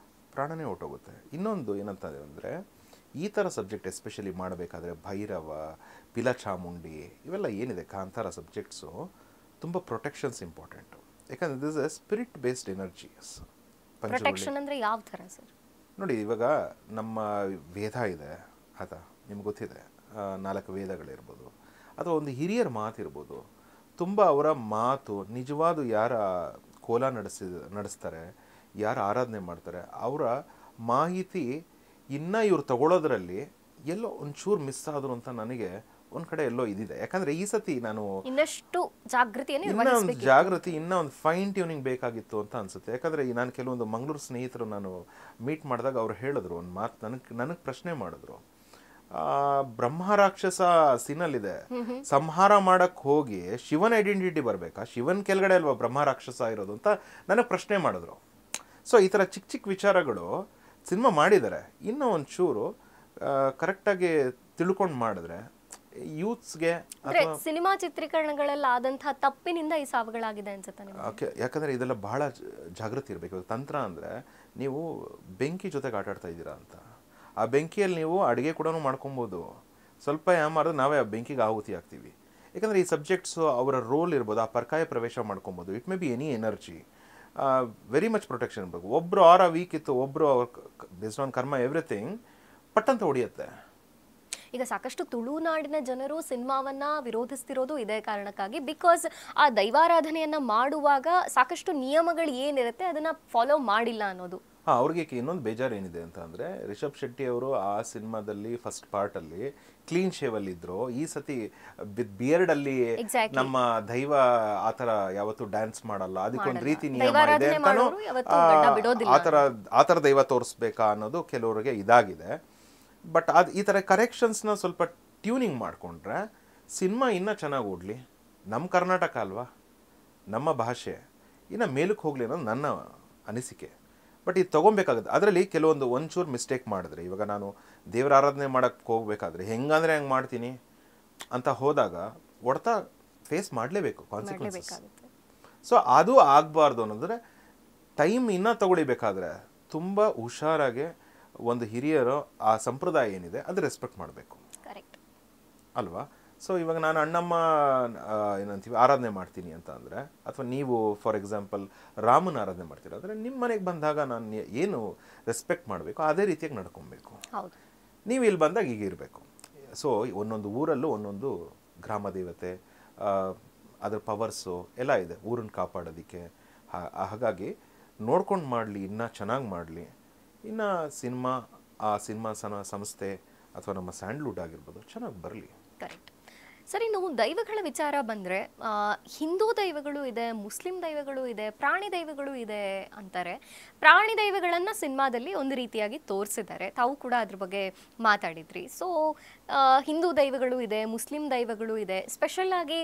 Speaker 2: ಪ್ರಾಣನೇ ಹೊಟ್ಟೋಗುತ್ತೆ. ಇನ್ನೊಂದು ಏನಂತ ಅಂದರೆ, ಈ ಥರ ಸಬ್ಜೆಕ್ಟ್ ಎಸ್ಪೆಷಲಿ ಮಾಡಬೇಕಾದ್ರೆ ಭೈರವ, ಪಿಲಚಾಮುಂಡಿ ಇವೆಲ್ಲ ಏನಿದೆ ಕಾಂತಾರ ಸಬ್ಜೆಕ್ಟ್ಸು, ತುಂಬ ಪ್ರೊಟೆಕ್ಷನ್ಸ್ ಇಂಪಾರ್ಟೆಂಟು. ಯಾಕಂದರೆ this A spirit based energies.
Speaker 1: Protection ಅಂದರೆ ಯಾವ ಥರ ಸರ್?
Speaker 2: ನೋಡಿ, ಇವಾಗ ನಮ್ಮ ವೇದ ಇದೆ, ಆಯ್ತಾ, ನಿಮ್ಗೆ ಗೊತ್ತಿದೆ, 4 ವೇದಗಳಿರ್ಬೋದು, ಅಥವಾ ಒಂದು ಹಿರಿಯರ ಮಾತಿರ್ಬೋದು. ತುಂಬ ಅವರ ಮಾತು ನಿಜವಾದ ಯಾರ ಕೋಲ ನಡೆಸ್ತಾರೆ, ಯಾರು ಆರಾಧನೆ ಮಾಡ್ತಾರೆ, ಅವರ ಮಾಹಿತಿ ಇನ್ನು ಇವ್ರು ತಗೊಳ್ಳೋದ್ರಲ್ಲಿ ಎಲ್ಲೋ ಒಂಚೂರು ಮಿಸ್ ಆದರು ಅಂತ ನನಗೆ ಒಂದು ಕಡೆ ಎಲ್ಲೋ ಇದಿದೆ. ಯಾಕಂದರೆ ಈ ಸತಿ ನಾನು
Speaker 1: ಇನ್ನಷ್ಟು
Speaker 2: ಜಾಗೃತಿ, ಇನ್ನೂ ಒಂದು ಫೈನ್ ಟ್ಯೂನಿಂಗ್ ಬೇಕಾಗಿತ್ತು ಅಂತ ಅನ್ಸುತ್ತೆ. ಯಾಕಂದರೆ ನಾನು ಕೆಲವೊಂದು ಮಂಗಳೂರು ಸ್ನೇಹಿತರು ನಾನು ಮೀಟ್ ಮಾಡಿದಾಗ ಅವ್ರು ಹೇಳಿದ್ರು ಒಂದು ಮಾತು, ನನಗೆ ಪ್ರಶ್ನೆ ಮಾಡಿದ್ರು. ಬ್ರಹ್ಮ ರಾಕ್ಷಸ ಸೀನಲ್ಲಿದೆ, ಸಂಹಾರ ಮಾಡಕ್ ಹೋಗಿ ಶಿವನ ಐಡೆಂಟಿಟಿ ಬರಬೇಕಾ, ಶಿವನ್ ಕೆಳಗಡೆ ಅಲ್ವಾ ಬ್ರಹ್ಮ ರಾಕ್ಷಸ ಇರೋದು ಅಂತ ನನಗೆ ಪ್ರಶ್ನೆ ಮಾಡಿದ್ರು. ಸೊ ಈ ಥರ ಚಿಕ್ಕ ಚಿಕ್ಕ ವಿಚಾರಗಳು ಸಿನಿಮಾ ಮಾಡಿದ್ದಾರೆ. ಇನ್ನೂ ಒಂಚೂರು ಕರೆಕ್ಟಾಗಿ ತಿಳ್ಕೊಂಡು ಮಾಡಿದ್ರೆ ಯೂತ್ಸ್ಗೆ.
Speaker 1: ಸಿನಿಮಾ ಚಿತ್ರೀಕರಣಗಳಲ್ಲಿ ಆದಂತಹ ತಪ್ಪಿನಿಂದ ಈ ಸಾವುಗಳಾಗಿದೆ ಅನ್ಸುತ್ತೆ.
Speaker 2: ಯಾಕಂದ್ರೆ ಇದೆಲ್ಲ ಬಹಳ ಜಾಗೃತಿ ಇರಬೇಕು. ತಂತ್ರ ಅಂದ್ರೆ ನೀವು ಬೆಂಕಿ ಜೊತೆಗೆ ಆಟ ಆಡ್ತಾ ಇದ್ದೀರಾ ಅಂತ, ಆ ಬೆಂಕಿಯಲ್ಲಿ ನೀವು ಅಡುಗೆ ಕೂಡ ಮಾಡ್ಕೊಬೋದು. ಸ್ವಲ್ಪ ಮಾಡಿದ್ರೆ ನಾವೇ ಆ ಬೆಂಕಿಗೆ ಆಹುತಿ ಆಗ್ತೀವಿ. ಯಾಕಂದರೆ ಈ ಸಬ್ಜೆಕ್ಟ್ಸು ಅವರ ರೋಲ್ ಇರ್ಬೋದು, ಆ ಪರ್ಕಾಯ ಪ್ರವೇಶ ಮಾಡ್ಕೊಬೋದು. It may be any energy, very much protection ಇರಬೇಕು. ಒಬ್ಬರು ವೀಕ್ ಇತ್ತು, ಒಬ್ಬರು ಬೇಸ್ಡ್ ಆನ್ ಕರ್ಮ ಎವ್ರಿಥಿಂಗ್ ಪಟ್ಟಂತ ಹೊಡಿಯುತ್ತೆ.
Speaker 1: ಈಗ ಸಾಕಷ್ಟು ತುಳುನಾಡಿನ ಜನರು ಸಿನಿಮಾವನ್ನ ವಿರೋಧಿಸ್ತಿರೋದು ಇದೇ ಕಾರಣಕ್ಕಾಗಿ. ಬಿಕಾಸ್ ಆ ದೈವಾರಾಧನೆಯನ್ನ ಮಾಡುವಾಗ ಸಾಕಷ್ಟು ನಿಯಮಗಳು ಏನಿರುತ್ತೆ ಅದನ್ನ ಫಾಲೋ ಮಾಡಿಲ್ಲ ಅನ್ನೋದು.
Speaker 2: ಅವ್ರಿಗೆ ಇನ್ನೊಂದು ಬೇಜಾರು ಏನಿದೆ ಅಂತ ಅಂದರೆ, ರಿಷಬ್ ಶೆಟ್ಟಿ ಅವರು ಆ ಸಿನಿಮಾದಲ್ಲಿ ಫಸ್ಟ್ ಪಾರ್ಟಲ್ಲಿ ಕ್ಲೀನ್ ಶೇವಲ್ಲಿ ಇದ್ರು. ಈ ಸತಿ ಬಿಯರ್ಡ್ ಅಲ್ಲಿ ನಮ್ಮ ದೈವ ಆತರ ಯಾವತ್ತು ಡ್ಯಾನ್ಸ್ ಮಾಡಲ್ಲ, ಅದಕ್ಕೊಂದು ರೀತಿ ನಿಯಮ ಇದೆ ಅಂತಾನು ಆತರ ದೈವ ತೋರಿಸ್ಬೇಕಾ ಅನ್ನೋದು ಕೆಲವರಿಗೆ ಇದಾಗಿದೆ. ಬಟ್ ಈ ಥರ ಕರೆಕ್ಷನ್ಸ್ನ ಸ್ವಲ್ಪ ಟ್ಯೂನಿಂಗ್ ಮಾಡಿಕೊಂಡ್ರೆ ಸಿನಿಮಾ ಇನ್ನೂ ಚೆನ್ನಾಗಿ ಓಡಲಿ. ನಮ್ಮ ಕರ್ನಾಟಕ ಅಲ್ವಾ, ನಮ್ಮ ಭಾಷೆ ಇನ್ನು ಮೇಲಕ್ಕೆ ಹೋಗಲಿ ಅನ್ನೋದು ನನ್ನ ಅನಿಸಿಕೆ. ಬಟ್ ಇದು ತೊಗೊಬೇಕಾಗುತ್ತೆ. ಅದರಲ್ಲಿ ಕೆಲವೊಂದು ಒಂಚೂರು ಮಿಸ್ಟೇಕ್ ಮಾಡಿದ್ರೆ, ಇವಾಗ ನಾನು ದೇವರ ಆರಾಧನೆ ಮಾಡೋಕ್ಕೆ ಹೋಗ್ಬೇಕಾದ್ರೆ ಹೆಂಗಂದ್ರೆ ಹೆಂಗೆ ಮಾಡ್ತೀನಿ ಅಂತ ಹೋದಾಗ ಹೊಡೆತ ಫೇಸ್ ಮಾಡಲೇಬೇಕು, ಕಾನ್ಸಿಕ್ವೆನ್ಸಸ್. ಸೊ ಅದು ಆಗಬಾರ್ದು ಅನ್ನೋದ್ರೆ ಟೈಮ್ ಇನ್ನೂ ತಗೊಳಿಬೇಕಾದ್ರೆ ತುಂಬ ಹುಷಾರಾಗಿ ಒಂದು ಹಿರಿಯರು ಆ ಸಂಪ್ರದಾಯ ಏನಿದೆ ಅದು ರೆಸ್ಪೆಕ್ಟ್ ಮಾಡಬೇಕು ಅಲ್ವಾ. ಸೊ ಇವಾಗ ನಾನು ಅಣ್ಣಮ್ಮ ಏನಂತೀವಿ ಆರಾಧನೆ ಮಾಡ್ತೀನಿ ಅಂತ ಅಂದರೆ, ಅಥವಾ ನೀವು ಫಾರ್ ಎಕ್ಸಾಂಪಲ್ ರಾಮನ ಆರಾಧನೆ ಮಾಡ್ತೀರ ಅಂದರೆ, ನಿಮ್ಮ ಮನೆಗೆ ಬಂದಾಗ ನಾನು ಏನು ರೆಸ್ಪೆಕ್ಟ್ ಮಾಡಬೇಕು ಅದೇ ರೀತಿಯಾಗಿ ನಡ್ಕೊಬೇಕು. ನೀವು ಇಲ್ಲಿ ಬಂದಾಗ ಈಗ ಇರಬೇಕು. ಸೊ ಒಂದೊಂದು ಊರಲ್ಲೂ ಒಂದೊಂದು ಗ್ರಾಮ ದೇವತೆ, ಅದ್ರ ಪವರ್ಸು ಎಲ್ಲ ಇದೆ ಊರನ್ನು ಕಾಪಾಡೋದಕ್ಕೆ. ಹಾಗಾಗಿ ನೋಡ್ಕೊಂಡು ಮಾಡಲಿ, ಇನ್ನೂ ಚೆನ್ನಾಗಿ ಮಾಡಲಿ. ಇನ್ನು ಆ ಸಿನಿಮಾ ಸಂಸ್ಥೆ ಅಥವಾ ನಮ್ಮ ಸ್ಯಾಂಡ್ಲ್ವುಡ್ ಆಗಿರ್ಬೋದು ಚೆನ್ನಾಗಿ ಬರಲಿ.
Speaker 1: ಕರೆಕ್ಟ್. ಸರಿ, ಇನ್ನು ದೈವಗಳ ವಿಚಾರ ಬಂದರೆ, ಹಿಂದೂ ದೈವಗಳು ಇದೆ, ಮುಸ್ಲಿಂ ದೈವಗಳು ಇದೆ, ಪ್ರಾಣಿ ದೈವಗಳು ಇದೆ ಅಂತಾರೆ. ಪ್ರಾಣಿ ದೈವಗಳನ್ನು ಸಿನಿಮಾದಲ್ಲಿ ಒಂದು ರೀತಿಯಾಗಿ ತೋರಿಸಿದ್ದಾರೆ, ತಾವು ಕೂಡ ಅದ್ರ ಬಗ್ಗೆ ಮಾತಾಡಿದ್ರಿ. ಸೊ ಹಿಂದೂ ದೈವಗಳು ಇದೆ, ಮುಸ್ಲಿಂ ದೈವಗಳು ಇದೆ. ಸ್ಪೆಷಲ್ ಆಗಿ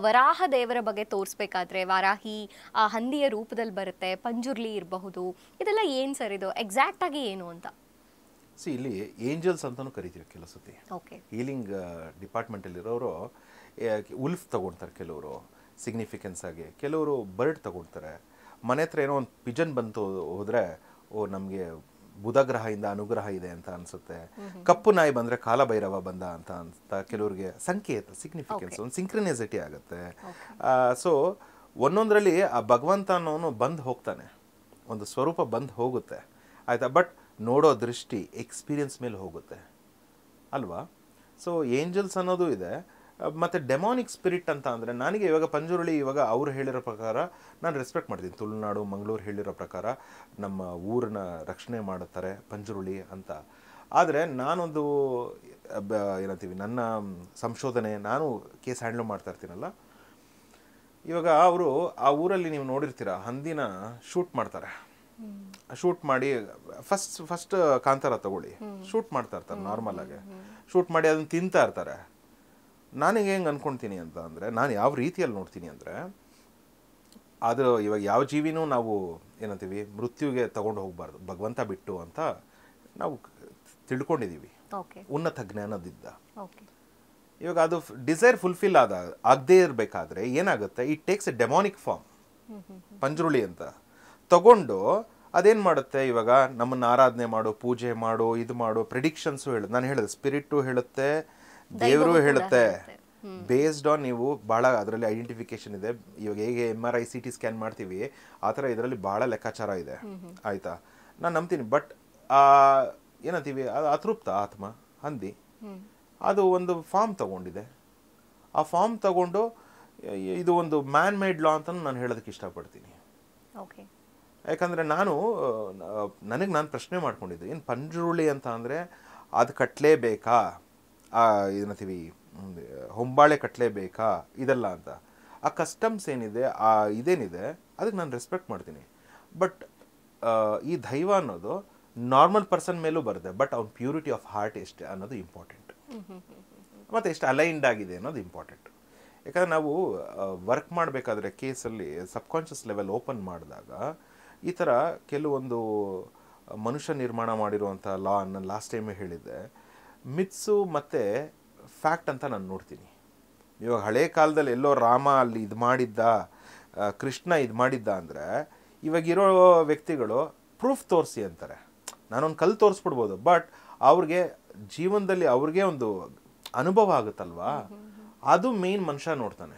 Speaker 1: ವರಾಹ ದೇವರ ಬಗ್ಗೆ ತೋರಿಸ್ಬೇಕಾದ್ರೆ, ವಾರಾಹಿ ಹಂದಿಯ ರೂಪದಲ್ಲಿ ಬರುತ್ತೆ, ಪಂಜುರ್ಲಿ ಇರಬಹುದು, ಇದೆಲ್ಲ ಏನು ಸರ್, ಇದು ಎಕ್ಸಾಕ್ಟ್ ಆಗಿ ಏನು ಅಂತ?
Speaker 2: ಇಲ್ಲಿ ಏಂಜಲ್ಸ್ ಅಂತಲೂ ಕರಿತೀವಿ ಕೆಲವು ಸತಿ. ಹೀಲಿಂಗ್ ಡಿಪಾರ್ಟ್ಮೆಂಟಲ್ಲಿರೋರು ಉಲ್ಫ್ ತಗೊಳ್ತಾರೆ, ಕೆಲವರು ಸಿಗ್ನಿಫಿಕೆನ್ಸ್ ಆಗಿ, ಕೆಲವರು ಬರ್ಡ್ ತಗೊಳ್ತಾರೆ. ಮನೆ ಹತ್ರ ಏನೋ ಒಂದು ಪಿಜನ್ ಬಂತು ಹೋದರೆ, ನಮಗೆ ಬುಧ ಗ್ರಹದಿಂದ ಅನುಗ್ರಹ ಇದೆ ಅಂತ ಅನಿಸುತ್ತೆ. ಕಪ್ಪು ನಾಯಿ ಬಂದರೆ ಕಾಲಭೈರವ ಬಂದ ಅಂತ ಕೆಲವ್ರಿಗೆ ಸಂಕೇತ, ಸಿಗ್ನಿಫಿಕೆನ್ಸ್, ಒಂದು ಸಿಂಕ್ರನಿಸಿಟಿ ಆಗುತ್ತೆ. ಸೊ ಒಂದೊಂದರಲ್ಲಿ ಆ ಭಗವಂತ ಅನ್ನೋನು ಬಂದು ಹೋಗ್ತಾನೆ, ಒಂದು ಸ್ವರೂಪ ಬಂದು ಹೋಗುತ್ತೆ, ಆಯಿತಾ. ಬಟ್ ನೋಡೋ ದೃಷ್ಟಿ ಎಕ್ಸ್ಪೀರಿಯನ್ಸ್ ಮೇಲೆ ಹೋಗುತ್ತೆ ಅಲ್ವಾ. ಸೊ ಏಂಜಲ್ಸ್ ಅನ್ನೋದು ಇದೆ. ಮತ್ತು ಡೆಮಾನಿಕ್ ಸ್ಪಿರಿಟ್ ಅಂತ ಅಂದರೆ ನನಗೆ ಇವಾಗ ಪಂಜುರುಳಿ ಇವಾಗ ಅವ್ರು ಹೇಳಿರೋ ಪ್ರಕಾರ ನಾನು ರೆಸ್ಪೆಕ್ಟ್ ಮಾಡ್ತೀನಿ. ತುಳುನಾಡು ಮಂಗಳೂರು ಹೇಳಿರೋ ಪ್ರಕಾರ ನಮ್ಮ ಊರನ್ನ ರಕ್ಷಣೆ ಮಾಡುತ್ತಾರೆ ಪಂಜುರುಳಿ ಅಂತ. ಆದರೆ ನಾನೊಂದು ಏನಂತೀವಿ ನನ್ನ ಸಂಶೋಧನೆ ನಾನು ಕೇಸ್ ಹ್ಯಾಂಡ್ಲ್ ಮಾಡ್ತಾ ಇರ್ತೀನಲ್ಲ, ಇವಾಗ ಅವರು ಆ ಊರಲ್ಲಿ ನೀವು ನೋಡಿರ್ತೀರ ಹಂದಿನ ಶೂಟ್ ಮಾಡ್ತಾರೆ. ಶೂಟ್ ಮಾಡಿ ಫಸ್ಟ್ ಕಾಂತಾರ ತಗೊಳ್ಳಿ, ಶೂಟ್ ಮಾಡ್ತಾ ಇರ್ತಾರೆ ನಾರ್ಮಲ್ ಆಗಿ. ಶೂಟ್ ಮಾಡಿ ಅದನ್ನು ತಿಂತಾ ಇರ್ತಾರೆ. ನನಗೆ ಹೆಂಗೆ ಅನ್ಕೊಳ್ತೀನಿ ಅಂತ ಅಂದರೆ, ನಾನು ಯಾವ ರೀತಿಯಲ್ಲಿ ನೋಡ್ತೀನಿ ಅಂದರೆ, ಅದು ಇವಾಗ ಯಾವ ಜೀವಿನೂ ನಾವು ಏನಂತೀವಿ ಮೃತ್ಯುಗೆ ತಗೊಂಡು ಹೋಗಬಾರ್ದು, ಭಗವಂತ ಬಿಟ್ಟು ಅಂತ ನಾವು ತಿಳ್ಕೊಂಡಿದ್ದೀವಿ ಉನ್ನತ ಜ್ಞಾನದಿಂದ. ಇವಾಗ ಅದು ಡಿಸೈರ್ ಫುಲ್ಫಿಲ್ ಆಗದೇ ಇರಬೇಕಾದ್ರೆ ಏನಾಗುತ್ತೆ, it takes A ಡೆಮಾನಿಕ್ form. Panjurli ಅಂತ ತಗೊಂಡು ಅದೇನು ಮಾಡುತ್ತೆ, ಇವಾಗ ನಮ್ಮನ್ನು ಆರಾಧನೆ ಮಾಡು, ಪೂಜೆ ಮಾಡು, ಇದು ಮಾಡು, ಪ್ರಿಡಿಕ್ಷನ್ಸು ಹೇಳುತ್ತೆ. ನಾನು ಹೇಳಿದೆ ಸ್ಪಿರಿಟು ಹೇಳುತ್ತೆ, ದೇವರು ಹೇಳುತ್ತೆ. ಬೇಸ್ಡ್ ಆನ್ ನೀವು ಭಾಳ ಅದರಲ್ಲಿ ಐಡೆಂಟಿಫಿಕೇಶನ್ ಇದೆ. ಇವಾಗ ಹೇಗೆ MRI CT ಸ್ಕ್ಯಾನ್ ಮಾಡ್ತೀವಿ ಆ ಥರ ಇದರಲ್ಲಿ ಭಾಳ ಲೆಕ್ಕಾಚಾರ ಇದೆ, ಆಯಿತಾ. ನಾನು ನಂಬ್ತೀನಿ. ಬಟ್ ಏನಂತೀವಿ ಅತೃಪ್ತ ಆತ್ಮ ಹಂದಿ ಅದು ಒಂದು ಫಾರ್ಮ್ ತಗೊಂಡಿದೆ. ಆ ಫಾರ್ಮ್ ತಗೊಂಡು ಇದು ಒಂದು ಮ್ಯಾನ್ ಮೇಡ್ ಲಾ ಅಂತ ನಾನು ಹೇಳೋದಕ್ಕೆ ಇಷ್ಟಪಡ್ತೀನಿ. ಯಾಕಂದರೆ ನಾನು ಪ್ರಶ್ನೆ ಮಾಡ್ಕೊಂಡಿದ್ದೆ, ಏನು ಪಂಜುರುಳಿ ಅಂತ ಅಂದರೆ ಅದು ಕಟ್ಟಲೇಬೇಕಾ, ಏನಂತೀವಿ ಹೊಂಬಾಳೆ ಕಟ್ಟಲೇಬೇಕಾ ಇದೆಲ್ಲ ಅಂತ. ಆ ಕಸ್ಟಮ್ಸ್ ಏನಿದೆ, ಆ ಇದೇನಿದೆ ಅದಕ್ಕೆ ನಾನು ರೆಸ್ಪೆಕ್ಟ್ ಮಾಡ್ತೀನಿ. ಬಟ್ ಈ ದೈವ ಅನ್ನೋದು ನಾರ್ಮಲ್ ಪರ್ಸನ್ ಮೇಲೂ ಬರುತ್ತೆ. ಬಟ್ ಅವ್ನ ಪ್ಯೂರಿಟಿ ಆಫ್ ಹಾರ್ಟ್ ಎಷ್ಟು ಅನ್ನೋದು ಇಂಪಾರ್ಟೆಂಟ್, ಮತ್ತು ಎಷ್ಟು ಅಲೈನ್ಡ್ ಆಗಿದೆ ಅನ್ನೋದು ಇಂಪಾರ್ಟೆಂಟ್. ಯಾಕಂದರೆ ನಾವು ವರ್ಕ್ ಮಾಡಬೇಕಾದ್ರೆ ಕೇಸಲ್ಲಿ ಸಬ್ಕಾನ್ಷಿಯಸ್ ಲೆವೆಲ್ ಓಪನ್ ಮಾಡಿದಾಗ ಈ ಥರ ಕೆಲವೊಂದು ಮನುಷ್ಯ ನಿರ್ಮಾಣ ಮಾಡಿರುವಂಥ ಲಾ ನಾನು ಲಾಸ್ಟ್ ಟೈಮೇ ಹೇಳಿದ್ದೆ, ಮಿತ್ಸು ಮತ್ತು ಫ್ಯಾಕ್ಟ್ ಅಂತ ನಾನು ನೋಡ್ತೀನಿ. ಇವಾಗ ಹಳೆ ಕಾಲದಲ್ಲಿ ಎಲ್ಲೋ ರಾಮ ಅಲ್ಲಿ ಇದು ಮಾಡಿದ್ದ, ಕೃಷ್ಣ ಇದು ಮಾಡಿದ್ದ ಅಂದರೆ ಇವಾಗಿರೋ ವ್ಯಕ್ತಿಗಳು ಪ್ರೂಫ್ ತೋರಿಸಿ ಅಂತಾರೆ. ನಾನೊಂದು ಕಲ್ಲು ತೋರಿಸ್ಬಿಡ್ಬೋದು, ಬಟ್ ಅವ್ರಿಗೆ ಜೀವನದಲ್ಲಿ ಅವ್ರಿಗೆ ಒಂದು ಅನುಭವ ಆಗುತ್ತಲ್ವಾ, ಅದು ಮೇನ್ ಮನುಷ್ಯ ನೋಡ್ತಾನೆ.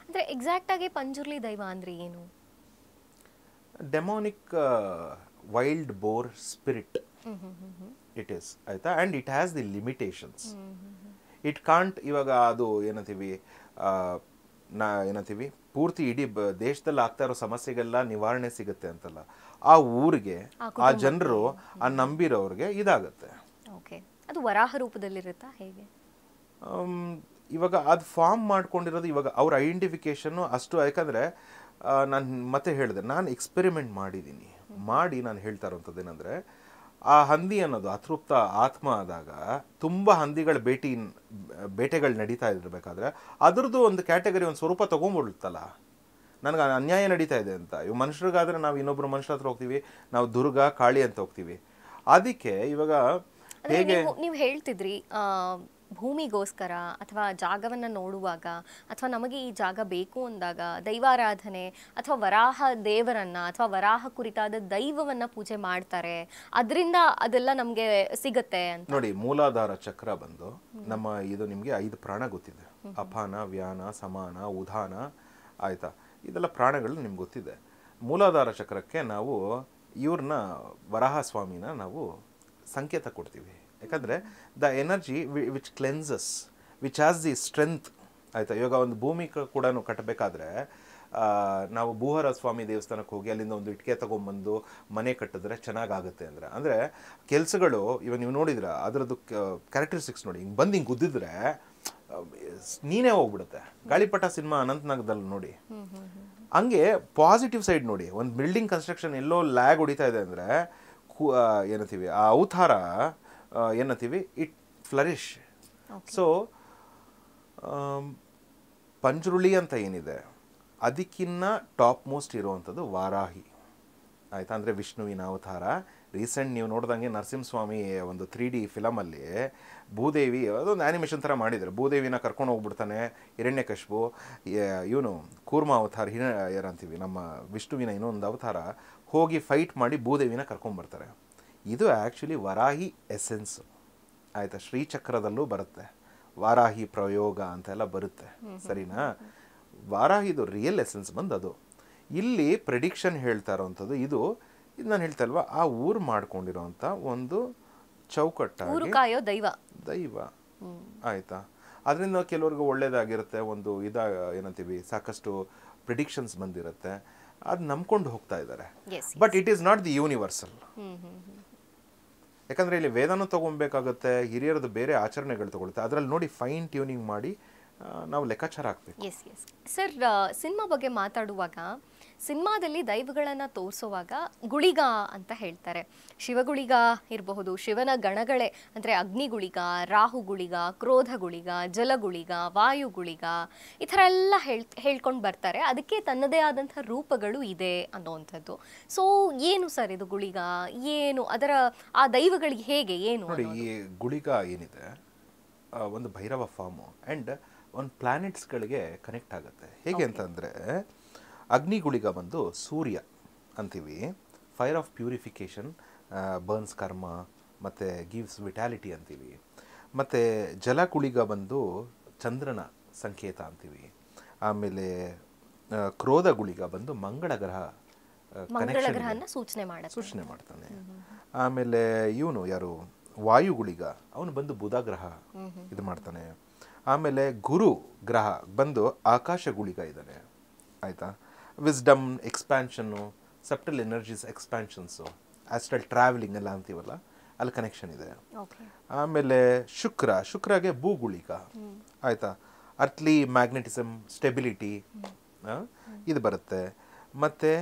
Speaker 1: ಅಂದ್ರೆ ಎಕ್ಸಾಕ್ಟ್ ಆಗಿ ಪಂಜುರ್ಲಿ ದೈವ ಅಂದ್ರೆ ಏನು?
Speaker 2: Demonic wild boar spirit it is, ಆಯ್ತಾ. And it has the limitations. It can't ಇವಾಗ ಅದು ಏನಂತೀವಿ ಪೂರ್ತಿ ಇಡೀ ದೇಶದಲ್ಲಿ ಆಗ್ತಾ ಇರೋ ಸಮಸ್ಯೆಗೆಲ್ಲ ನಿವಾರಣೆ ಸಿಗುತ್ತೆ ಅಂತಲ್ಲ. ಆ ಊರಿಗೆ, ಆ ಜನರು, ಆ ನಂಬಿರೋರಿಗೆ ಇದಾಗುತ್ತೆ.
Speaker 1: ಅದು ವರಾಹ ರೂಪದಲ್ಲಿರುತ್ತಾ ಹೇಗೆ?
Speaker 2: ಇವಾಗ ಅದು ಫಾರ್ಮ್ ಮಾಡ್ಕೊಂಡಿರೋದು ಇವಾಗ ಅವ್ರ ಐಡೆಂಟಿಫಿಕೇಶನ್ನು ಅಷ್ಟು. ಯಾಕಂದರೆ ನಾನು ಮತ್ತೆ ಹೇಳಿದೆ, ನಾನು ಎಕ್ಸ್ಪೆರಿಮೆಂಟ್ ಮಾಡಿ ನಾನು ಹೇಳ್ತಾ ಇರೋಂಥದ್ದು ಏನಂದರೆ, ಆ ಹಂದಿ ಅನ್ನೋದು ಅತೃಪ್ತ ಆತ್ಮ ಆದಾಗ ತುಂಬ ಹಂದಿಗಳ ಬೇಟೆಗಳು ನಡೀತಾ ಇರಬೇಕಾದ್ರೆ ಅದರದ್ದು ಒಂದು ಕ್ಯಾಟಗರಿ, ಒಂದು ಸ್ವರೂಪ ತೊಗೊಂಡ್ಬಿಡುತ್ತಲ್ಲ. ನನಗೆ ಅನ್ಯಾಯ ನಡೀತಾ ಇದೆ ಅಂತ. ಇವಾಗ ಮನುಷ್ಯರಿಗಾದರೆ ನಾವು ಇನ್ನೊಬ್ಬರು ಮನುಷ್ಯರ ಹತ್ರ ಹೋಗ್ತೀವಿ, ನಾವು ದುರ್ಗ ಕಾಳಿ ಅಂತ ಹೋಗ್ತೀವಿ. ಅದಕ್ಕೆ ಇವಾಗ ಹೇಗೆ
Speaker 1: ನೀವು ಹೇಳ್ತಿದ್ರಿ, ಭೂಮಿಗೋಸ್ಕರ ಅಥವಾ ಜಾಗವನ್ನು ನೋಡುವಾಗ ಅಥವಾ ನಮಗೆ ಈ ಜಾಗ ಬೇಕು ಅಂದಾಗ ದೈವಾರಾಧನೆ ಅಥವಾ ವರಾಹ ದೇವರನ್ನ ಅಥವಾ ವರಾಹ ಕುರಿತಾದ ದೈವವನ್ನ ಪೂಜೆ ಮಾಡ್ತಾರೆ, ಅದರಿಂದ ಅದೆಲ್ಲ ನಮಗೆ ಸಿಗತ್ತೆ ಅಂತ.
Speaker 2: ನೋಡಿ, ಮೂಲಾಧಾರ ಚಕ್ರ ಬಂದು ನಮ್ಮ ಇದು ನಿಮಗೆ 5 ಪ್ರಾಣ ಗೊತ್ತಿದೆ. ಅಪಾನ, ವ್ಯಾನ, ಸಮಾನ, ಉದಾನ, ಆಯ್ತಾ. ಇದೆಲ್ಲ ಪ್ರಾಣಗಳು ನಿಮ್ಗೆ ಗೊತ್ತಿದೆ. ಮೂಲಾಧಾರ ಚಕ್ರಕ್ಕೆ ನಾವು ಇವ್ರನ್ನ ವರಾಹ ಸ್ವಾಮಿನ ನಾವು ಸಂಕೇತ ಕೊಡ್ತೀವಿ. ಯಾಕಂದರೆ the energy which cleanses, which has the strength, ಆಯಿತಾ. ಇವಾಗ ಒಂದು ಭೂಮಿ ಕೂಡ ಕಟ್ಟಬೇಕಾದ್ರೆ ನಾವು ಭೂಹರ ಸ್ವಾಮಿ ದೇವಸ್ಥಾನಕ್ಕೆ ಹೋಗಿ ಅಲ್ಲಿಂದ ಒಂದು ಇಟ್ಟಿಗೆ ತೊಗೊಂಬಂದು ಮನೆ ಕಟ್ಟಿದ್ರೆ ಚೆನ್ನಾಗಾಗುತ್ತೆ ಅಂದರೆ ಕೆಲಸಗಳು ಇವಾಗ ನೀವು ನೋಡಿದ್ರೆ ಅದರದ್ದು ಕ್ಯಾರೆಕ್ಟರಿಸ್ಟಿಕ್ಸ್ ನೋಡಿ, ಹಿಂಗೆ ಬಂದು ಹಿಂಗೆ ಗುದ್ದಿದ್ರೆ ನೀನೇ ಹೋಗ್ಬಿಡುತ್ತೆ. ಗಾಳಿಪಟ ಸಿನಿಮಾ ಅನಂತನಾಗದಲ್ಲಿ ನೋಡಿ, ಹಂಗೆ ಪಾಸಿಟಿವ್ ಸೈಡ್ ನೋಡಿ. ಒಂದು ಬಿಲ್ಡಿಂಗ್ ಕನ್ಸ್ಟ್ರಕ್ಷನ್ ಎಲ್ಲೋ ಲ್ಯಾಗ್ ಹೊಡಿತಾ ಇದೆ ಅಂದರೆ ಏನಂತೀವಿ ಆ ಅವತಾರ ಏನಂತೀವಿ, ಇಟ್ ಫ್ಲರಿಶ್. ಸೊ ಪಂಜುರುಳಿ ಅಂತ ಏನಿದೆ ಅದಕ್ಕಿನ್ನ ಟಾಪ್ ಮೋಸ್ಟ್ ಇರುವಂಥದ್ದು ವಾರಾಹಿ, ಆಯಿತಾ. ಅಂದರೆ ವಿಷ್ಣುವಿನ ಅವತಾರ. ರೀಸೆಂಟ್ ನೀವು ನೋಡ್ದಂಗೆ ನರಸಿಂಹಸ್ವಾಮಿ ಒಂದು 3D ಫಿಲಮಲ್ಲಿ ಭೂದೇವಿ ಅದೊಂದು ಆ್ಯನಿಮೇಷನ್ ಥರ ಮಾಡಿದ್ದಾರೆ. ಭೂದೇವಿನ ಕರ್ಕೊಂಡು ಹೋಗ್ಬಿಡ್ತಾನೆ ಹಿರಣ್ಯಕಶಿಪು, ಇವನು ಕೂರ್ಮ ಅವತಾರ ಏನಂತೀವಿ ನಮ್ಮ ವಿಷ್ಣುವಿನ ಇನ್ನೊಂದು ಅವತಾರ, ಹೋಗಿ ಫೈಟ್ ಮಾಡಿ ಭೂದೇವಿನ ಕರ್ಕೊಂಡ್ಬರ್ತಾರೆ. ಇದು ಆ್ಯಕ್ಚುಲಿ ವರಾಹಿ ಎಸೆನ್ಸು, ಆಯಿತಾ. ಶ್ರೀಚಕ್ರದಲ್ಲೂ ಬರುತ್ತೆ, ವಾರಾಹಿ ಪ್ರಯೋಗ ಅಂತೆಲ್ಲ ಬರುತ್ತೆ, ಸರಿನಾ. ವಾರಾಹಿದು ರಿಯಲ್ ಎಸೆನ್ಸ್ ಬಂದು ಅದು. ಇಲ್ಲಿ ಪ್ರೆಡಿಕ್ಷನ್ ಹೇಳ್ತಾ ಇರೋವಂಥದ್ದು ಇದು ನಾನು ಹೇಳ್ತಾ ಇಲ್ವಾ, ಆ ಊರು ಮಾಡ್ಕೊಂಡಿರೋವಂಥ ಒಂದು ಚೌಕಟ್ಟಾಗಿ
Speaker 1: ದೈವ,
Speaker 2: ಆಯಿತಾ. ಅದರಿಂದ ಕೆಲವ್ರಿಗೆ ಒಳ್ಳೇದಾಗಿರುತ್ತೆ, ಒಂದು ಏನಂತೀವಿ ಸಾಕಷ್ಟು ಪ್ರಿಡಿಕ್ಷನ್ಸ್ ಬಂದಿರುತ್ತೆ, ಅದು ನಂಬ್ಕೊಂಡು ಹೋಗ್ತಾ ಇದ್ದಾರೆ. But it is not the universal. ಯಾಕಂದರೆ ಇಲ್ಲಿ ವೇದನೂ ತೊಗೊಬೇಕಾಗುತ್ತೆ, ಹಿರಿಯರದು ಬೇರೆ ಆಚರಣೆಗಳು ತಗೊಳುತ್ತೆ, ಅದರಲ್ಲಿ ನೋಡಿ ಫೈನ್ ಟ್ಯೂನಿಂಗ್ ಮಾಡಿ ನಾವು ಲೆಕ್ಕಾಚಾರ ಹಾಕ್ಬೇಕು.
Speaker 1: ಸರ್, ಸಿನಿಮಾ ಬಗ್ಗೆ ಮಾತಾಡುವಾಗ ಸಿನಿಮಾದಲ್ಲಿ ದೈವಗಳನ್ನು ತೋರಿಸುವಾಗ ಗುಳಿಗ ಅಂತ ಹೇಳ್ತಾರೆ. ಶಿವಗುಳಿಗ ಇರಬಹುದು, ಶಿವನ ಗಣಗಳೇ ಅಂದರೆ ಅಗ್ನಿಗುಳಿಗ, ರಾಹುಗುಳಿಗ, ಕ್ರೋಧಗುಳಿಗ, ಜಲಗುಳಿಗ, ವಾಯುಗುಳಿಗ, ಈ ಥರ ಎಲ್ಲ ಹೇಳ್ಕೊಂಡು ಬರ್ತಾರೆ. ಅದಕ್ಕೆ ತನ್ನದೇ ಆದಂಥ ರೂಪಗಳು ಇದೆ ಅನ್ನೋವಂಥದ್ದು. ಸೊ ಏನು ಸರ್ ಇದು ಗುಳಿಗ, ಏನು ಅದರ ಆ ದೈವಗಳಿಗೆ ಹೇಗೆ ಏನು?
Speaker 2: ನೋಡಿ, ಈ ಗುಳಿಗ ಏನಿದೆ ಒಂದು ಭೈರವ ಫಾರ್ಮು ಆ್ಯಂಡ್ ಒಂದು ಪ್ಲಾನೆಟ್ಸ್ಗಳಿಗೆ ಕನೆಕ್ಟ್ ಆಗುತ್ತೆ. ಹೇಗೆ ಅಂತಂದರೆ ಅಗ್ನಿಗುಳಿಗ ಬಂದು ಸೂರ್ಯ ಅಂತೀವಿ, ಫೈರ್ ಆಫ್ ಪ್ಯೂರಿಫಿಕೇಷನ್, ಬರ್ನ್ಸ್ ಕರ್ಮ ಮತ್ತು ಗಿವ್ಸ್ ವಿಟಾಲಿಟಿ ಅಂತೀವಿ. ಮತ್ತು ಜಲಗುಳಿಗ ಬಂದು ಚಂದ್ರನ ಸಂಕೇತ ಅಂತೀವಿ. ಆಮೇಲೆ ಕ್ರೋಧ ಗುಳಿಗ ಬಂದು ಮಂಗಳ ಗ್ರಹ ಸೂಚನೆ ಮಾಡ್ತಾನೆ. ಆಮೇಲೆ ಇವನು ಯಾರು ವಾಯುಗುಳಿಗ, ಅವನು ಬಂದು ಬುಧ ಗ್ರಹ ಇದು ಮಾಡ್ತಾನೆ. ಆಮೇಲೆ ಗುರು ಗ್ರಹ ಬಂದು ಆಕಾಶ ಗುಳಿಗ ಇದ್ದಾನೆ, ಆಯಿತಾ. Wisdom, expansion, subtle energies expansions, astral travelling ಎಲ್ಲ ಅಂತೀವಲ್ಲ, ಅಲ್ಲಿ ಕನೆಕ್ಷನ್ ಇದೆ. ಆಮೇಲೆ ಶುಕ್ರಗೆ ಭೂಗುಳಿಗ, ಆಯಿತಾ. ಅರ್ತ್ಲಿ ಮ್ಯಾಗ್ನೆಟಿಸಮ್, ಸ್ಟೆಬಿಲಿಟಿ ಇದು ಬರುತ್ತೆ. ಮತ್ತು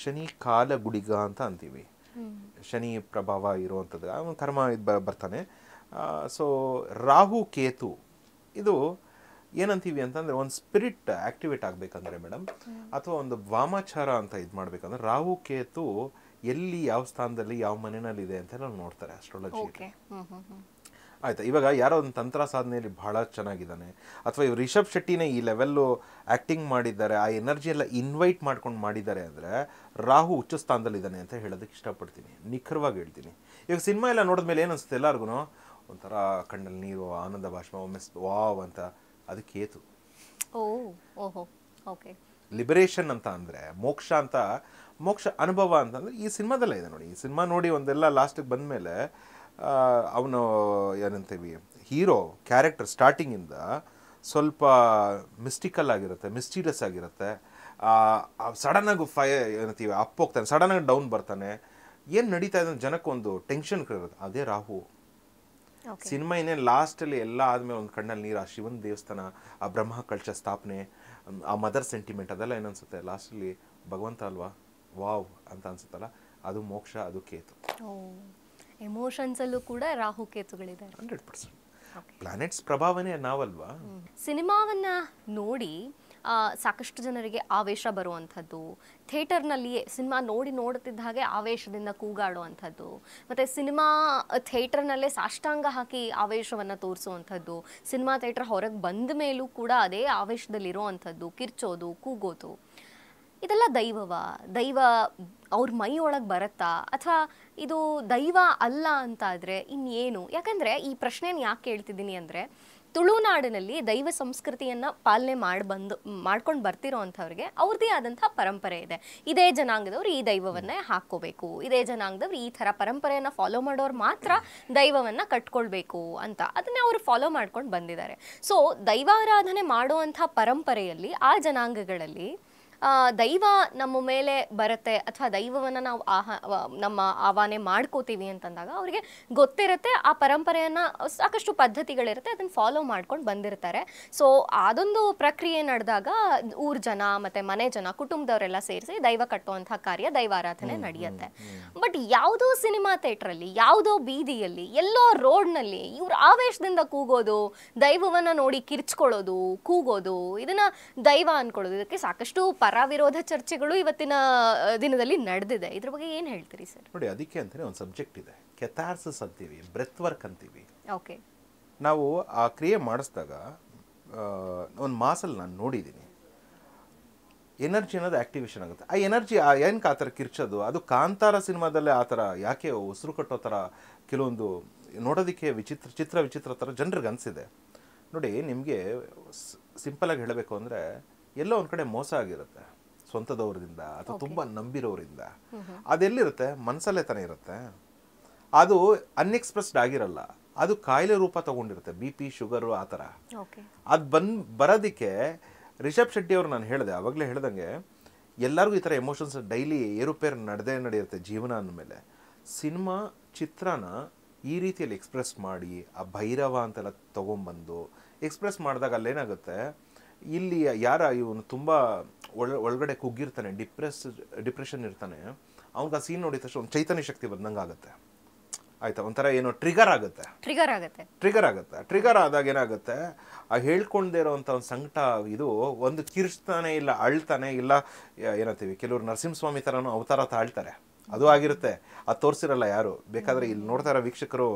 Speaker 2: ಶನಿ ಕಾಲ ಗುಳಿಗ ಅಂತ ಅಂತೀವಿ, ಶನಿ ಪ್ರಭಾವ ಇರುವಂಥದ್ದು, ಅವನು ಕರ್ಮ ಇದು ಬರ್ತಾನೆ. ಸೊ ರಾಹು ಕೇತು ಇದು ಏನಂತೀವಿ ಅಂತಂದರೆ ಒಂದು ಸ್ಪಿರಿಟ್ ಆ್ಯಕ್ಟಿವೇಟ್ ಆಗಬೇಕಂದ್ರೆ ಮೇಡಮ್, ಅಥವಾ ಒಂದು ವಾಮಾಚಾರ ಅಂತ ಇದು ಮಾಡಬೇಕಂದ್ರೆ ರಾಹು ಕೇತು ಎಲ್ಲಿ ಯಾವ ಸ್ಥಾನದಲ್ಲಿ ಯಾವ ಮನೆಯಲ್ಲಿದೆ ಅಂತೆಲ್ಲ ನೋಡ್ತಾರೆ ಅಸ್ಟ್ರಾಲಜಿ. ಆಯಿತಾ. ಇವಾಗ ಯಾರೋ ಒಂದು ತಂತ್ರ ಸಾಧನೆಯಲ್ಲಿ ಭಾಳ ಚೆನ್ನಾಗಿದ್ದಾನೆ, ಅಥವಾ ಇವ್ರು ರಿಷಬ್ ಶೆಟ್ಟಿನೇ ಈ ಲೆವೆಲ್ಲು ಆ್ಯಕ್ಟಿಂಗ್ ಮಾಡಿದ್ದಾರೆ, ಆ ಎನರ್ಜಿ ಎಲ್ಲ ಇನ್ವೈಟ್ ಮಾಡ್ಕೊಂಡು ಮಾಡಿದ್ದಾರೆ ಅಂದರೆ ರಾಹು ಉಚ್ಚ ಸ್ಥಾನದಲ್ಲಿದ್ದಾನೆ ಅಂತ ಹೇಳೋದಕ್ಕೆ ಇಷ್ಟಪಡ್ತೀನಿ, ನಿಖರವಾಗಿ ಹೇಳ್ತೀನಿ. ಇವಾಗ ಸಿನಿಮಾ ಎಲ್ಲ ನೋಡಿದ್ಮೇಲೆ ಏನು ಅನಿಸುತ್ತೆ ಎಲ್ಲರಿಗೂ, ಒಂಥರ ಕಣ್ಣಲ್ಲಿ ನೀರು, ಆನಂದ ಭಾಷ್ಮ, ಒಮ್ಮೆ ವಾವ್ ಅಂತ. ಅದು ಕೇತು. ಲಿಬರೇಷನ್ ಅಂತ ಅಂದರೆ ಮೋಕ್ಷ ಅಂತ, ಮೋಕ್ಷ ಅನುಭವ ಅಂತಂದರೆ ಈ ಸಿನಿಮಾದಲ್ಲೇ ಇದೆ ನೋಡಿ. ಈ ಸಿನಿಮಾ ನೋಡಿ ಒಂದೆಲ್ಲ ಲಾಸ್ಟಿಗೆ ಬಂದಮೇಲೆ ಅವನು ಏನಂತೀವಿ ಹೀರೋ ಕ್ಯಾರೆಕ್ಟರ್ ಸ್ಟಾರ್ಟಿಂಗಿಂದ ಸ್ವಲ್ಪ ಮಿಸ್ಟಿಕಲ್ ಆಗಿರುತ್ತೆ, ಮಿಸ್ಟೀರಿಯಸ್ ಆಗಿರುತ್ತೆ. ಸಡನ್ನಾಗಿ ಏನಂತೀವಿ ಅಪ್ ಹೋಗ್ತಾನೆ, ಸಡನ್ನಾಗಿ ಡೌನ್ ಬರ್ತಾನೆ, ಏನು ನಡೀತಾ ಇದೆ ಜನಕ್ಕೊಂದು ಟೆನ್ಷನ್ ಇರುತ್ತೆ. ಅದೇ ರಾಹು. ಸಿನಿಮಾ ಇನ್ನೇನು ಲಾಸ್ಟಲ್ಲಿ ಎಲ್ಲ ಆದಮೇಲೆ ಒಂದು ಕಣ್ಣಲ್ಲಿ ನೀರು, ಆ ಶಿವನ ದೇವಸ್ಥಾನ, ಆ ಬ್ರಹ್ಮ ಕಳಶ ಸ್ಥಾಪನೆ, ಆ ಮದರ್ ಸೆಂಟಿಮೆಂಟ್, ಅದೆಲ್ಲ ಏನನ್ಸುತ್ತೆ ಲಾಸ್ಟಲ್ಲಿ ಭಗವಂತ ಅಲ್ವಾ, ವಾವ್ ಅಂತ ಅನ್ಸುತ್ತಲ್ಲ, ಅದು ಮೋಕ್ಷ, ಅದು ಕೇತು.
Speaker 1: ಎಮೋಷನ್ಸಲ್ಲೂ ಕೂಡ ರಾಹು ಕೇತುಗಳಿದೆ.
Speaker 2: 100% ಪ್ಲಾನೆಟ್ಸ್ ಪ್ರಭಾವನೆ ನಾವಲ್ವಾ.
Speaker 1: ಸಿನಿಮಾವನ್ನ ನೋಡಿ ಸಾಕಷ್ಟು ಜನರಿಗೆ ಆವೇಶ ಬರುವಂಥದ್ದು, ಥಿಯೇಟರ್ನಲ್ಲಿಯೇ ಸಿನಿಮಾ ನೋಡುತ್ತಿದ್ದ ಹಾಗೆ ಆವೇಶದಿಂದ ಕೂಗಾಡುವಂಥದ್ದು, ಮತ್ತು ಸಿನಿಮಾ ಥಿಯೇಟರ್ನಲ್ಲೇ ಸಾಷ್ಟಾಂಗ ಹಾಕಿ ಆವೇಶವನ್ನು ತೋರಿಸುವಂಥದ್ದು, ಸಿನಿಮಾ ಥಿಯೇಟರ್ ಹೊರಗೆ ಬಂದ ಮೇಲೂ ಕೂಡ ಅದೇ ಆವೇಶದಲ್ಲಿರುವಂಥದ್ದು, ಕಿರ್ಚೋದು, ಕೂಗೋದು, ಇದೆಲ್ಲ ದೈವ ಅವ್ರ ಮೈ ಒಳಗೆ ಬರುತ್ತಾ, ಅಥವಾ ಇದು ದೈವ ಅಲ್ಲ ಅಂತ ಆದರೆ ಇನ್ನೇನು? ಯಾಕಂದರೆ ಈ ಪ್ರಶ್ನೆಯನ್ನು ಯಾಕೆ ಕೇಳ್ತಿದ್ದೀನಿ ಅಂದರೆ, ತುಳುನಾಡಿನಲ್ಲಿ ದೈವ ಸಂಸ್ಕೃತಿಯನ್ನು ಪಾಲನೆ ಮಾಡ್ಕೊಂಡು ಬರ್ತಿರೋ ಅಂಥವ್ರಿಗೆ ಅವ್ರದ್ದೇ ಆದಂಥ ಪರಂಪರೆ ಇದೆ. ಇದೇ ಜನಾಂಗದವ್ರು ಈ ದೈವವನ್ನೇ ಹಾಕ್ಕೋಬೇಕು, ಇದೇ ಜನಾಂಗದವ್ರು ಈ ಥರ ಪರಂಪರೆಯನ್ನು ಫಾಲೋ ಮಾಡೋರು ಮಾತ್ರ ದೈವವನ್ನು ಕಟ್ಕೊಳ್ಬೇಕು ಅಂತ ಅದನ್ನೇ ಅವರು ಫಾಲೋ ಮಾಡ್ಕೊಂಡು ಬಂದಿದ್ದಾರೆ. ಸೊ ದೈವಾರಾಧನೆ ಮಾಡುವಂಥ ಪರಂಪರೆಯಲ್ಲಿ ಆ ಜನಾಂಗಗಳಲ್ಲಿ ದೈವ ನಮ್ಮ ಮೇಲೆ ಬರುತ್ತೆ ಅಥವಾ ದೈವವನ್ನು ನಾವು ನಮ್ಮ ಆವಾಹನೆ ಮಾಡ್ಕೋತೀವಿ ಅಂತಂದಾಗ ಅವರಿಗೆ ಗೊತ್ತಿರುತ್ತೆ, ಆ ಪರಂಪರೆಯನ್ನು ಸಾಕಷ್ಟು ಪದ್ಧತಿಗಳಿರುತ್ತೆ, ಅದನ್ನು ಫಾಲೋ ಮಾಡ್ಕೊಂಡು ಬಂದಿರ್ತಾರೆ. ಸೊ ಅದೊಂದು ಪ್ರಕ್ರಿಯೆ ನಡೆದಾಗ ಊರ ಜನ ಮತ್ತು ಮನೆ ಜನ, ಕುಟುಂಬದವರೆಲ್ಲ ಸೇರಿಸಿ ದೈವ ಕಟ್ಟುವಂಥ ಕಾರ್ಯ, ದೈವಾರಾಧನೆ ನಡೆಯುತ್ತೆ. ಬಟ್ ಯಾವುದೋ ಸಿನಿಮಾ ಥಿಯೇಟ್ರಲ್ಲಿ, ಯಾವುದೋ ಬೀದಿಯಲ್ಲಿ, ಎಲ್ಲೋ ರೋಡ್ನಲ್ಲಿ ಇವ್ರು ಆವೇಶದಿಂದ ಕೂಗೋದು, ದೈವವನ್ನು ನೋಡಿ ಕಿರ್ಚ್ಕೊಳ್ಳೋದು, ಕೂಗೋದು, ಇದನ್ನು ದೈವ ಅನ್ಕೊಳ್ಳೋದು, ಇದಕ್ಕೆ ಸಾಕಷ್ಟು ಪರ ವಿರೋಧ ಚರ್ಚೆಗಳು ಇವತ್ತಿನ ದಿನದಲ್ಲಿ ನಡೆದಿದೆ. ಇದ್ರ ಬಗ್ಗೆ ಏನು ಹೇಳ್ತೀರಿ ಸರ್?
Speaker 2: ನೋಡಿ, ಅದಕ್ಕೆ ಅಂತಾನೆ ಒಂದು ಸಬ್ಜೆಕ್ಟ್ ಇದೆ, ಕೆಥಾರ್ಸಿಸ್ ಅಂತೀವಿ, ಬ್ರೆತ್ ವರ್ಕ್ ಅಂತೀವಿ.
Speaker 1: ಓಕೆ.
Speaker 2: ನಾವು ಆ ಕ್ರಿಯೆ ಮಾಡಿಸಿದಾಗ ಒಂದು ಮಾಸಲ್ಲಿ ನಾನು ನೋಡಿದ್ದೀನಿ, ಎನರ್ಜಿ ಅನ್ನೋದು ಆಕ್ಟಿವೇಶನ್ ಆಗುತ್ತೆ. ಆ ಎನರ್ಜಿ ಏನಕ್ಕೆ ಆ ಥರ ಕಿರ್ಚೋದು, ಅದು ಕಾಂತಾರ ಸಿನಿಮಾದಲ್ಲೇ ಆ ಥರ ಯಾಕೆ ಉಸಿರು ಕಟ್ಟೋ ಥರ ಕೆಲವೊಂದು ನೋಡೋದಕ್ಕೆ ವಿಚಿತ್ರ ಥರ ಜನರಿಗೆ ಅನಿಸಿದೆ. ನೋಡಿ, ನಿಮಗೆ ಸಿಂಪಲಾಗಿ ಹೇಳಬೇಕು ಅಂದರೆ, ಎಲ್ಲೋ ಒಂದು ಕಡೆ ಮೋಸ ಆಗಿರುತ್ತೆ ಸ್ವಂತದವ್ರದಿಂದ ಅಥವಾ ತುಂಬ ನಂಬಿರೋರಿಂದ. ಅದೆಲ್ಲಿರುತ್ತೆ? ಮನಸ್ಸಲ್ಲೇ ತಾನೇ ಇರುತ್ತೆ. ಅದು ಅನ್ಎಕ್ಸ್ಪ್ರೆಸ್ಡ್ ಆಗಿರಲ್ಲ, ಅದು ಕಾಯಿಲೆ ರೂಪ ತಗೊಂಡಿರುತ್ತೆ, ಬಿ ಪಿ ಶುಗರು ಆ ಥರ.
Speaker 1: ಓಕೆ.
Speaker 2: ಅದು ಬರೋದಕ್ಕೆ ರಿಷಬ್ ಶೆಟ್ಟಿ ಅವರು ನಾನು ಹೇಳಿದೆ ಆವಾಗಲೇ ಹೇಳ್ದಂಗೆ ಎಲ್ಲರಿಗೂ ಈ ಥರ ಎಮೋಷನ್ಸ್ ಡೈಲಿ ಏರುಪೇರು ನಡೆಯುತ್ತೆ ಜೀವನ ಅಂದಮೇಲೆ. ಸಿನಿಮಾ ಚಿತ್ರನ ಈ ರೀತಿಯಲ್ಲಿ ಎಕ್ಸ್ಪ್ರೆಸ್ ಮಾಡಿ ಆ ಭೈರವ ಅಂತೆಲ್ಲ ತೊಗೊಂಬಂದು ಎಕ್ಸ್ಪ್ರೆಸ್ ಮಾಡಿದಾಗ ಅಲ್ಲೇನಾಗುತ್ತೆ, ಇಲ್ಲಿ ಇವನು ತುಂಬ ಒಳಗಡೆ ಕುಗ್ಗಿರ್ತಾನೆ, ಡಿಪ್ರೆಷನ್ ಇರ್ತಾನೆ, ಅವ್ನಿಗೆ ಆ ಸೀನ್ ನೋಡಿದ ತಕ್ಷಣ ಒಂದು ಚೈತನ್ಯ ಶಕ್ತಿ ಬಂದಂಗೆ ಆಗುತ್ತೆ. ಆಯ್ತಾ, ಒಂಥರ ಏನೋ ಟ್ರಿಗರ್ ಆಗುತ್ತೆ. ಟ್ರಿಗರ್ ಆದಾಗ ಏನಾಗುತ್ತೆ, ಆ ಹೇಳ್ಕೊಂಡೇ ಇರೋವಂಥ ಒಂದು ಸಂಕಟ ಇದು ಒಂದು ಕಿರ್ಚ್ತಾನೆ ಇಲ್ಲ, ಅಳ್ತಾನೆ ಇಲ್ಲ. ಏನಂತೀವಿ, ಕೆಲವರು ನರಸಿಂಹಸ್ವಾಮಿ ಥರನೂ ಅವತಾರ ತಾಳ್ತಾರೆ, ಅದು ಆಗಿರುತ್ತೆ. ಅದು ತೋರಿಸಿರಲ್ಲ ಯಾರು, ಬೇಕಾದ್ರೆ ಇಲ್ಲಿ ನೋಡ್ತಾ ಇರೋ ವೀಕ್ಷಕರು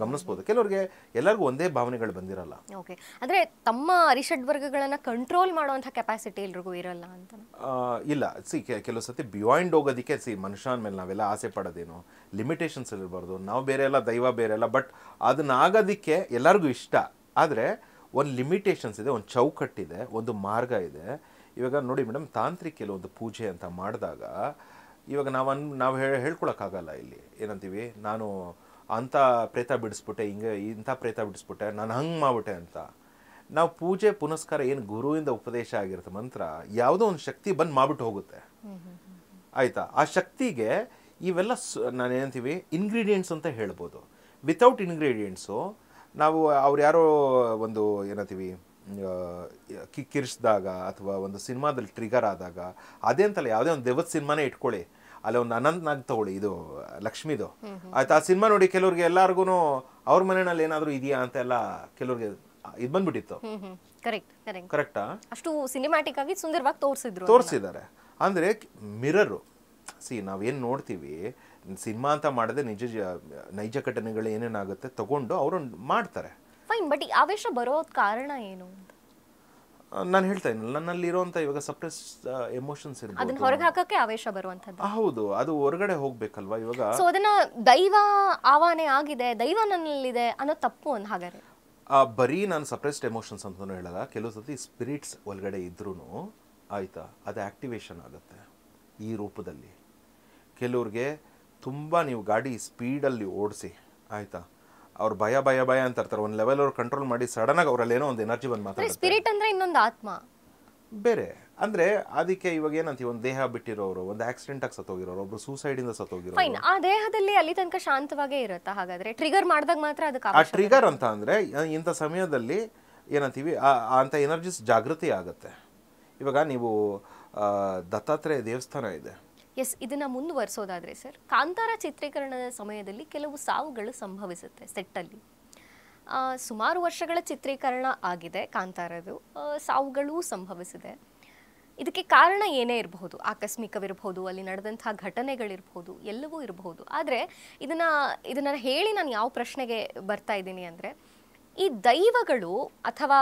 Speaker 2: ಗಮನಿಸ್ಬೋದು. ಕೆಲವ್ರಿಗೆ ಎಲ್ಲರಿಗೂ ಒಂದೇ ಭಾವನೆಗಳು ಬಂದಿರಲ್ಲ.
Speaker 1: ಓಕೆ, ಅಂದ್ರೆ ತಮ್ಮ ಅರಿಷಡ್ ವರ್ಗಗಳನ್ನ ಕಂಟ್ರೋಲ್ ಮಾಡುವಂಥ ಕೆಪಾಸಿಟಿ ಎಲ್ರಿಗೂ ಇರಲ್ಲ ಅಂತ.
Speaker 2: ಇಲ್ಲ, ಕೆಲವು ಸತಿ ಬಿಯಾಂಡ್ ಹೋಗೋದಕ್ಕೆ ಮನುಷ್ಯನ ಮೇಲೆ ನಾವೆಲ್ಲ ಆಸೆ ಪಡೋದೇನು, ಲಿಮಿಟೇಷನ್ಸ್ ಇರಬಾರ್ದು. ನಾವು ಬೇರೆ ಅಲ್ಲ, ದೈವ ಬೇರೆ ಅಲ್ಲ, ಬಟ್ ಅದನ್ನ ಆಗೋದಕ್ಕೆ ಎಲ್ಲರಿಗೂ ಇಷ್ಟ. ಆದರೆ ಒಂದು ಲಿಮಿಟೇಷನ್ಸ್ ಇದೆ, ಒಂದು ಚೌಕಟ್ಟಿದೆ, ಒಂದು ಮಾರ್ಗ ಇದೆ. ಇವಾಗ ನೋಡಿ ಮೇಡಮ್, ತಾಂತ್ರಿಕ ಕೆಲವೊಂದು ಪೂಜೆ ಅಂತ ಮಾಡಿದಾಗ ಇವಾಗ ನಾವು ಹೇಳ್ಕೊಳಕ್ಕಾಗಲ್ಲ. ಇಲ್ಲಿ ಏನಂತೀವಿ, ನಾನು ಅಂಥ ಪ್ರೇತ ಬಿಡಿಸ್ಬಿಟ್ಟೆ, ಇಂಥ ಪ್ರೇತ ಬಿಡಿಸ್ಬಿಟ್ಟೆ, ನಾನು ಹಂಗೆ ಮಾಡ್ಬಿಟ್ಟೆ ಅಂತ. ನಾವು ಪೂಜೆ ಪುನಸ್ಕಾರ ಏನು ಗುರುವಿಂದ ಉಪದೇಶ ಆಗಿರುತ್ತೆ, ಮಂತ್ರ, ಯಾವುದೋ ಒಂದು ಶಕ್ತಿ ಬಂದು ಮಾಡ್ಬಿಟ್ಟು ಹೋಗುತ್ತೆ. ಆಯಿತಾ, ಆ ಶಕ್ತಿಗೆ ಇವೆಲ್ಲ ನಾನೇನಂತೀವಿ ಇಂಗ್ರೀಡಿಯೆಂಟ್ಸ್ ಅಂತ ಹೇಳ್ಬೋದು. ವಿತೌಟ್ ಇಂಗ್ರೀಡಿಯೆಂಟ್ಸು ನಾವು ಅವ್ರು ಯಾರೋ ಒಂದು ಏನಂತೀವಿ ಕಿರ್ಚ್ದಾಗ ಅಥವಾ ಒಂದು ಸಿನಿಮಾದಲ್ಲಿ ಟ್ರಿಗರ್ ಆದಾಗ, ಅದೇ ಅಂತಲ್ಲ, ಯಾವುದೇ ಒಂದು ದೇವದ ಸಿನಿಮಾನೇ ಇಟ್ಕೊಳ್ಳಿ, ಅಲ್ಲಿ ಒಂದು ಅನಂತನಾಗ್ ತಗೊಳ್ಳಿ, ಇದು ಲಕ್ಷ್ಮಿದು ಆಯ್ತು, ಆ ಸಿನಿಮಾ ನೋಡಿ ಕೆಲವ್ರಿಗೆ ಎಲ್ಲಾರ್ಗು ಅವ್ರ ಮನೆಯಲ್ಲಿ ಏನಾದರೂ ಇದೆಯಾ ಅಂತ ಎಲ್ಲ ಕೆಲವ್ರಿಗೆ ಇದು ಬಂದ್ಬಿಟ್ಟಿತ್ತು. ಕರೆಕ್ಟಾ?
Speaker 1: ಅಷ್ಟು ಸಿನಿಮ್ಯಾಟಿಕ್ ಆಗಿ ಸುಂದರವಾಗಿ
Speaker 2: ತೋರಿಸಿದ್ದಾರೆ. ಅಂದ್ರೆ ಮಿರರು, ನಾವೇನು ನೋಡ್ತೀವಿ ಸಿನಿಮಾ ಅಂತ ಮಾಡದೆ ನೈಜ ಘಟನೆಗಳು ಏನೇನಾಗುತ್ತೆ ತಗೊಂಡು ಅವರು ಮಾಡ್ತಾರೆ.
Speaker 1: ಫೈನ್, ಬಟ್ ಈ ಆವೇಶ ಬರೋ ಕಾರಣ ಏನು?
Speaker 2: ನಾನು ಹೇಳ್ತಾ ಇದ್ದೀನಿ, ನನ್ನಲ್ಲಿರುವಂತ ಇವಾಗ ಸಪ್ರೆಸ್ ಎಮೋಷನ್ಸ್ ಇರುತ್ತೆ,
Speaker 1: ಅದನ್ನ ಹೊರಗೆ ಹಾಕಕ್ಕೆ ಆವೇಶ ಬರುವಂತದ್ದು.
Speaker 2: ಹೌದು, ಅದು ಹೊರಗಡೆ ಹೋಗ್ಬೇಕಲ್ವಾ ಇವಾಗ.
Speaker 1: ಸೊ ಅದನ್ನ ದೈವ ಆವಾಹನೆ ಆಗಿದೆ, ದೈವ ನನ್ನಲ್ಲಿದೆ ಅನ್ನೋ ತಪ್ಪು ಅಂತ. ಹಾಗಾದ್ರೆ
Speaker 2: ಬರೀ ನಾನು ಸಪ್ರೆಸ್ಡ್ ಎಮೋಷನ್ಸ್ ಅಂತಲೂ ಹೇಳಲ್ಲ, ಕೆಲವು ಸತಿ ಸ್ಪಿರಿಟ್ಸ್ ಒಳಗಡೆ ಇದ್ರೂ ಆಯ್ತಾ, ಅದು ಆಕ್ಟಿವೇಶನ್ ಆಗುತ್ತೆ ಈ ರೂಪದಲ್ಲಿ. ಕೆಲವ್ರಿಗೆ ತುಂಬ ನೀವು ಗಾಡಿ ಸ್ಪೀಡಲ್ಲಿ ಓಡಿಸಿ ಆಯ್ತಾ, ಅವ್ರು ಭಯ ಅಂತ ಇರ್ತಾರೆ, ಒಂದು ಲೆವೆಲ್ ಅವ್ರು ಕಂಟ್ರೋಲ್ ಮಾಡಿ ಸಡನ್ ಆಗಿ ಅವರಲ್ಲಿ ಏನೋ ಒಂದು ಎನರ್ಜಿ ಬಂದು ಮಾತಾಡ್ತಾರೆ.
Speaker 1: ಸ್ಪಿರಿಟ್ ಅಂದ್ರೆ ಇನ್ನೊಂದು ಆತ್ಮ
Speaker 2: ಬೇರೆ. ಅಂದ್ರೆ ಅದಕ್ಕೆ ಇವಾಗ ಏನಂತೀವಿ, ಒಂದು ದೇಹ ಬಿಟ್ಟಿರೋರು, ಒಂದು ಆಕ್ಸಿಡೆಂಟ್ ಆಗಿ ಸತ್ತೋಗಿರೋರು, ಒಬ್ರು ಸೂಸೈಡ್ ಇಂದ ಸತ್ತೋಗಿರೋರು,
Speaker 1: ಫೈನ್, ಆ ದೇಹದಲ್ಲಿ ಅಲ್ಲಿ ತನಕ ಶಾಂತವಾಗೇ ಇರುತ್ತಾ? ಹಾಗಾದ್ರೆ ಟ್ರಿಗರ್ ಮಾಡಿದಾಗ ಮಾತ್ರ ಅದಕ್ಕೆ
Speaker 2: ಆ ಟ್ರಿಗರ್ ಅಂತ ಅಂದ್ರೆ ಇಂಥ ಸಮಯದಲ್ಲಿ ಏನಂತೀವಿ ಅಂತ ಎನರ್ಜಿಸ್ ಜಾಗೃತಿ ಆಗುತ್ತೆ. ಇವಾಗ ನೀವು ದತ್ತಾತ್ರೇಯ ದೇವಸ್ಥಾನ ಇದೆ.
Speaker 1: ಎಸ್, ಇದನ್ನ ಮುಂದುವರಿಸೋದಾದ್ರೆ ಸರ್, ಕಾಂತಾರ ಚಿತ್ರೀಕರಣದ ಸಮಯದಲ್ಲಿ ಕೆಲವು ಸಾವುಗಳು ಸಂಭವಿಸುತ್ತೆ ಸೆಟ್ಟಲ್ಲಿ. ಸುಮಾರು ವರ್ಷಗಳ ಚಿತ್ರೀಕರಣ ಆಗಿದೆ ಕಾಂತಾರದು, ಸಾವುಗಳೂ ಸಂಭವಿಸಿದೆ. ಇದಕ್ಕೆ ಕಾರಣ ಏನೇ ಇರಬಹುದು, ಆಕಸ್ಮಿಕವಿರಬಹುದು, ಅಲ್ಲಿ ನಡೆದಂತಹ ಘಟನೆಗಳಿರಬಹುದು, ಎಲ್ಲವೂ ಇರಬಹುದು. ಆದರೆ ಇದನ್ನ ಹೇಳಿ ನಾನು ಯಾವ ಪ್ರಶ್ನೆಗೆ ಬರ್ತಾ ಇದ್ದೀನಿ ಅಂದರೆ, ಈ ದೈವಗಳು ಅಥವಾ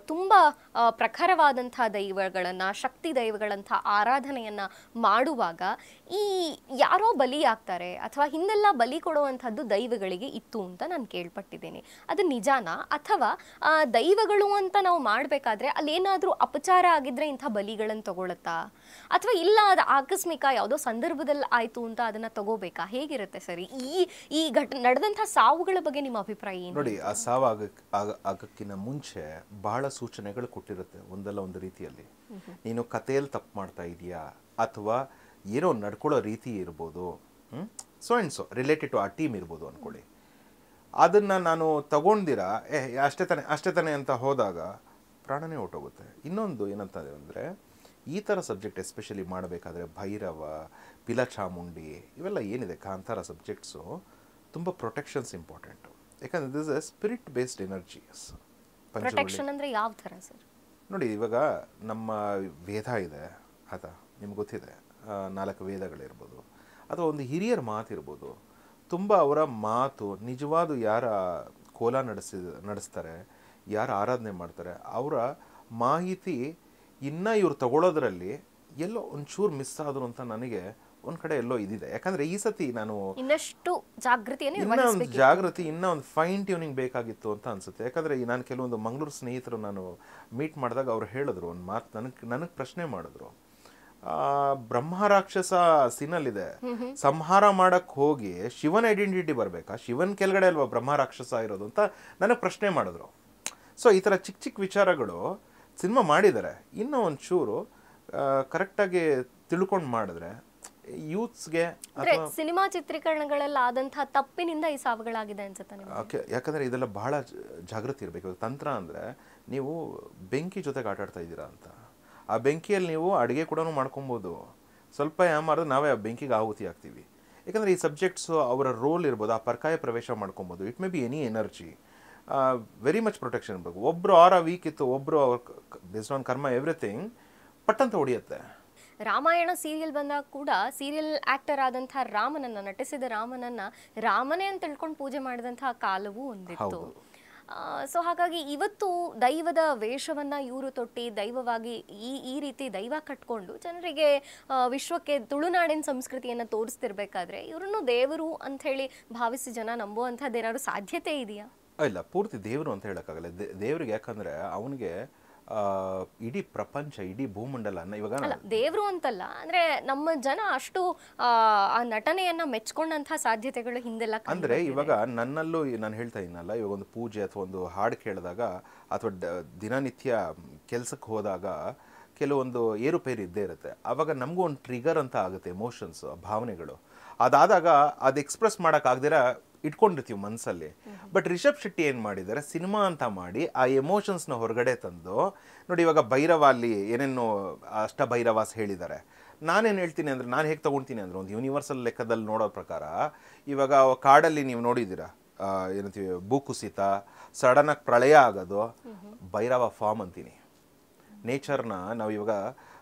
Speaker 1: ತುಂಬ ಪ್ರಖರವಾದಂಥ ದೈವಗಳನ್ನು, ಶಕ್ತಿ ದೈವಗಳಂಥ ಆರಾಧನೆಯನ್ನು ಮಾಡುವಾಗ ಈ ಯಾರೋ ಬಲಿಯಾಗ್ತಾರೆ ಅಥವಾ ಹಿಂದೆಲ್ಲ ಬಲಿ ಕೊಡುವಂಥದ್ದು ದೈವಗಳಿಗೆ ಇತ್ತು ಅಂತ ನಾನು ಕೇಳ್ಪಟ್ಟಿದ್ದೀನಿ. ಅದು ನಿಜಾನಾ? ಅಥವಾ ದೈವಗಳು ಅಂತ ನಾವು ಮಾಡಬೇಕಾದ್ರೆ ಅಲ್ಲೇನಾದರೂ ಅಪಚಾರ ಆಗಿದ್ರೆ ಇಂಥ ಬಲಿಗಳನ್ನು ತಗೊಳುತ್ತಾ, ಅಥವಾ ಇಲ್ಲ ಅದು ಆಕಸ್ಮಿಕ ಯಾವುದೋ ಸಂದರ್ಭದಲ್ಲಿ ಆಯಿತು ಅಂತ ಅದನ್ನು ತಗೋಬೇಕಾ? ಹೇಗಿರುತ್ತೆ ಸರಿ ಈ ನಡೆದಂಥ ಸಾವುಗಳ ಬಗ್ಗೆ ನಿಮ್ಮ ಅಭಿಪ್ರಾಯ ಏನು?
Speaker 2: ನೋಡಿ, ಆ ಸಾವು ಆಗಕ್ಕಿಂತ ಮುಂಚೆ ಬಹಳ ಸೂಚನೆಗಳು ಕೊಟ್ಟಿರುತ್ತೆ ಒಂದಲ್ಲ ಒಂದು ರೀತಿಯಲ್ಲಿ. ನೀನು ಕಥೆಯಲ್ಲಿ ತಪ್ಪು ಮಾಡ್ತಾ ಇದೀಯಾ, ಅಥವಾ ಏನೋ ನಡ್ಕೊಳ್ಳೋ ರೀತಿ ಇರ್ಬೋದು, so and so related to ಆ ಟೀಮ್ ಇರ್ಬೋದು ಅಂದ್ಕೊಳ್ಳಿ. ಅದನ್ನು ನಾನು ತಗೊಂಡಿರಾ ಅಷ್ಟೇ ತಾನೆ ಅಂತ ಹೋದಾಗ ಪ್ರಾಣನೇ ಹೊರಟೋಗುತ್ತೆ. ಇನ್ನೊಂದು ಏನಂತಂದರೆ ಅಂದರೆ, ಈ ಥರ ಸಬ್ಜೆಕ್ಟ್ ಎಸ್ಪೆಷಲಿ ಮಾಡಬೇಕಾದ್ರೆ ಭೈರವ, ಪಿಲಚಾಮುಂಡಿ ಇವೆಲ್ಲ ಏನಿದೆ ಕಾಂತಾರ ಸಬ್ಜೆಕ್ಟ್ಸು, ತುಂಬ ಪ್ರೊಟೆಕ್ಷನ್ಸ್ ಇಂಪಾರ್ಟೆಂಟು. ಯಾಕಂದರೆ this is spirit based energies.
Speaker 1: Protection ಅಂದರೆ ಯಾವ ಥರ ಸರ್?
Speaker 2: ನೋಡಿ, ಇವಾಗ ನಮ್ಮ ವೇದ ಇದೆ, ಆಯ್ತಾ, ನಿಮ್ಗೆ ಗೊತ್ತಿದೆ, 4 ವೇದಗಳಿರ್ಬೋದು, ಅಥವಾ ಒಂದು ಹಿರಿಯರ ಮಾತಿರ್ಬೋದು, ತುಂಬ ಅವರ ಮಾತು ನಿಜವಾದ ಯಾರ ಕೋಲ ನಡೆಸ್ತಾರೆ, ಯಾರು ಆರಾಧನೆ ಮಾಡ್ತಾರೆ, ಅವರ ಮಾಹಿತಿ ಇನ್ನು ಇವ್ರು ತಗೊಳ್ಳೋದ್ರಲ್ಲಿ ಎಲ್ಲೋ ಒಂಚೂರು ಮಿಸ್ ಆದರು ಅಂತ ನನಗೆ ಒಂದು ಕಡೆ ಎಲ್ಲೋ ಇದಿದೆ. ಯಾಕಂದರೆ ಈ ಸತಿ ನಾನು
Speaker 1: ಇನ್ನಷ್ಟು
Speaker 2: ಜಾಗೃತಿ, ಇನ್ನೂ ಒಂದು ಫೈನ್ ಟ್ಯೂನಿಂಗ್ ಬೇಕಾಗಿತ್ತು ಅಂತ ಅನಿಸುತ್ತೆ. ಯಾಕಂದರೆ ನಾನು ಕೆಲವೊಂದು ಮಂಗಳೂರು ಸ್ನೇಹಿತರು ನಾನು ಮೀಟ್ ಮಾಡಿದಾಗ ಅವ್ರು ಹೇಳಿದ್ರು ಒಂದು ಮಾತು, ನನಗೆ ಪ್ರಶ್ನೆ ಮಾಡಿದ್ರು, ಬ್ರಹ್ಮ ರಾಕ್ಷಸ ಸಿನಲ್ಲಿದೆ. ಸಂಹಾರ ಮಾಡಕ್ ಹೋಗಿ ಶಿವನ ಐಡೆಂಟಿಟಿ ಬರ್ಬೇಕಾ, ಶಿವನ್ ಕೆಳಗಡೆ ಅಲ್ವಾ ಬ್ರಹ್ಮ ರಾಕ್ಷಸ ಇರೋದು ಅಂತ ನನಗೆ ಪ್ರಶ್ನೆ ಮಾಡಿದ್ರು. ಸೊ ಈ ಥರ ಚಿಕ್ಕ ಚಿಕ್ಕ ವಿಚಾರಗಳು ಸಿನಿಮಾ ಮಾಡಿದ್ದಾರೆ. ಇನ್ನೂ ಒಂಚೂರು ಕರೆಕ್ಟಾಗಿ ತಿಳ್ಕೊಂಡು ಮಾಡಿದ್ರೆ ಯೂತ್ಸ್ಗೆ.
Speaker 1: ಸಿನಿಮಾ ಚಿತ್ರೀಕರಣಗಳಲ್ಲಿ ಆದಂತಹ ತಪ್ಪಿನಿಂದ ಈ ಸಾವುಗಳಾಗಿದೆ ಅನ್ಸುತ್ತೆ ನಿಮಗೆ?
Speaker 2: ಯಾಕಂದ್ರೆ ಇದೆಲ್ಲ ಬಹಳ ಜಾಗೃತಿ ಇರಬೇಕು. ತಂತ್ರ ಅಂದ್ರೆ ನೀವು ಬೆಂಕಿ ಜೊತೆಗೆ ಆಟ ಆಡ್ತಾ ಇದ್ದೀರಾ ಅಂತ. ಆ ಬೆಂಕಿಯಲ್ಲಿ ನೀವು ಅಡುಗೆ ಕೂಡ ಮಾಡ್ಕೊಬೋದು. ಸ್ವಲ್ಪ ಮಾಡಿದ್ರೆ ನಾವೇ ಆ ಬೆಂಕಿಗೆ ಆಹುತಿ ಆಗ್ತೀವಿ. ಯಾಕಂದರೆ ಈ ಸಬ್ಜೆಕ್ಟ್ಸು ಅವರ ರೋಲ್ ಇರ್ಬೋದು, ಆ ಪರ್ಕಾಯ ಪ್ರವೇಶ ಮಾಡ್ಕೊಬೋದು. It may be any energy, very much protection ಇರಬೇಕು. ಒಬ್ಬರು ವೀಕ್ ಇತ್ತು, ಒಬ್ಬರು ಬೇಸ್ಡ್ ಆನ್ ಕರ್ಮ ಎವ್ರಿಥಿಂಗ್ ಪಟ್ಟಂತ ಹೊಡಿಯುತ್ತೆ.
Speaker 1: ರಾಮಾಯಣ ಸೀರಿಯಲ್ ಬಂದಾಗ ಕೂಡ ಸೀರಿಯಲ್ ಆಕ್ಟರ್ ಆದಂತಹ ರಾಮನನ್ನ, ನಟಿಸಿದ ರಾಮನನ್ನ ರಾಮನೇ ಅಂತ ತಿಳ್ಕೊಂಡು ಪೂಜೆ ಮಾಡಿದಂತಹ ಕಾಲವೂ ಒಂದಿತ್ತು. ಸೊ ಹಾಗಾಗಿ ಇವತ್ತು ದೈವದ ವೇಷವನ್ನ ಇವರು ತೊಟ್ಟಿ ದೈವವಾಗಿ ಈ ರೀತಿ ದೈವ ಕಟ್ಕೊಂಡು ಜನರಿಗೆ ವಿಶ್ವಕ್ಕೆ ತುಳುನಾಡಿನ ಸಂಸ್ಕೃತಿಯನ್ನ ತೋರಿಸ್ತಿರ್ಬೇಕಾದ್ರೆ ಇವರನ್ನು ದೇವರು ಅಂತ ಹೇಳಿ ಭಾವಿಸಿ ಜನ ನಂಬುವಂಥದ್ದು ಏನಾದ್ರು ಸಾಧ್ಯತೆ ಇದೆಯಾ?
Speaker 2: ಇಲ್ಲ, ಪೂರ್ತಿ ದೇವರು ಅಂತ ಹೇಳಕ್ಕಾಗಲ್ಲ. ದೇವ್ರಿಗೆ ಯಾಕಂದ್ರೆ ಅವನಿಗೆ ಇಡೀ ಪ್ರಪಂಚ, ಇಡೀ ಭೂಮಂಡಲ ಇವಾಗ
Speaker 1: ದೇವ್ರು ಅಂತಲ್ಲ, ಅಂದ್ರೆ ನಮ್ಮ ಜನ ಅಷ್ಟು ಆ ನಟನೆಯನ್ನ ಮೆಚ್ಕೊಂಡಂತಹ ಸಾಧ್ಯತೆಗಳು ಹಿಂದೆಲ್ಲ.
Speaker 2: ಅಂದ್ರೆ ಇವಾಗ ನನ್ನಲ್ಲೂ ನಾನು ಹೇಳ್ತಾ ಇದ್ದೀನಲ್ಲ, ಇವಾಗ ಒಂದು ಪೂಜೆ ಅಥವಾ ಒಂದು ಹಾಡು ಕೇಳಿದಾಗ ಅಥವಾ ದಿನನಿತ್ಯ ಕೆಲ್ಸಕ್ಕೆ ಹೋದಾಗ ಕೆಲವೊಂದು ಏರುಪೇರು ಇದ್ದೇ ಇರುತ್ತೆ. ಆವಾಗ ನಮಗೂ ಒಂದು ಟ್ರಿಗರ್ ಅಂತ ಆಗುತ್ತೆ, ಎಮೋಷನ್ಸ್, ಭಾವನೆಗಳು. ಅದಾದಾಗ ಅದು ಎಕ್ಸ್ಪ್ರೆಸ್ ಮಾಡೋಕ್ಕಾಗ್ದಿರ ಇಟ್ಕೊಂಡಿರ್ತೀವಿ ಮನಸ್ಸಲ್ಲಿ. ಬಟ್ ರಿಷಬ್ ಶೆಟ್ಟಿ ಏನು ಮಾಡಿದ್ದಾರೆ, ಸಿನಿಮಾ ಅಂತ ಮಾಡಿ ಆ ಎಮೋಷನ್ಸ್ನ ಹೊರಗಡೆ ತಂದು ನೋಡಿ. ಇವಾಗ ಭೈರವ ಅಲ್ಲಿ ಏನೇನು ಅಷ್ಟ ಭೈರವಾಸ್ ಹೇಳಿದ್ದಾರೆ. ನಾನೇನು ಹೇಳ್ತೀನಿ ಅಂದರೆ, ನಾನು ಹೇಗೆ ತೊಗೊಳ್ತೀನಿ ಅಂದರೆ, ಒಂದು ಯೂನಿವರ್ಸಲ್ ಲೆಕ್ಕದಲ್ಲಿ ನೋಡೋ ಪ್ರಕಾರ ಇವಾಗ ಕಾಡಲ್ಲಿ ನೀವು ನೋಡಿದ್ದೀರಾ ಏನಂತೀವಿ, ಭೂಕುಸಿತ, ಸಡನ್ನಾಗಿ ಪ್ರಳಯ ಆಗೋದು, ಭೈರವ ಫಾರ್ಮ್ ಅಂತೀನಿ. ನೇಚರ್ನ ನಾವು ಇವಾಗ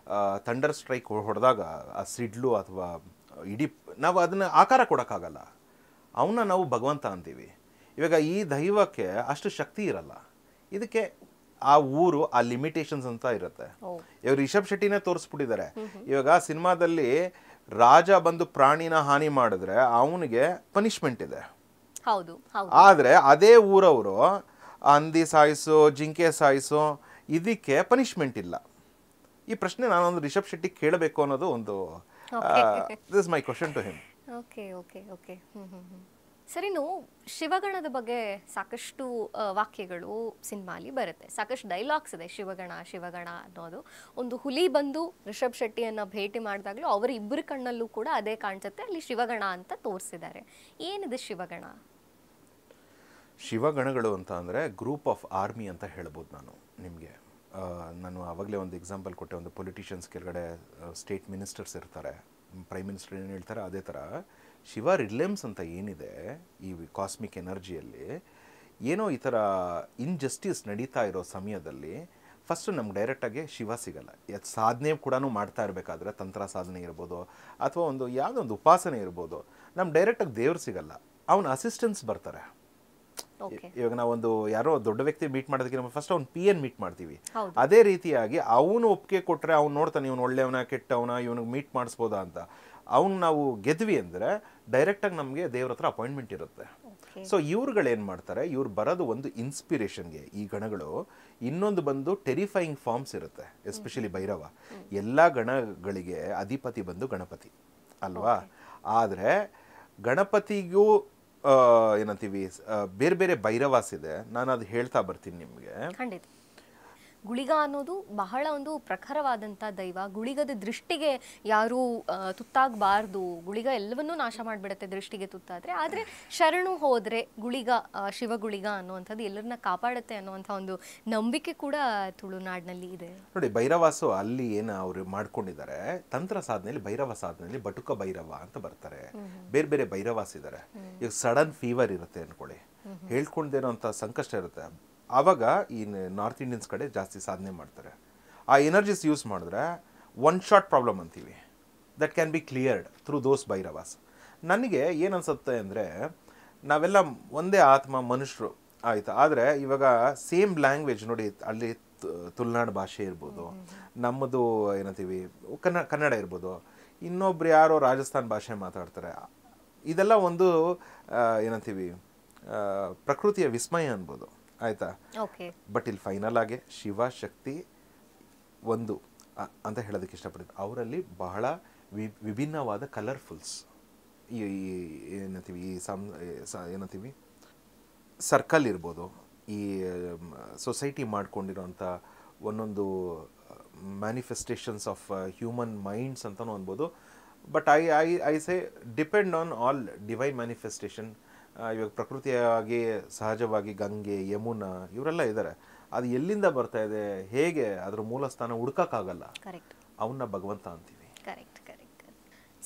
Speaker 2: ಥಂಡರ್ ಸ್ಟ್ರೈಕ್ ಹೊಡೆದಾಗ ಆ ಸಿಡ್ಲು ಅಥವಾ ಇಡೀ ನಾವು ಅದನ್ನು ಆಕಾರ ಕೊಡೋಕ್ಕಾಗಲ್ಲ. ಅವನ್ನ ನಾವು ಭಗವಂತ ಅಂತೀವಿ. ಇವಾಗ ಈ ದೈವಕ್ಕೆ ಅಷ್ಟು ಶಕ್ತಿ ಇರಲ್ಲ. ಇದಕ್ಕೆ ಆ ಊರು, ಆ ಲಿಮಿಟೇಷನ್ಸ್ ಅಂತ ಇರುತ್ತೆ. ಇವಾಗ ರಿಷಬ್ ಶೆಟ್ಟಿನೇ ತೋರಿಸ್ಬಿಟ್ಟಿದ್ದಾರೆ. ಇವಾಗ ಸಿನಿಮಾದಲ್ಲಿ ರಾಜ ಬಂದು ಪ್ರಾಣಿನ ಹಾನಿ ಮಾಡಿದ್ರೆ ಅವನಿಗೆ ಪನಿಷ್ಮೆಂಟ್ ಇದೆ. ಆದ್ರೆ ಅದೇ ಊರವರು ಹಂದಿ ಸಾಯಿಸು, ಜಿಂಕೆ ಸಾಯಿಸು, ಇದಕ್ಕೆ ಪನಿಷ್ಮೆಂಟ್ ಇಲ್ಲ. ಈ ಪ್ರಶ್ನೆ ನಾನೊಂದು ರಿಷಬ್ ಶೆಟ್ಟಿ ಕೇಳಬೇಕು ಅನ್ನೋದು ಒಂದು this is my question to him.
Speaker 1: ಸರಿನು, ಶಿವಗಣದ ಬಗ್ಗೆ ಸಾಕಷ್ಟು ವಾಕ್ಯಗಳು ಸಿನಿಮಾಲಿ ಬರುತ್ತೆ, ಸಾಕಷ್ಟು ಡೈಲಾಗ್ಸ್ ಇದೆ. ಶಿವಗಣ ಶಿವಗಣ ಅನ್ನೋದು ಒಂದು ಹುಲಿ ಬಂದು ರಿಷಬ್ ಶೆಟ್ಟಿಯನ್ನ ಭೇಟಿ ಮಾಡಿದಾಗಲೂ ಅವರ ಇಬ್ಬರ ಕಣ್ಣಲ್ಲೂ ಕೂಡ ಅದೇ ಕಾಣಿಸುತ್ತೆ. ಅಲ್ಲಿ ಶಿವಗಣ ಅಂತ ತೋರಿಸಿದ್ದಾರೆ. ಏನಿದೆ ಶಿವಗಣ?
Speaker 2: ಶಿವಗಣಗಳು ಅಂತ ಅಂದರೆ ಗ್ರೂಪ್ ಆಫ್ ಆರ್ಮಿ ಅಂತ ಹೇಳ್ಬೋದು ನಿಮಗೆ. ನಾನು ಆವಾಗಲೇ ಒಂದು ಎಕ್ಸಾಂಪಲ್ ಕೊಟ್ಟೆ. ಒಂದು ಪೊಲಿಟಿಷಿಯನ್ಸ್ ಕೆಳಗಡೆ ಸ್ಟೇಟ್ ಮಿನಿಸ್ಟರ್ಸ್ ಇರ್ತಾರೆ, ಪ್ರೈಮ್ ಮಿನಿಸ್ಟರ್ ಏನು ಹೇಳ್ತಾರೆ ಅದೇ ಥರ ಶಿವ ರಿಲೇಮ್ಸ್ ಅಂತ ಏನಿದೆ ಈ ಕಾಸ್ಮಿಕ್ ಎನರ್ಜಿಯಲ್ಲಿ, ಏನೋ ಈ ಥರ ಇನ್ಜಸ್ಟಿಸ್ ನಡೀತಾ ಇರೋ ಸಮಯದಲ್ಲಿ ಫಸ್ಟು ನಮ್ಗೆ ಡೈರೆಕ್ಟಾಗಿ ಶಿವ ಸಿಗಲ್ಲ. ಸಾಧನೆ ಕೂಡ ಮಾಡ್ತಾ ಇರಬೇಕಾದ್ರೆ, ತಂತ್ರ ಸಾಧನೆ ಇರ್ಬೋದು ಅಥವಾ ಒಂದು ಯಾವುದೋ ಒಂದು ಉಪಾಸನೆ ಇರ್ಬೋದು, ನಮ್ಗೆ ಡೈರೆಕ್ಟಾಗಿ ದೇವ್ರು ಸಿಗಲ್ಲ, ಅವನ ಅಸಿಸ್ಟೆನ್ಸ್ ಬರ್ತಾರೆ. ಇವಾಗ ನಾವೊಂದು ಯಾರೋ ದೊಡ್ಡ ವ್ಯಕ್ತಿ ಮೀಟ್ ಮಾಡೋದಕ್ಕೆ ಫಸ್ಟ್ ಅವ್ನು PN ಮೀಟ್ ಮಾಡ್ತೀವಿ. ಅದೇ ರೀತಿಯಾಗಿ ಅವನು ಒಪ್ಪಿಗೆ ಕೊಟ್ಟರೆ ಅವ್ನು ನೋಡ್ತಾನೆ, ಇವನು ಒಳ್ಳೆಯವನ ಕೆಟ್ಟವನ, ಇವನಿಗೆ ಮೀಟ್ ಮಾಡಿಸ್ಬೋದಾ ಅಂತ. ಅವ್ನು ನಾವು ಗೆದ್ವಿ ಅಂದರೆ ಡೈರೆಕ್ಟಾಗಿ ನಮಗೆ ದೇವ್ರ ಹತ್ರ ಅಪಾಯಿಂಟ್ಮೆಂಟ್ ಇರುತ್ತೆ. ಸೊ ಇವ್ರುಗಳೇನು ಮಾಡ್ತಾರೆ, ಇವ್ರು ಬರೋದು ಒಂದು ಇನ್ಸ್ಪಿರೇಷನ್ಗೆ ಈ ಗಣಗಳು. ಇನ್ನೊಂದು ಬಂದು ಟೆರಿಫೈಯಿಂಗ್ ಫಾರ್ಮ್ಸ್ ಇರುತ್ತೆ, ಎಸ್ಪೆಷಲಿ ಭೈರವ. ಎಲ್ಲ ಗಣಗಳಿಗೆ ಅಧಿಪತಿ ಬಂದು ಗಣಪತಿ ಅಲ್ವಾ. ಆದರೆ ಗಣಪತಿಗೂ ಏನಂತೀವಿ ಬೇರೆ ಬೇರೆ ಭೈರವಾಸ್ ಇದೆ. ನಾನು ಅದು ಹೇಳ್ತಾ ಬರ್ತೀನಿ ನಿಮಗೆ.
Speaker 1: ಖಂಡಿತ. ಗುಳಿಗ ಅನ್ನೋದು ಬಹಳ ಒಂದು ಪ್ರಖರವಾದಂಥ ದೈವ. ಗುಳಿಗದ ದೃಷ್ಟಿಗೆ ಯಾರೂ ತುತ್ತಾಗಬಾರ್ದು. ಗುಳಿಗ ಎಲ್ಲವನ್ನೂ ನಾಶ ಮಾಡಿಬಿಡುತ್ತೆ ದೃಷ್ಟಿಗೆ ತುತ್ತಾದರೆ. ಆದರೆ ಶರಣು ಹೋದರೆ ಗುಳಿಗ, ಶಿವಗುಳಿಗ ಅನ್ನುವಂಥದ್ದು ಎಲ್ಲರನ್ನ ಕಾಪಾಡುತ್ತೆ ಅನ್ನುವಂಥ ಒಂದು ನಂಬಿಕೆ ಕೂಡ ತುಳುನಾಡಿನಲ್ಲಿ ಇದೆ.
Speaker 2: ನೋಡಿ, ಭೈರವಾಸು ಅಲ್ಲಿ ಏನು ಅವರು ಮಾಡ್ಕೊಂಡಿದ್ದಾರೆ, ತಂತ್ರ ಸಾಧನೆಯಲ್ಲಿ ಭೈರವ ಸಾಧನೆಯಲ್ಲಿ ಬಟುಕ ಭೈರವ ಅಂತ ಬರ್ತಾರೆ. ಬೇರೆ ಬೇರೆ ಭೈರವಾಸ್ ಇದ್ದಾರೆ. ಈಗ ಸಡನ್ ಫೀವರ್ ಇರುತ್ತೆ ಅನ್ಕೊಳ್ಳಿ, ಹೇಳ್ಕೊಂಡೇನೋ ಅಂತ ಸಂಕಷ್ಟ ಇರುತ್ತೆ, ಆವಾಗ ಈ ನಾರ್ತ್ ಇಂಡಿಯನ್ಸ್ ಕಡೆ ಜಾಸ್ತಿ ಸಾಧನೆ ಮಾಡ್ತಾರೆ. ಆ ಎನರ್ಜಿಸ್ ಯೂಸ್ ಮಾಡಿದ್ರೆ ಒನ್ ಶಾಟ್ ಪ್ರಾಬ್ಲಮ್ ಅಂತೀವಿ, that can be cleared through those Bhairavas. ನನಗೆ ಏನನ್ಸುತ್ತೆ ಅಂದರೆ, ನಾವೆಲ್ಲ ಒಂದೇ ಆತ್ಮ, ಮನುಷ್ಯರು ಆಯಿತು. ಆದರೆ ಇವಾಗ ಸೇಮ್ ಲ್ಯಾಂಗ್ವೇಜ್ ನೋಡಿ, ಅಲ್ಲಿ ತುಳುನಾಡು ಭಾಷೆ ಇರ್ಬೋದು, ನಮ್ಮದು ಏನಂತೀವಿ ಕನ್ನಡ ಇರ್ಬೋದು, ಇನ್ನೊಬ್ರು ಯಾರೋ ರಾಜಸ್ಥಾನ್ ಭಾಷೆ ಮಾತಾಡ್ತಾರೆ. ಇದೆಲ್ಲ ಒಂದು ಏನಂತೀವಿ ಪ್ರಕೃತಿಯ ವಿಸ್ಮಯ ಅನ್ಬೋದು, ಆಯ್ತಾ. ಬಟ್ ಇಲ್ಲಿ ಫೈನಲ್ ಆಗಿ ಶಿವ ಶಕ್ತಿ ಒಂದು ಅಂತ ಹೇಳೋದಕ್ಕೆ ಇಷ್ಟಪಡ್ತೀನಿ. ಅವರಲ್ಲಿ ಬಹಳ ವಿಭಿನ್ನವಾದ ಕಲರ್ಫುಲ್ಸ್ ಏನಂತೀವಿ ಏನಂತೀವಿ ಸರ್ಕಲ್ ಇರ್ಬೋದು, ಈ ಸೊಸೈಟಿ ಮಾಡ್ಕೊಂಡಿರೋಂಥ ಒಂದೊಂದು ಮ್ಯಾನಿಫೆಸ್ಟೇಷನ್ಸ್ ಆಫ್ ಹ್ಯೂಮನ್ ಮೈಂಡ್ಸ್ ಅಂತಲೂ ಅನ್ಬೋದು. But I say depend on all divine manifestation. ಇವಾಗ ಪ್ರಕೃತಿಯಾಗಿ ಸಹಜವಾಗಿ ಗಂಗೆ, ಯಮುನಾ ಇವರೆಲ್ಲ ಇದ್ದಾರೆ. ಅದು ಎಲ್ಲಿಂದ ಬರ್ತಾ ಇದೆ, ಹೇಗೆ ಅದರ ಮೂಲ ಸ್ಥಾನ ಹುಡ್ಕೋಕ್ಕಾಗಲ್ಲ. ಅವನ್ನ ಭಗವಂತ ಅಂತೀವಿ.
Speaker 1: Correct correct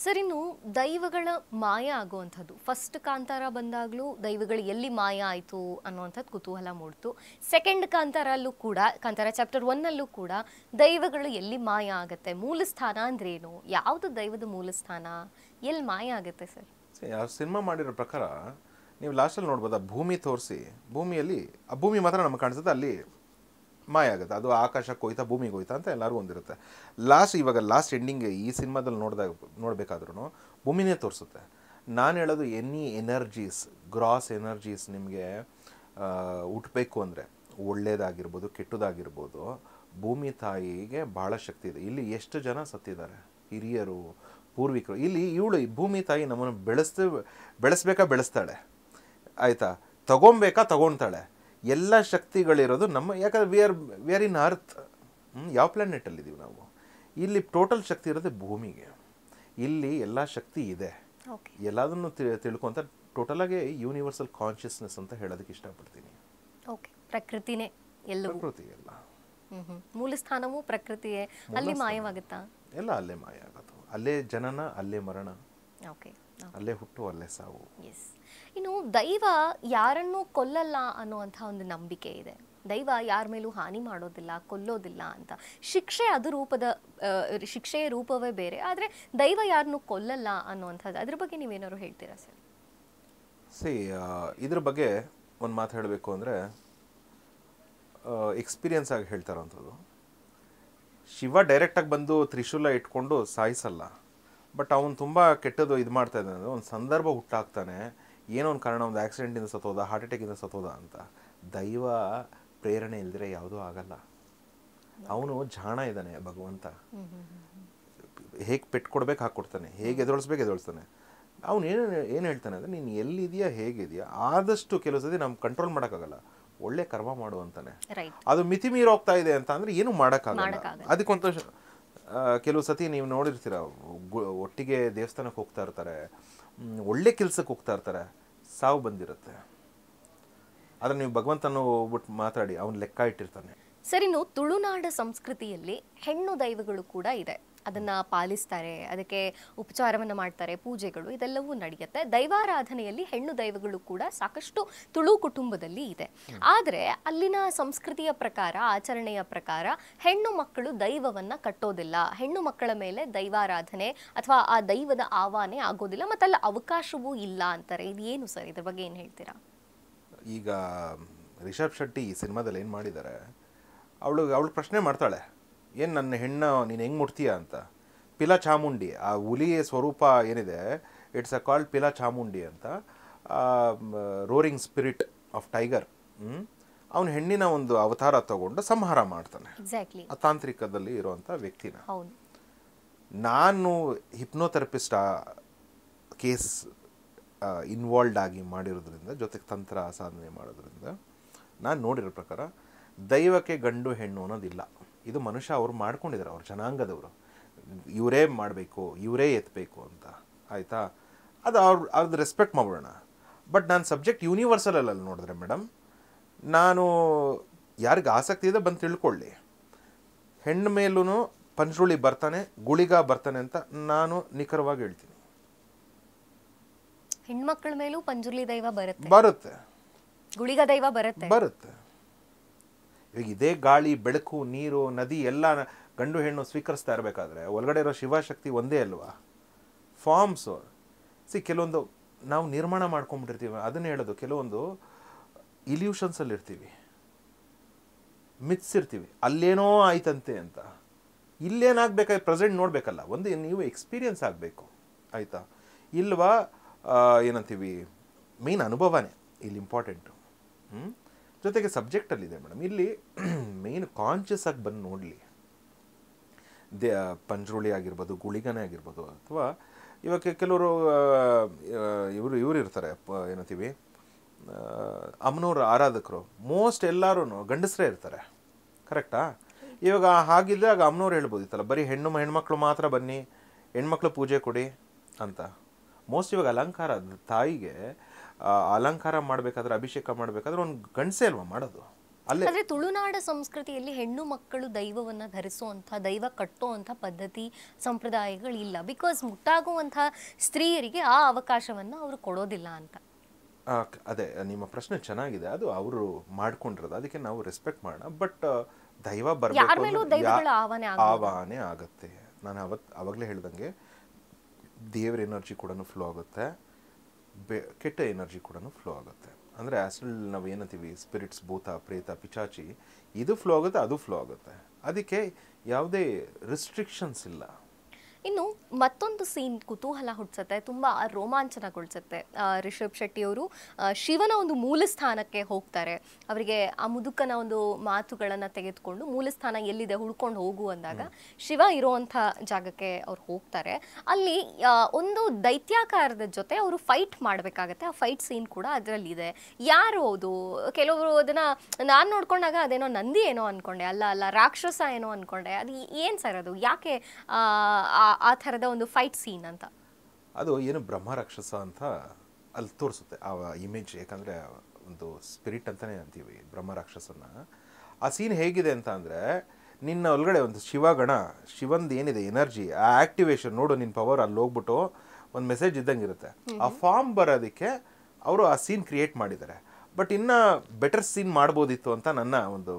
Speaker 1: sir. ಇನ್ನು ದೈವಗಳ ಮಾಯ ಆಗುವಂಥದ್ದು, ಫಸ್ಟ್ ಕಾಂತಾರ ಬಂದಾಗಲೂ ದೈವಗಳು ಎಲ್ಲಿ ಮಾಯ ಆಯಿತು ಅನ್ನುವಂಥದ್ದು ಕುತೂಹಲ ಮೂಡ್ತು. ಸೆಕೆಂಡ್ ಕಾಂತಾರಲ್ಲೂ ಕೂಡ, ಕಾಂತಾರ ಚಾಪ್ಟರ್ 1 ಕೂಡ ದೈವಗಳು ಎಲ್ಲಿ ಮಾಯ ಆಗುತ್ತೆ, ಮೂಲ ಸ್ಥಾನ ಅಂದ್ರೇನು, ಯಾವುದು ದೈವದ ಮೂಲ ಸ್ಥಾನ, ಎಲ್ಲಿ ಮಾಯ ಆಗುತ್ತೆ ಸರ್?
Speaker 2: ಸಿನಿಮಾ ಮಾಡಿರೋ ಪ್ರಕಾರ ನೀವು ಲಾಸ್ಟಲ್ಲಿ ನೋಡ್ಬೋದು, ಆ ಭೂಮಿ ತೋರಿಸಿ, ಭೂಮಿಯಲ್ಲಿ ಆ ಭೂಮಿ ಮಾತ್ರ ನಮಗೆ ಕಾಣಿಸುತ್ತೆ, ಅಲ್ಲಿ ಮಾಯ ಆಗುತ್ತೆ. ಅದು ಆಕಾಶಕ್ಕೆ ಹೋಯ್ತಾ ಭೂಮಿಗೆ ಹೋಯ್ತಾ ಅಂತ ಎಲ್ಲರಿಗೂ ಒಂದಿರುತ್ತೆ. ಇವಾಗ ಲಾಸ್ಟ್ ಎಂಡಿಂಗ್ ಈ ಸಿನಿಮಾದಲ್ಲಿ ನೋಡಬೇಕಾದ್ರೂ ಭೂಮಿನೇ ತೋರಿಸುತ್ತೆ. ನಾನು ಹೇಳೋದು ಎನಿ ಎನರ್ಜೀಸ್, ಗ್ರಾಸ್ ಎನರ್ಜೀಸ್ ನಿಮಗೆ ಹುಟ್ಟಬೇಕು ಅಂದರೆ, ಒಳ್ಳೇದಾಗಿರ್ಬೋದು ಕೆಟ್ಟದಾಗಿರ್ಬೋದು, ಭೂಮಿ ತಾಯಿಗೆ ಭಾಳ ಶಕ್ತಿ ಇದೆ. ಇಲ್ಲಿ ಎಷ್ಟು ಜನ ಸತ್ತಿದ್ದಾರೆ, ಹಿರಿಯರು, ಪೂರ್ವಿಕರು. ಇಲ್ಲಿ ಇವಳು ಭೂಮಿ ತಾಯಿ ನಮ್ಮನ್ನು ಬೆಳೆಸ್ತಾಳೆ, ಆಯಿತಾ, ತಗೊಳ್ತಾಳೆ. ಎಲ್ಲ ಶಕ್ತಿಗಳಿರೋದು ನಮ್ಮ, ಯಾಕಂದ್ರೆ ವಿ ಆರ್ ಇನ್ ಅರ್ತ್. ಯಾವ ಪ್ಲ್ಯಾನೆಟಲ್ಲಿದ್ದೀವಿ ನಾವು? ಇಲ್ಲಿ ಟೋಟಲ್ ಶಕ್ತಿ ಇರೋದು ಭೂಮಿಗೆ. ಇಲ್ಲಿ ಎಲ್ಲ ಶಕ್ತಿ ಇದೆ, ಎಲ್ಲದನ್ನು ತಿಳ್ಕೊಂತ ಟೋಟಲಾಗಿ ಯೂನಿವರ್ಸಲ್ ಕಾನ್ಷಿಯಸ್ನೆಸ್ ಅಂತ ಹೇಳೋದಕ್ಕೆ ಇಷ್ಟಪಡ್ತೀನಿ.
Speaker 1: ಪ್ರಕೃತಿನೇ ಎಲ್ಲವೂ,
Speaker 2: ಪ್ರಕೃತಿ ಎಲ್ಲ
Speaker 1: ಮೂಲ ಸ್ಥಾನವೂ ಪ್ರಕೃತಿಯೇ. ಅಲ್ಲಿ ಮಾಯವಾಗುತ್ತಾ? ಎಲ್ಲ
Speaker 2: ಅಲ್ಲೇ ಮಾಯ ಆಗೋದು. ಅಲ್ಲೇ ಜನನ, ಅಲ್ಲೇ ಮರಣ, ಅಲ್ಲೇ ಹುಟ್ಟು, ಅಲ್ಲೇ ಸಾವು.
Speaker 1: ಇನ್ನು ದೈವ ಯಾರನ್ನೂ ಕೊಲ್ಲಲ್ಲ ಅನ್ನುವಂಥ ಒಂದು ನಂಬಿಕೆ ಇದೆ. ದೈವ ಯಾರ ಮೇಲೂ ಹಾನಿ ಮಾಡೋದಿಲ್ಲ, ಕೊಲ್ಲೋದಿಲ್ಲ ಅಂತ. ಶಿಕ್ಷೆಯ ರೂಪವೇ ಬೇರೆ, ಆದರೆ ದೈವ ಯಾರನ್ನೂ ಕೊಲ್ಲಲ್ಲ ಅನ್ನುವಂಥದ್ದು, ಅದ್ರ ಬಗ್ಗೆ ನೀವೇನಾದ್ರು ಹೇಳ್ತೀರಾ ಸರ್?
Speaker 2: ಇದ್ರ ಬಗ್ಗೆ ಒಂದು ಮಾತು ಹೇಳಬೇಕು ಅಂದರೆ, ಎಕ್ಸ್ಪೀರಿಯನ್ಸ್ ಆಗಿ ಹೇಳ್ತಾರಂಥದ್ದು. ಶಿವ ಡೈರೆಕ್ಟಾಗಿ ಬಂದು ತ್ರಿಶೂಲ ಇಟ್ಕೊಂಡು ಸಾಯಿಸಲ್ಲ. ಬಟ್ ಅವನು ತುಂಬ ಕೆಟ್ಟದ್ದು ಇದು ಮಾಡ್ತಾ ಇದ್ದಾನೆ ಅಂದರೆ, ಒಂದು ಸಂದರ್ಭ ಹುಟ್ಟಾಕ್ತಾನೆ, ಏನೋ ಒಂದು ಕಾರಣ, ಒಂದು ಆಕ್ಸಿಡೆಂಟಿಂದ ಸತ್ತೋದ, ಹಾರ್ಟ್ ಅಟ್ಯಾಕಿಂದ ಸತ್ತೋದ ಅಂತ. ದೈವ ಪ್ರೇರಣೆ ಇಲ್ದಿರೆ ಯಾವುದೂ ಆಗಲ್ಲ. ಅವನು ಜಾಣ ಇದ್ದಾನೆ ಭಗವಂತ. ಹೇಗೆ ಪೆಟ್ಟು ಕೊಡ್ಬೇಕು ಹಾಕ್ಕೊಡ್ತಾನೆ, ಹೇಗೆ ಎದುರಿಸ್ತಾನೆ. ಅವನು ಏನು ಹೇಳ್ತಾನೆ ಅಂದರೆ, ನೀನು ಎಲ್ಲಿದೆಯಾ, ಹೇಗಿದೆಯಾ, ಆದಷ್ಟು ಕೆಲವು ಸತಿ ನಮ್ಗೆ ಕಂಟ್ರೋಲ್ ಮಾಡೋಕ್ಕಾಗಲ್ಲ, ಒಳ್ಳೆ ಕರ್ಮ ಮಾಡು ಅಂತಾನೆ. ಅದು ಮಿತಿ ಮೀರಿ ಹೋಗ್ತಾ ಇದೆ ಅಂತ ಅಂದರೆ ಏನೂ ಮಾಡೋಕ್ಕಾಗಲ್ಲ. ಅದಕ್ಕೊಂತ ಕೆಲವು ಸತಿ ನೀವು ನೋಡಿರ್ತೀರ, ಒಟ್ಟಿಗೆ ದೇವಸ್ಥಾನಕ್ಕೆ ಹೋಗ್ತಾ ಇರ್ತಾರೆ, ಒಳ್ಳೆ ಕೆಲಸಕ್ಕೆ ಹೋಗ್ತಾ ಇರ್ತಾರೆ, ಸಾವು ಬಂದಿರುತ್ತೆ. ಆದರೆ ನೀವು ಭಗವಂತನ ಹೋಗ್ಬಿಟ್ಟು ಮಾತಾಡಿ, ಅವನು ಲೆಕ್ಕ ಇಟ್ಟಿರ್ತಾನೆ.
Speaker 1: ಸರ್, ಇನ್ನು ತುಳುನಾಡ ಸಂಸ್ಕೃತಿಯಲ್ಲಿ ಹೆಣ್ಣು ದೈವಗಳು ಕೂಡ ಇದೆ, ಅದನ್ನ ಪಾಲಿಸ್ತಾರೆ, ಅದಕ್ಕೆ ಉಪಚಾರವನ್ನು ಮಾಡ್ತಾರೆ, ಪೂಜೆಗಳು ಇದೆಲ್ಲವೂ ನಡೆಯುತ್ತೆ. ದೈವಾರಾಧನೆಯಲ್ಲಿ ಹೆಣ್ಣು ದೈವಗಳು ಕೂಡ ಸಾಕಷ್ಟು ತುಳು ಕುಟುಂಬದಲ್ಲಿ ಇದೆ. ಆದರೆ ಅಲ್ಲಿನ ಸಂಸ್ಕೃತಿಯ ಪ್ರಕಾರ, ಆಚರಣೆಯ ಪ್ರಕಾರ ಹೆಣ್ಣು ಮಕ್ಕಳು ದೈವವನ್ನ ಕಟ್ಟೋದಿಲ್ಲ, ಹೆಣ್ಣು ಮಕ್ಕಳ ಮೇಲೆ ದೈವಾರಾಧನೆ ಅಥವಾ ಆ ದೈವದ ಆವಾಹನೆ ಆಗೋದಿಲ್ಲ, ಮತ್ತು ಅಲ್ಲಿ ಅವಕಾಶವೂ ಇಲ್ಲ ಅಂತಾರೆ. ಇದು ಏನು ಸರ್, ಇದ್ರ ಬಗ್ಗೆ ಏನು ಹೇಳ್ತೀರಾ?
Speaker 2: ಈಗ ರಿಷಬ್ ಶೆಟ್ಟಿ ಈ ಸಿನಿಮಾದಲ್ಲಿ ಏನು ಮಾಡಿದ್ದಾರೆ, ಅವಳು ಪ್ರಶ್ನೆ ಮಾಡ್ತಾಳೆ, ಏನು ನನ್ನ ಹೆಣ್ಣು ನೀನು ಹೆಂಗೆ ಮುಟ್ತೀಯ ಅಂತ. ಪಿಲಾ ಚಾಮುಂಡಿ, ಆ ಹುಲಿಯ ಸ್ವರೂಪ ಏನಿದೆ, ಇಟ್ಸ್ ಅ ಕಾಲ್ಡ್ ಪಿಲಾ ಚಾಮುಂಡಿ ಅಂತ, ರೋರಿಂಗ್ ಸ್ಪಿರಿಟ್ ಆಫ್ ಟೈಗರ್. ಅವನು ಹೆಣ್ಣಿನ ಒಂದು ಅವತಾರ ತಗೊಂಡು ಸಂಹಾರ ಮಾಡ್ತಾನೆ, ತಾಂತ್ರಿಕದಲ್ಲಿ ಇರುವಂಥ ವ್ಯಕ್ತಿನ. ನಾನು ಹಿಪ್ನೋಥೆರಪಿಸ್ಟ್ ಕೇಸ್ ಇನ್ವಾಲ್ವ್ಡ್ ಆಗಿ ಮಾಡಿರೋದ್ರಿಂದ, ಜೊತೆಗೆ ತಂತ್ರ ಸಾಧನೆ ಮಾಡೋದ್ರಿಂದ ನಾನು ನೋಡಿರೋ ಪ್ರಕಾರ ದೈವಕ್ಕೆ ಗಂಡು ಹೆಣ್ಣು ಅನ್ನೋದಿಲ್ಲ. ಇದು ಮನುಷ್ಯ ಅವ್ರು ಮಾಡ್ಕೊಂಡಿದ್ದಾರೆ, ಅವ್ರ ಜನಾಂಗದವರು, ಇವರೇ ಮಾಡಬೇಕು, ಇವರೇ ಎತ್ತಬೇಕು ಅಂತ, ಆಯಿತಾ. ಅದು ಅವ್ರದ್ದು ರೆಸ್ಪೆಕ್ಟ್ ಮಾಡೋಣ. ಬಟ್ ನಾನು ಸಬ್ಜೆಕ್ಟ್ ಯೂನಿವರ್ಸಲಲ್ಲಿ ನೋಡಿದ್ರೆ ಮೇಡಮ್, ನಾನು ಯಾರಿಗೆ ಆಸಕ್ತಿ ಇದೆ ಬಂದು ತಿಳ್ಕೊಳ್ಳಿ. ಹೆಣ್ಣು ಮೇಲೂ ಪಂಚುಳಿ ಬರ್ತಾನೆ, ಗುಳಿಗ ಬರ್ತಾನೆ ಅಂತ ನಾನು ನಿಖರವಾಗಿ ಹೇಳ್ತೀನಿ.
Speaker 1: ಹೆಣ್ಮಕ್ಳ ಮೇಲೂ ಪಂಜುರ್ಲಿ ದೈವ
Speaker 2: ಬರುತ್ತೆ,
Speaker 1: ಗುಳಿಗ ದೈವ
Speaker 2: ಬರುತ್ತೆ. ಈಗ ಇದೇ ಗಾಳಿ, ಬೆಳಕು, ನೀರು, ನದಿ ಎಲ್ಲ ಗಂಡು ಹೆಣ್ಣು ಸ್ವೀಕರಿಸ್ತಾ ಇರಬೇಕಾದ್ರೆ ಒಳಗಡೆ ಇರೋ ಶಿವಶಕ್ತಿ ಒಂದೇ ಅಲ್ವಾ? ಫಾರ್ಮ್ಸು ಕೆಲವೊಂದು ನಾವು ನಿರ್ಮಾಣ ಮಾಡ್ಕೊಂಡ್ಬಿಟ್ಟಿರ್ತೀವಿ. ಅದನ್ನೇ ಹೇಳೋದು, ಕೆಲವೊಂದು ಇಲ್ಯೂಷನ್ಸಲ್ಲಿ ಇರ್ತೀವಿ, ಮಿತ್ಸ್ ಇರ್ತೀವಿ, ಅಲ್ಲೇನೋ ಆಯ್ತಂತೆ ಅಂತ. ಇಲ್ಲೇನಾಗಬೇಕಾದ್ರೆ ಪ್ರೆಸೆಂಟ್ ನೋಡಬೇಕಲ್ಲ, ಒಂದು ನೀವು ಎಕ್ಸ್ಪೀರಿಯನ್ಸ್ ಆಗಬೇಕು, ಆಯಿತಾ. ಇಲ್ವಾ ಏನಂತೀವಿ, ಮೇನ್ ಅನುಭವನೇ ಇಲ್ಲಿ ಇಂಪಾರ್ಟೆಂಟು. ಜೊತೆಗೆ ಸಬ್ಜೆಕ್ಟಲ್ಲಿದೆ ಮೇಡಮ್, ಇಲ್ಲಿ ಮೇನ್ ಕಾನ್ಷಿಯಸ್ ಆಗಿ ಬಂದು ನೋಡಲಿ. ಪಂಜ್ರುಳಿ ಆಗಿರ್ಬೋದು, ಗುಳಿಗನೆ ಆಗಿರ್ಬೋದು, ಅಥವಾ ಇವಾಗ ಕೆಲವರು ಇವರು ಇರ್ತಾರೆ, ಏನಂತೀವಿ, ಅಮ್ಮನವ್ರ ಆರಾಧಕರು ಮೋಸ್ಟ್ ಎಲ್ಲರೂ ಗಂಡಸರೇ ಇರ್ತಾರೆ, ಕರೆಕ್ಟಾ? ಇವಾಗ ಹಾಗಿದ್ದಾಗ ಅಮ್ಮನವ್ರು ಹೇಳ್ಬೋದಿತ್ತಲ್ಲ, ಬರೀ ಹೆಣ್ಮಕ್ಳು ಮಾತ್ರ ಬನ್ನಿ, ಹೆಣ್ಮಕ್ಳು ಪೂಜೆ ಕೊಡಿ ಅಂತ. ಮೋಸ್ಟ್ ಇವಾಗ ಅಲಂಕಾರ, ತಾಯಿಗೆ ಅಲಂಕಾರ ಮಾಡಬೇಕಾದ್ರೆ, ಅಭಿಷೇಕ ಮಾಡಬೇಕಾದ್ರೆ ಒಂದು ಗಂಡಸೇ ಅಲ್ವಾ ಮಾಡೋದು.
Speaker 1: ಆದ್ರೆ ತುಳುನಾಡ ಸಂಸ್ಕೃತಿಯಲ್ಲಿ ಹೆಣ್ಣು ಮಕ್ಕಳು ದೈವವನ್ನ ಧರಿಸುವಂಥ, ದೈವ ಕಟ್ಟುವಂಥ ಪದ್ಧತಿ ಸಂಪ್ರದಾಯಗಳಿಲ್ಲ. ಬಿಕಾಸ್ ಮುಟ್ಟಾಗುವಂತಹ ಸ್ತ್ರೀಯರಿಗೆ ಆ ಅವಕಾಶವನ್ನ ಅವರು ಕೊಡೋದಿಲ್ಲ ಅಂತ.
Speaker 2: ಅದೇ ನಿಮ್ಮ ಪ್ರಶ್ನೆ ಚೆನ್ನಾಗಿದೆ, ಅದು ಅವರು ಮಾಡ್ಕೊಂಡಿರೋದು, ಅದಕ್ಕೆ ನಾವು ರೆಸ್ಪೆಕ್ಟ್ ಮಾಡೋಣ. ಬಟ್ ದೈವ ಬರಬೇಕು, ಆವಾಹನೆ ಆಗತ್ತೆ. ನಾನು ಅವಾಗಲೇ ಹೇಳ್ದಂಗೆ ದೇವ್ರ ಎನರ್ಜಿ ಕೂಡ ಫ್ಲೋ ಆಗುತ್ತೆ, ಕೆಟ್ಟ ಎನರ್ಜಿ ಕೂಡ ಫ್ಲೋ ಆಗುತ್ತೆ. ಅಂದರೆ ಅಸಲ್ ನಾವು ಏನಂತೀವಿ, ಸ್ಪಿರಿಟ್ಸ್, ಭೂತ, ಪ್ರೇತ, ಪಿಚಾಚಿ, ಇದು ಫ್ಲೋ ಆಗುತ್ತೆ, ಅದು ಫ್ಲೋ ಆಗುತ್ತೆ. ಅದಕ್ಕೆ ಯಾವುದೇ ರಿಸ್ಟ್ರಿಕ್ಷನ್ಸ್ ಇಲ್ಲ.
Speaker 1: ಇನ್ನು ಮತ್ತೊಂದು ಸೀನ್ ಕುತೂಹಲ ಹುಟ್ಟಿಸುತ್ತೆ, ತುಂಬ ರೋಮಾಂಚನಗೊಳಿಸುತ್ತೆ. ರಿಷಬ್ ಶೆಟ್ಟಿಯವರು ಶಿವನ ಒಂದು ಮೂಲ ಸ್ಥಾನಕ್ಕೆ ಹೋಗ್ತಾರೆ. ಅವರಿಗೆ ಆ ಮುದುಕನ ಒಂದು ಮಾತುಗಳನ್ನು ತೆಗೆದುಕೊಂಡು ಮೂಲ ಸ್ಥಾನ ಎಲ್ಲಿದೆ ಹುಡ್ಕೊಂಡು ಹೋಗು ಅಂದಾಗ ಶಿವ ಇರುವಂಥ ಜಾಗಕ್ಕೆ ಅವ್ರು ಹೋಗ್ತಾರೆ. ಅಲ್ಲಿ ಒಂದು ದೈತ್ಯಾಕಾರದ ಜೊತೆ ಅವರು ಫೈಟ್ ಮಾಡಬೇಕಾಗತ್ತೆ. ಆ ಫೈಟ್ ಸೀನ್ ಕೂಡ ಅದರಲ್ಲಿದೆ. ಯಾರು ಅದು? ಕೆಲವರು ಅದನ್ನು ನಾನು ನೋಡ್ಕೊಂಡಾಗ ಅದೇನೋ ನಂದಿ ಏನೋ ಅಂದ್ಕೊಂಡೆ, ಅಲ್ಲ ರಾಕ್ಷಸ ಏನೋ ಅಂದ್ಕೊಂಡೆ. ಅದು ಏನು ಸರ್ ಅದು? ಯಾಕೆ ಆ ಥರದ ಒಂದು ಫೈಟ್ ಸೀನ್ ಅಂತ?
Speaker 2: ಅದು ಏನು ಬ್ರಹ್ಮ ರಾಕ್ಷಸ ಅಂತ ಅಲ್ಲಿ ತೋರಿಸುತ್ತೆ ಆ ಇಮೇಜ್. ಯಾಕಂದರೆ ಒಂದು ಸ್ಪಿರಿಟ್ ಅಂತಲೇ ಅಂತೀವಿ ಬ್ರಹ್ಮ ರಾಕ್ಷಸನ. ಆ ಸೀನ್ ಹೇಗಿದೆ ಅಂತ ಅಂದರೆ, ನಿನ್ನ ಒಳಗಡೆ ಒಂದು ಶಿವಗಣ, ಶಿವಂದು ಏನಿದೆ ಎನರ್ಜಿ, ಆ ಆ್ಯಕ್ಟಿವೇಶನ್ ನೋಡು, ನಿನ್ನ ಪವರ್ ಅಲ್ಲಿ ಹೋಗ್ಬಿಟ್ಟು ಒಂದು ಮೆಸೇಜ್ ಇದ್ದಂಗೆ ಇರುತ್ತೆ. ಆ ಫಾರ್ಮ್ ಬರೋದಕ್ಕೆ ಅವರು ಆ ಸೀನ್ ಕ್ರಿಯೇಟ್ ಮಾಡಿದ್ದಾರೆ. ಬಟ್ ಇನ್ನು ಬೆಟರ್ ಸೀನ್ ಮಾಡ್ಬೋದಿತ್ತು ಅಂತ ನನ್ನ ಒಂದು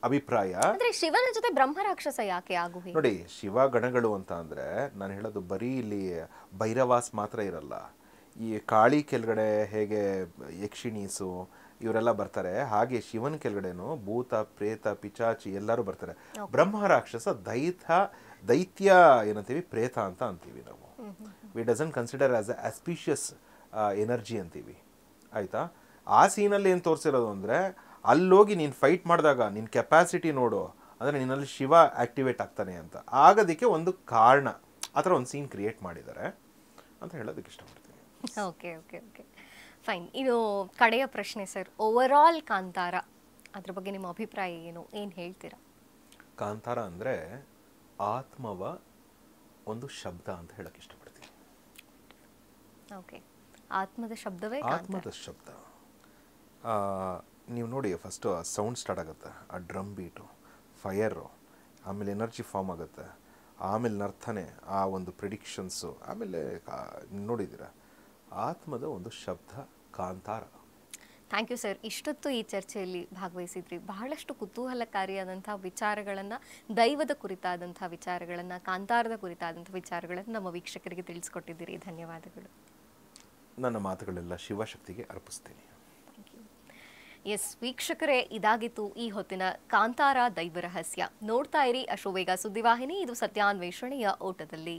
Speaker 2: ಅಭಿಪ್ರಾಯ.
Speaker 1: ಅಂದ್ರೆ ಶಿವನ ಜೊತೆ ಬ್ರಹ್ಮ ರಾಕ್ಷಸ ಯಾಕೆ ಆಗುವೆ?
Speaker 2: ನೋಡಿ, ಶಿವ ಗಣಗಳು ಅಂತ ಅಂದ್ರೆ ನಾನು ಹೇಳೋದು ಬರೀ ಇಲ್ಲಿ ಭೈರವಾಸ್ ಮಾತ್ರ ಇರಲ್ಲ. ಈ ಕಾಳಿ ಕೆಳಗಡೆ ಹೇಗೆ ಯಕ್ಷಿಣೀಸು ಇವರೆಲ್ಲ ಬರ್ತಾರೆ, ಹಾಗೆ ಶಿವನ ಕೆಳಗಡೆನು ಭೂತ, ಪ್ರೇತ, ಪಿಚಾಚಿ ಎಲ್ಲರೂ ಬರ್ತಾರೆ. ಬ್ರಹ್ಮ ರಾಕ್ಷಸ ದೈತ್ಯ ಏನಂತೀವಿ, ಪ್ರೇತ ಅಂತ ಅಂತೀವಿ ನಾವು. We doesn't consider as a auspicious energy ಅಂತೀವಿ, ಆಯ್ತಾ? ಆ ಸೀನಲ್ಲಿ ಏನು ತೋರಿಸಿರೋದು ಅಂದರೆ, ಅಲ್ಲೋಗಿ ನೀನು ಫೈಟ್ ಮಾಡಿದಾಗ ನಿನ್ನ ಕೆಪಾಸಿಟಿ ನೋಡು, ಅಂದರೆ ನಿನ್ನಲ್ಲಿ ಶಿವ ಆ್ಯಕ್ಟಿವೇಟ್ ಆಗ್ತಾನೆ ಅಂತ. ಆಗೋದಕ್ಕೆ ಒಂದು ಕಾರಣ, ಆ ಥರ ಒಂದು ಸೀನ್ ಕ್ರಿಯೇಟ್ ಮಾಡಿದ್ದಾರೆ ಅಂತ ಹೇಳೋದಕ್ಕೆ ಇಷ್ಟಪಡ್ತೀನಿ.
Speaker 1: Okay okay okay fine. ಇದು ಕಡೆಯ ಪ್ರಶ್ನೆ ಸರ್, ಓವರಾಲ್ ಕಾಂತಾರ ಅದ್ರ ಬಗ್ಗೆ ನಿಮ್ಮ ಅಭಿಪ್ರಾಯ ಏನು ಹೇಳ್ತೀರಾ?
Speaker 2: ಕಾಂತಾರ ಅಂದರೆ ಆತ್ಮವ ಒಂದು ಶಬ್ದ ಅಂತ ಹೇಳಕ್ಕೆ ಇಷ್ಟಪಡ್ತೀನಿ.
Speaker 1: ಓಕೆ, ಆತ್ಮದ ಶಬ್ದವೇ
Speaker 2: ಆತ್ಮದ ಶಬ್ದ. ನೀವು ನೋಡಿ, ಫಸ್ಟು ಆ ಸೌಂಡ್ ಸ್ಟಾರ್ಟ್ ಆಗುತ್ತೆ, ಆ ಡ್ರಮ್ ಬೀಟು, ಫೈರು, ಆಮೇಲೆ ಎನರ್ಜಿ ಫಾರ್ಮ್ ಆಗುತ್ತೆ, ಆಮೇಲೆ ನರ್ತನೆ, ಆ ಒಂದು ಪ್ರಿಡಿಕ್ಷನ್ಸು, ಆಮೇಲೆ ನೋಡಿದ್ದೀರಾ ಆತ್ಮದ ಒಂದು ಶಬ್ದ ಕಾಂತಾರ.
Speaker 1: Thank you sir. ಇಷ್ಟೊತ್ತು ಈ ಚರ್ಚೆಯಲ್ಲಿ ಭಾಗವಹಿಸಿದ್ರಿ. ಬಹಳಷ್ಟು ಕುತೂಹಲಕಾರಿಯಾದಂಥ ವಿಚಾರಗಳನ್ನು, ದೈವದ ಕುರಿತಾದಂಥ ವಿಚಾರಗಳನ್ನು, ಕಾಂತಾರದ ಕುರಿತಾದಂಥ ವಿಚಾರಗಳನ್ನು ನಮ್ಮ ವೀಕ್ಷಕರಿಗೆ ತಿಳಿಸ್ಕೊಟ್ಟಿದ್ದೀರಿ. ಧನ್ಯವಾದಗಳು.
Speaker 2: ನನ್ನ ಮಾತುಗಳೆಲ್ಲ ಶಿವಶಕ್ತಿಗೆ ಅರ್ಪಿಸ್ತೀನಿ.
Speaker 1: ಎಸ್ ವೀಕ್ಷಕರೇ, ಇದಾಗಿತ್ತು ಈ ಹೊತ್ತಿನ ಕಾಂತಾರ ದೈವ ರಹಸ್ಯ. ನೋಡ್ತಾ ಇರಿ ಅಶೋವೇಗ ಸುದ್ದಿವಾಹಿನಿ. ಇದು ಸತ್ಯಾನ್ವೇಷಣೆಯ ಓಟದಲ್ಲಿ.